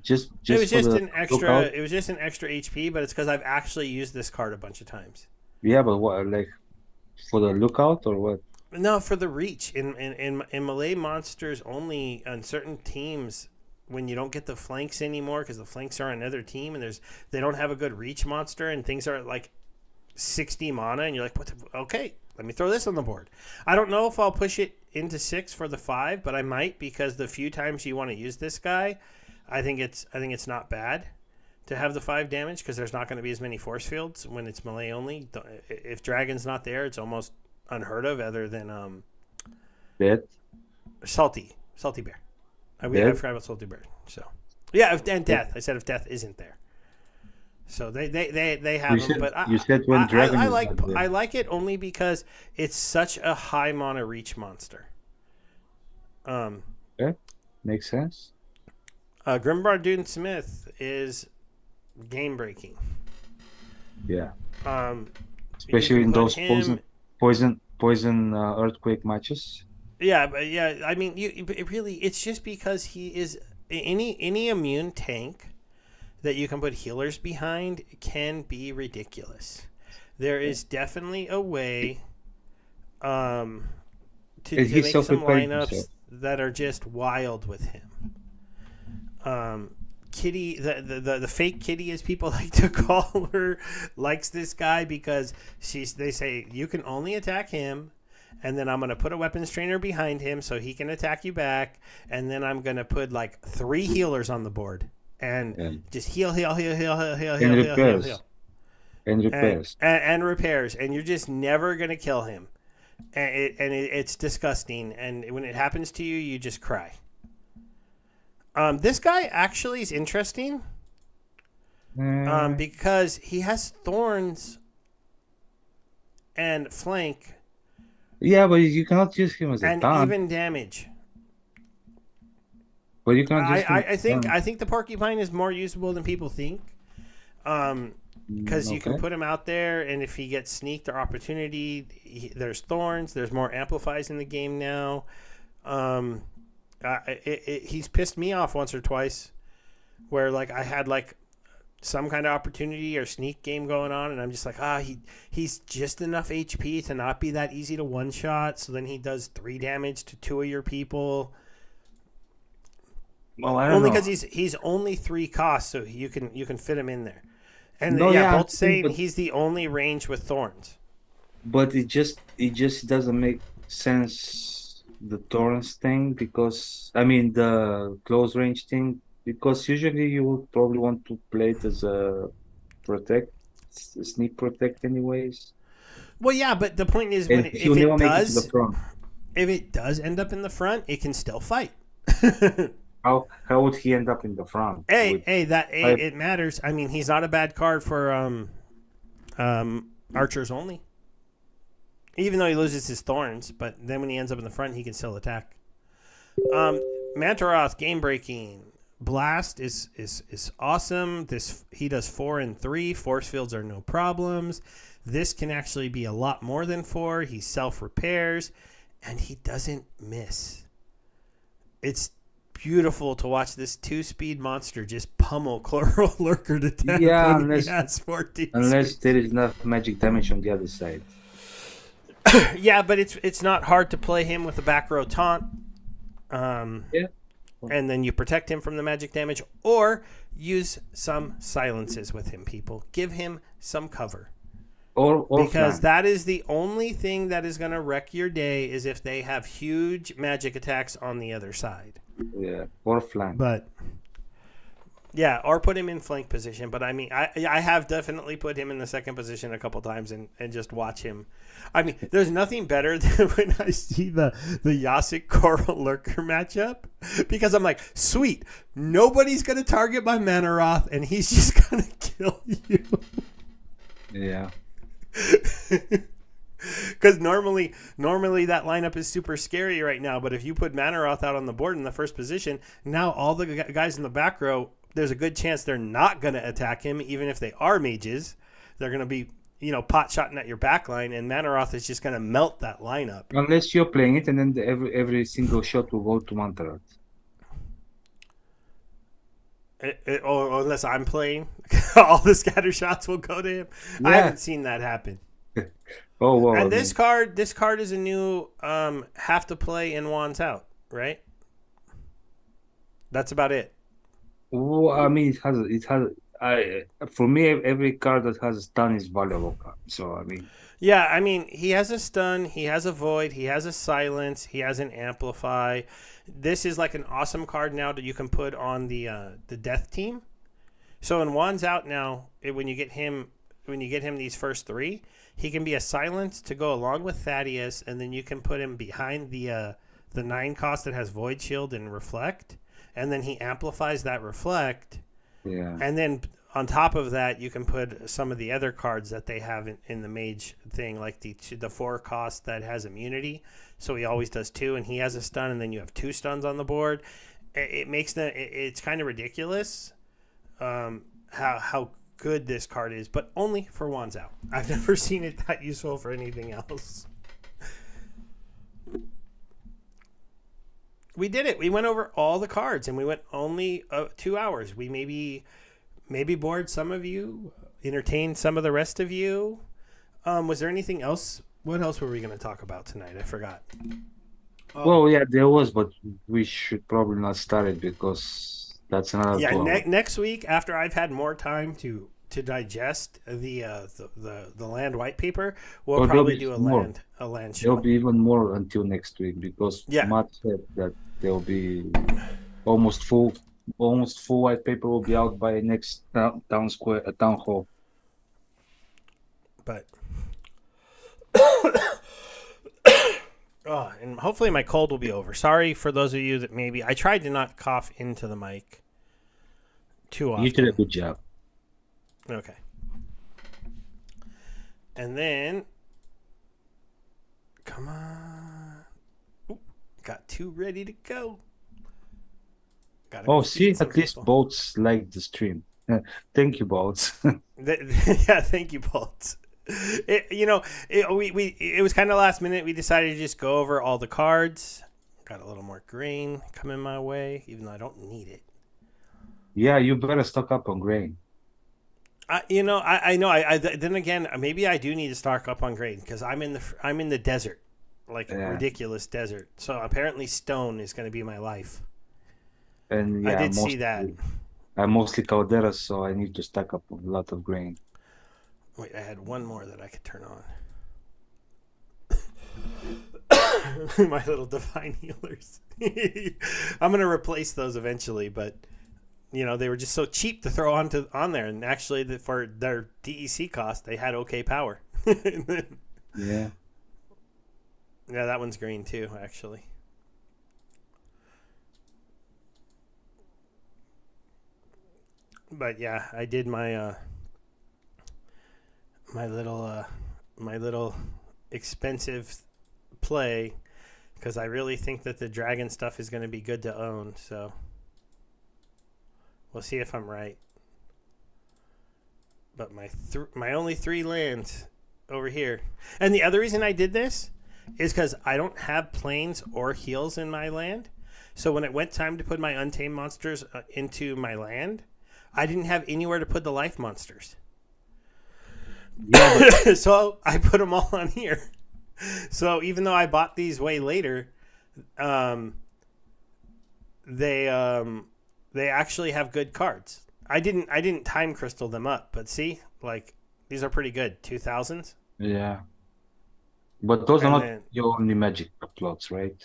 Just It was for just the an extra. lookout? It was just an extra HP, but it's because I've actually used this card a bunch of times. Yeah, but what, like for the lookout or what? No, for the reach in Malay monsters only on certain teams when you don't get the flanks anymore because the flanks are on another team and they don't have a good reach monster and things are at like 60 mana and you're like okay, let me throw this on the board. I don't know if I'll push it into 6 for the 5, but I might because the few times you want to use this guy, I think it's not bad to have the 5 damage because there's not going to be as many force fields when it's melee only. If Dragon's not there, it's almost unheard of other than Dead? Salty Bear. I Death? forgot about Salty Bear. So yeah, and Death. I said if Death isn't there. So they have You them, said but you said when Dragon I is like not there. I like it only because it's such a high mana reach monster. Yeah, makes sense. Grimbar Dune Smith is game breaking. Yeah, You especially can in put those him. poison earthquake matches. Yeah, but yeah, I mean, it's just because he is any immune tank that you can put healers behind can be ridiculous. There is definitely a way to And he's make some self-repairing lineups himself. that are just wild with him. Kitty, the fake Kitty, as people like to call her, likes this guy because they say you can only attack him, and then I'm going to put a weapons trainer behind him so he can attack you back, and then I'm going to put like 3 healers on the board and Yeah. just heal, And repairs. And repairs. And repairs, and you're just never going to kill him, and it's disgusting, and when it happens to you, you just cry. This guy actually is interesting because he has thorns and flank Yeah, but you cannot use him as a and taunt. even damage. But you cannot use him as a taunt. I think the porcupine is more usable than people think. Because you can put him out there, and if he gets sneaked or opportunity, there's thorns. There's more amplifies in the game now. He's pissed me off once or twice, where like I had like some kind of opportunity or sneak game going on, and I'm just like, he's just enough HP to not be that easy to one shot. So then he does 3 damage to 2 of your people. Well, I don't Only know. because he's only 3 costs, so you can fit him in there. And No, yeah, both saying but- he's the only range with thorns. But it just doesn't make sense, the Torrents thing, because I mean the close range thing, because usually you would probably want to play it as a sneak protect anyways. Well, yeah, but the point is, And he'll never make it to the front. if it does end up in the front, it can still fight. How would he end up in the front? It matters. I mean, he's not a bad card for archers only. Even though he loses his thorns, but then when he ends up in the front, he can still attack. Mantaroth, game breaking. Blast is awesome. He does 4 and 3. Force fields are no problems. This can actually be a lot more than 4. He self repairs, and he doesn't miss. It's beautiful to watch this 2-speed monster just pummel Chloral Lurker to death. Yeah, when unless- he has 14 Unless there is enough magic damage on the other side. Yeah, but it's not hard to play him with a back row taunt. Yeah. And then you protect him from the magic damage, or use some silences with him, people. Give him some cover. Or Because flank. that is the only thing that is going to wreck your day is if they have huge magic attacks on the other side. Yeah, or flank. But yeah, or put him in flank position. But I mean, I have definitely put him in the second position a couple times and just watch him. I mean, there's nothing better than when I see the Yasik Coral Lurker matchup, because I'm like, sweet, nobody's gonna target my Manaroth, and he's just gonna kill you. Yeah. Because normally that lineup is super scary right now. But if you put Manaroth out on the board in the first position, now all the guys in the back row, there's a good chance they're not going to attack him, even if they are mages. They're going to be, pot shotting at your back line, and Manaroth is just going to melt that lineup. Unless you're playing it, and then every single shot will go to Mantarat. Or unless I'm playing, all the scatter shots will go to him. Yeah. I haven't seen that happen. Oh, wow. And this card is a new have to play in Wands Out, right? That's about it. Well, I mean, for me, every card that has a stun is valuable card. So, I mean. Yeah, I mean, he has a stun, he has a void, he has a silence, he has an amplify. This is like an awesome card now that you can put on the death team. So in Wands Out now, when you get him these first three, he can be a silence to go along with Thaddeus, and then you can put him behind the 9 cost that has void shield and reflect, and then he amplifies that reflect. Yeah. And then on top of that, you can put some of the other cards that they have in the mage thing, like the 4 cost that has immunity. So he always does 2, and he has a stun, and then you have 2 stuns on the board. It's kind of ridiculous how good this card is, but only for Wands Out. I've never seen it that useful for anything else. We did it. We went over all the cards, and we went only 2 hours. We maybe bored some of you, entertained some of the rest of you. Was there anything else? What else were we going to talk about tonight? I forgot. Well, yeah, there was, but we should probably not start it because that's another 2 hours. Next week, after I've had more time to digest the land white paper, we'll probably do a land show. There'll be even more until next week because Matt said that there'll be almost full white paper will be out by next town hall. But and hopefully my cold will be over. Sorry for those of you that maybe I tried to not cough into the mic too often. You did a good job. Okay. And then, come on. Ooh, got 2 ready to go. See, at least Bolts like the stream. Thank you, Bolts. Yeah, thank you, Bolts. It was kind of last minute. We decided to just go over all the cards. Got a little more grain coming my way, even though I don't need it. Yeah, you better stock up on grain. I know. Then again, maybe I do need to stock up on grain because I'm in the desert, like a ridiculous desert. So apparently, stone is going to be my life. And I did see that. I'm mostly Calderas, so I need to stack up a lot of grain. Wait, I had one more that I could turn on. My little divine healers. I'm going to replace those eventually, but they were just so cheap to throw on there, and actually for their DEC cost, they had okay power. Yeah, that one's green too, actually. But yeah, I did my my little expensive play because I really think that the dragon stuff is going to be good to own. So we'll see if I'm right. But my only 3 lands over here, and the other reason I did this is because I don't have planes or heals in my land. So when it went time to put my untamed monsters into my land, I didn't have anywhere to put the life monsters. Yeah, so I put them all on here. So even though I bought these way later, they actually have good cards. I didn't time crystal them up, but see, like these are pretty good. 2000s. Yeah. But those are And not then your only magic plots, right?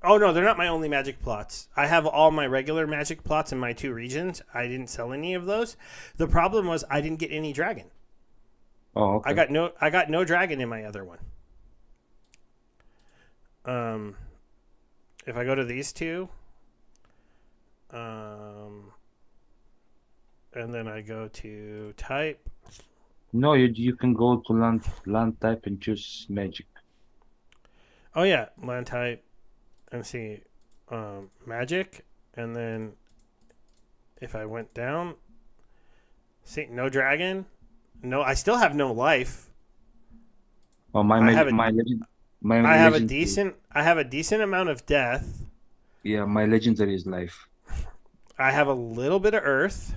oh no, they're not my only magic plots. I have all my regular magic plots in my 2 regions. I didn't sell any of those. The problem was I didn't get any dragon. Oh, I okay. got no dragon in my other one. Um, if I go to these 2, and then I go to type. No, you can go to land type and choose magic. Oh yeah, land type. And see, magic, and then if I went down, see no dragon, no. I still have no life. Oh, I have a my I have a legendary. decent I have a decent amount of death. Yeah, my legendary is life. I have a little bit of earth.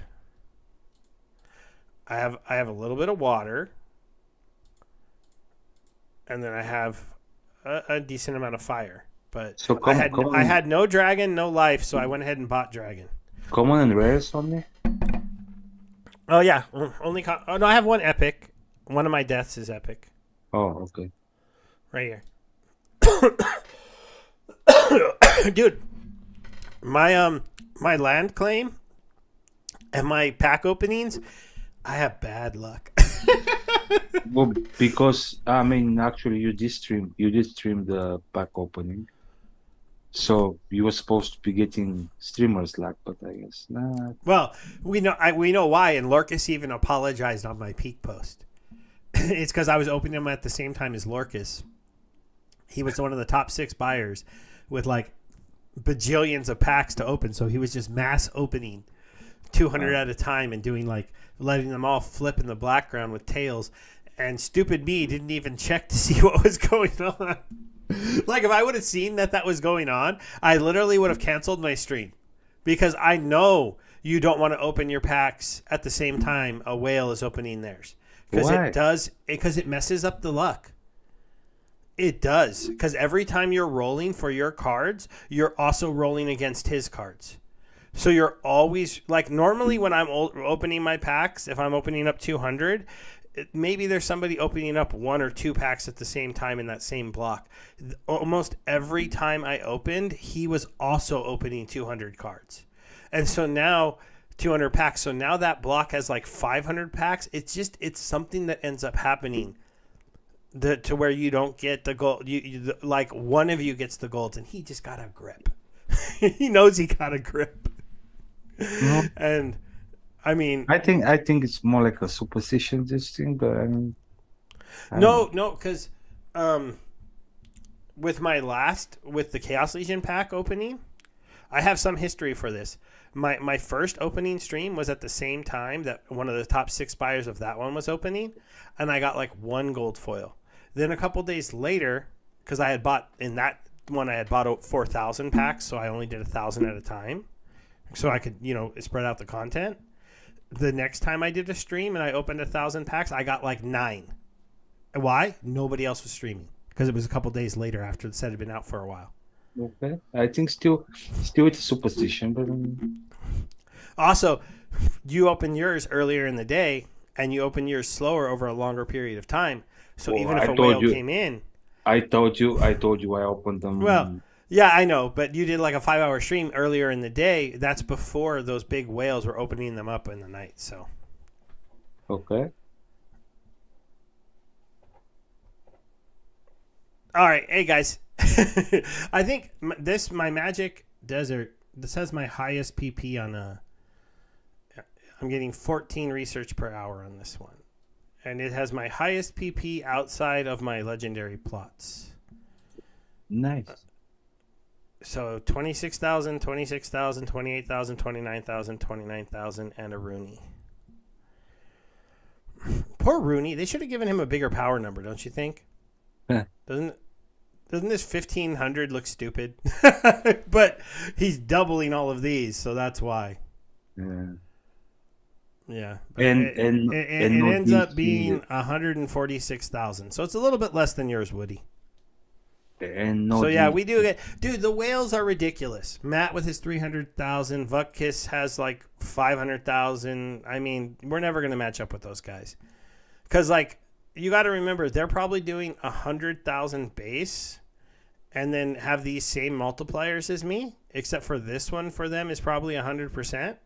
I have a little bit of water, and then I have a decent amount of fire. But So I had no dragon, no life, so I went ahead and bought dragon. common and rares only. Oh yeah, oh no, I have one epic. One of my deaths is epic Oh, okay. right here. Dude, my land claim and my pack openings, I have bad luck. Well, because I mean, actually, you did stream the pack opening, so you were supposed to be getting streamers luck, but I guess not. Well, we know why, and Lorcas even apologized on my peak post. It's because I was opening them at the same time as Lorcas. He was one of the top 6 buyers with like bajillions of packs to open, so he was just mass opening 200 at a time and doing like letting them all flip in the background with tails. And stupid me didn't even check to see what was going on. Like if I would have seen that was going on, I literally would have canceled my stream because I know you don't want to open your packs at the same time a whale is opening theirs because Why? it messes up the luck. It does because every time you're rolling for your cards, you're also rolling against his cards. So you're always like normally when I'm opening my packs, if I'm opening up 200, maybe there's somebody opening up 1 or 2 packs at the same time in that same block. Almost every time I opened, he was also opening 200 cards. And so now 200 packs. So now that block has like 500 packs. It's something that ends up happening to where you don't get the gold. Like one of you gets the golds and he just got a grip. He knows he got a grip. No, And I mean, I think it's more like a superstition, this thing, but I mean, I don't know. no, because with the Chaos Legion pack opening, I have some history for this. My first opening stream was at the same time that one of the top 6 buyers of that one was opening, and I got like 1 gold foil. Then a couple days later, because I had bought in that one, I had bought 4,000 packs, so I only did 1,000 at a time, so I could spread out the content. The next time I did a stream and I opened 1,000 packs, I got like 9. Why? Nobody else was streaming because it was a couple days later after the set had been out for a while. Okay, I think still it's a superstition, but Also, you open yours earlier in the day and you open yours slower over a longer period of time. So well, even if a whale came in, I told you I opened them. well, yeah, I know, but you did like a 5-hour stream earlier in the day. That's before those big whales were opening them up in the night. So Okay. all right, hey guys, I think my Magic Desert. This has my highest PP on a. I'm getting 14 research per hour on this one, and it has my highest PP outside of my legendary plots. Nice. So 26,000, 26,000, 28,000, 29,000, 29,000, and a Rooney. Poor Rooney. They should have given him a bigger power number, don't you think? Doesn't this 1,500 look stupid? But he's doubling all of these, so that's why. Yeah. Yeah. And It no ends up DC. being 146,000. So it's a little bit less than yours, Woody. And no So yeah, dreams. we do get, dude. The whales are ridiculous. Matt with his 300,000, Vuckkiss has like 500,000. I mean, we're never gonna match up with those guys, because like you got to remember they're probably doing 100,000 base, and then have these same multipliers as me, except for this one for them is probably 100%.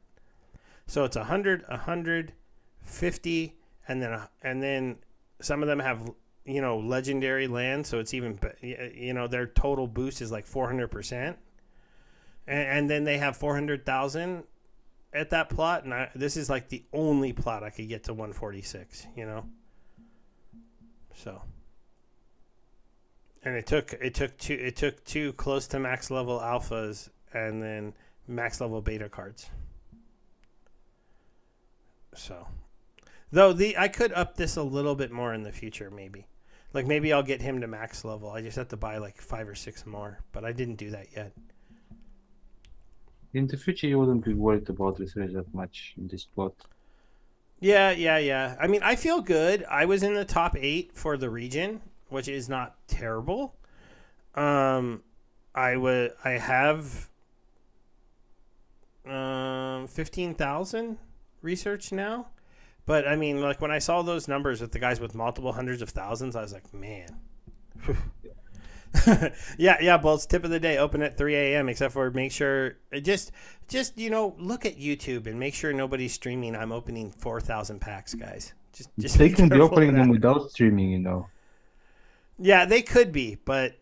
So it's 100, 150, and then some of them have, you know, legendary land, so it's even, you know, their total boost is like 400%, and then they have 400,000 at that plot, and this is like the only plot I could get to 146, you know. So, and it took two close to max level alphas and then max level beta cards. So, though I could up this a little bit more in the future, maybe. Like maybe I'll get him to max level. I just have to buy like 5 or 6 more, but I didn't do that yet. In the future, you wouldn't be worried about research that much in this plot. Yeah. I mean, I feel good. I was in the top 8 for the region, which is not terrible. I have 15,000 research now. But I mean, like when I saw those numbers with the guys with multiple hundreds of thousands, I was like, man. yeah, Bolts, tip of the day, open at 3 a.m. except for make sure, just you know, look at YouTube and make sure nobody's streaming. I'm opening 4,000 packs, guys. Just They can be careful opening of them that. without streaming, you know. Yeah, they could be, but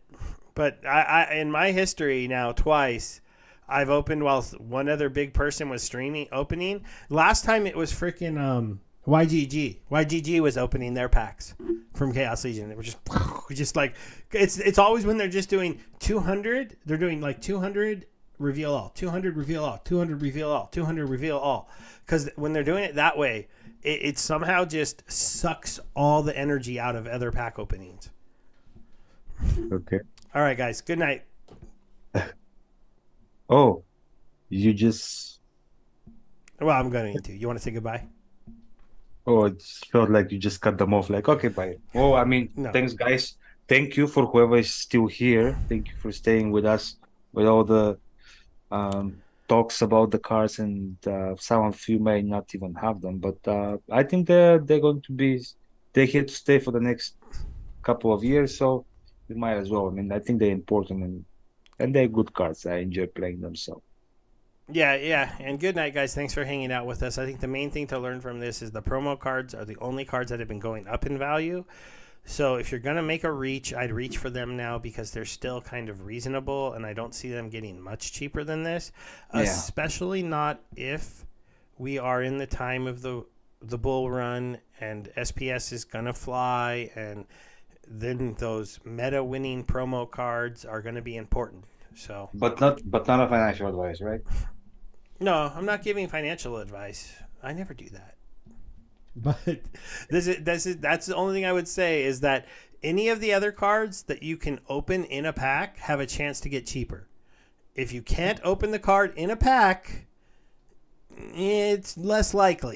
I in my history now twice, I've opened while one other big person was streaming opening. Last time it was freaking YGG. YGG was opening their packs from Chaos Legion. They were just like it's always when they're just doing 200. They're doing like 200 reveal all, 200 reveal all, 200 reveal all, 200 reveal all. Because when they're doing it that way, it somehow just sucks all the energy out of other pack openings. Okay. All right, guys. Good night. Oh, you just... Well, I'm going to. You want to say goodbye? Oh, it just felt like you just cut them off. Like, okay, bye. Oh, I mean, No. thanks, guys. Thank you for whoever is still here. Thank you for staying with us with all the talks about the cars, and some of you may not even have them, but I think they're going to be here to stay for the next couple of years, so we might as well. I mean, I think they're important, and they're good cards. I enjoy playing them, so. Yeah. And good night, guys. Thanks for hanging out with us. I think the main thing to learn from this is the promo cards are the only cards that have been going up in value. So if you're going to make a reach, I'd reach for them now because they're still kind of reasonable, and I don't see them getting much cheaper than this, especially not if we are in the time of the bull run and SPS is going to fly, and then those meta winning promo cards are going to be important. So, But not a financial advice, right? no, I'm not giving financial advice. I never do that. But that's the only thing I would say is that any of the other cards that you can open in a pack have a chance to get cheaper. If you can't open the card in a pack, it's less likely.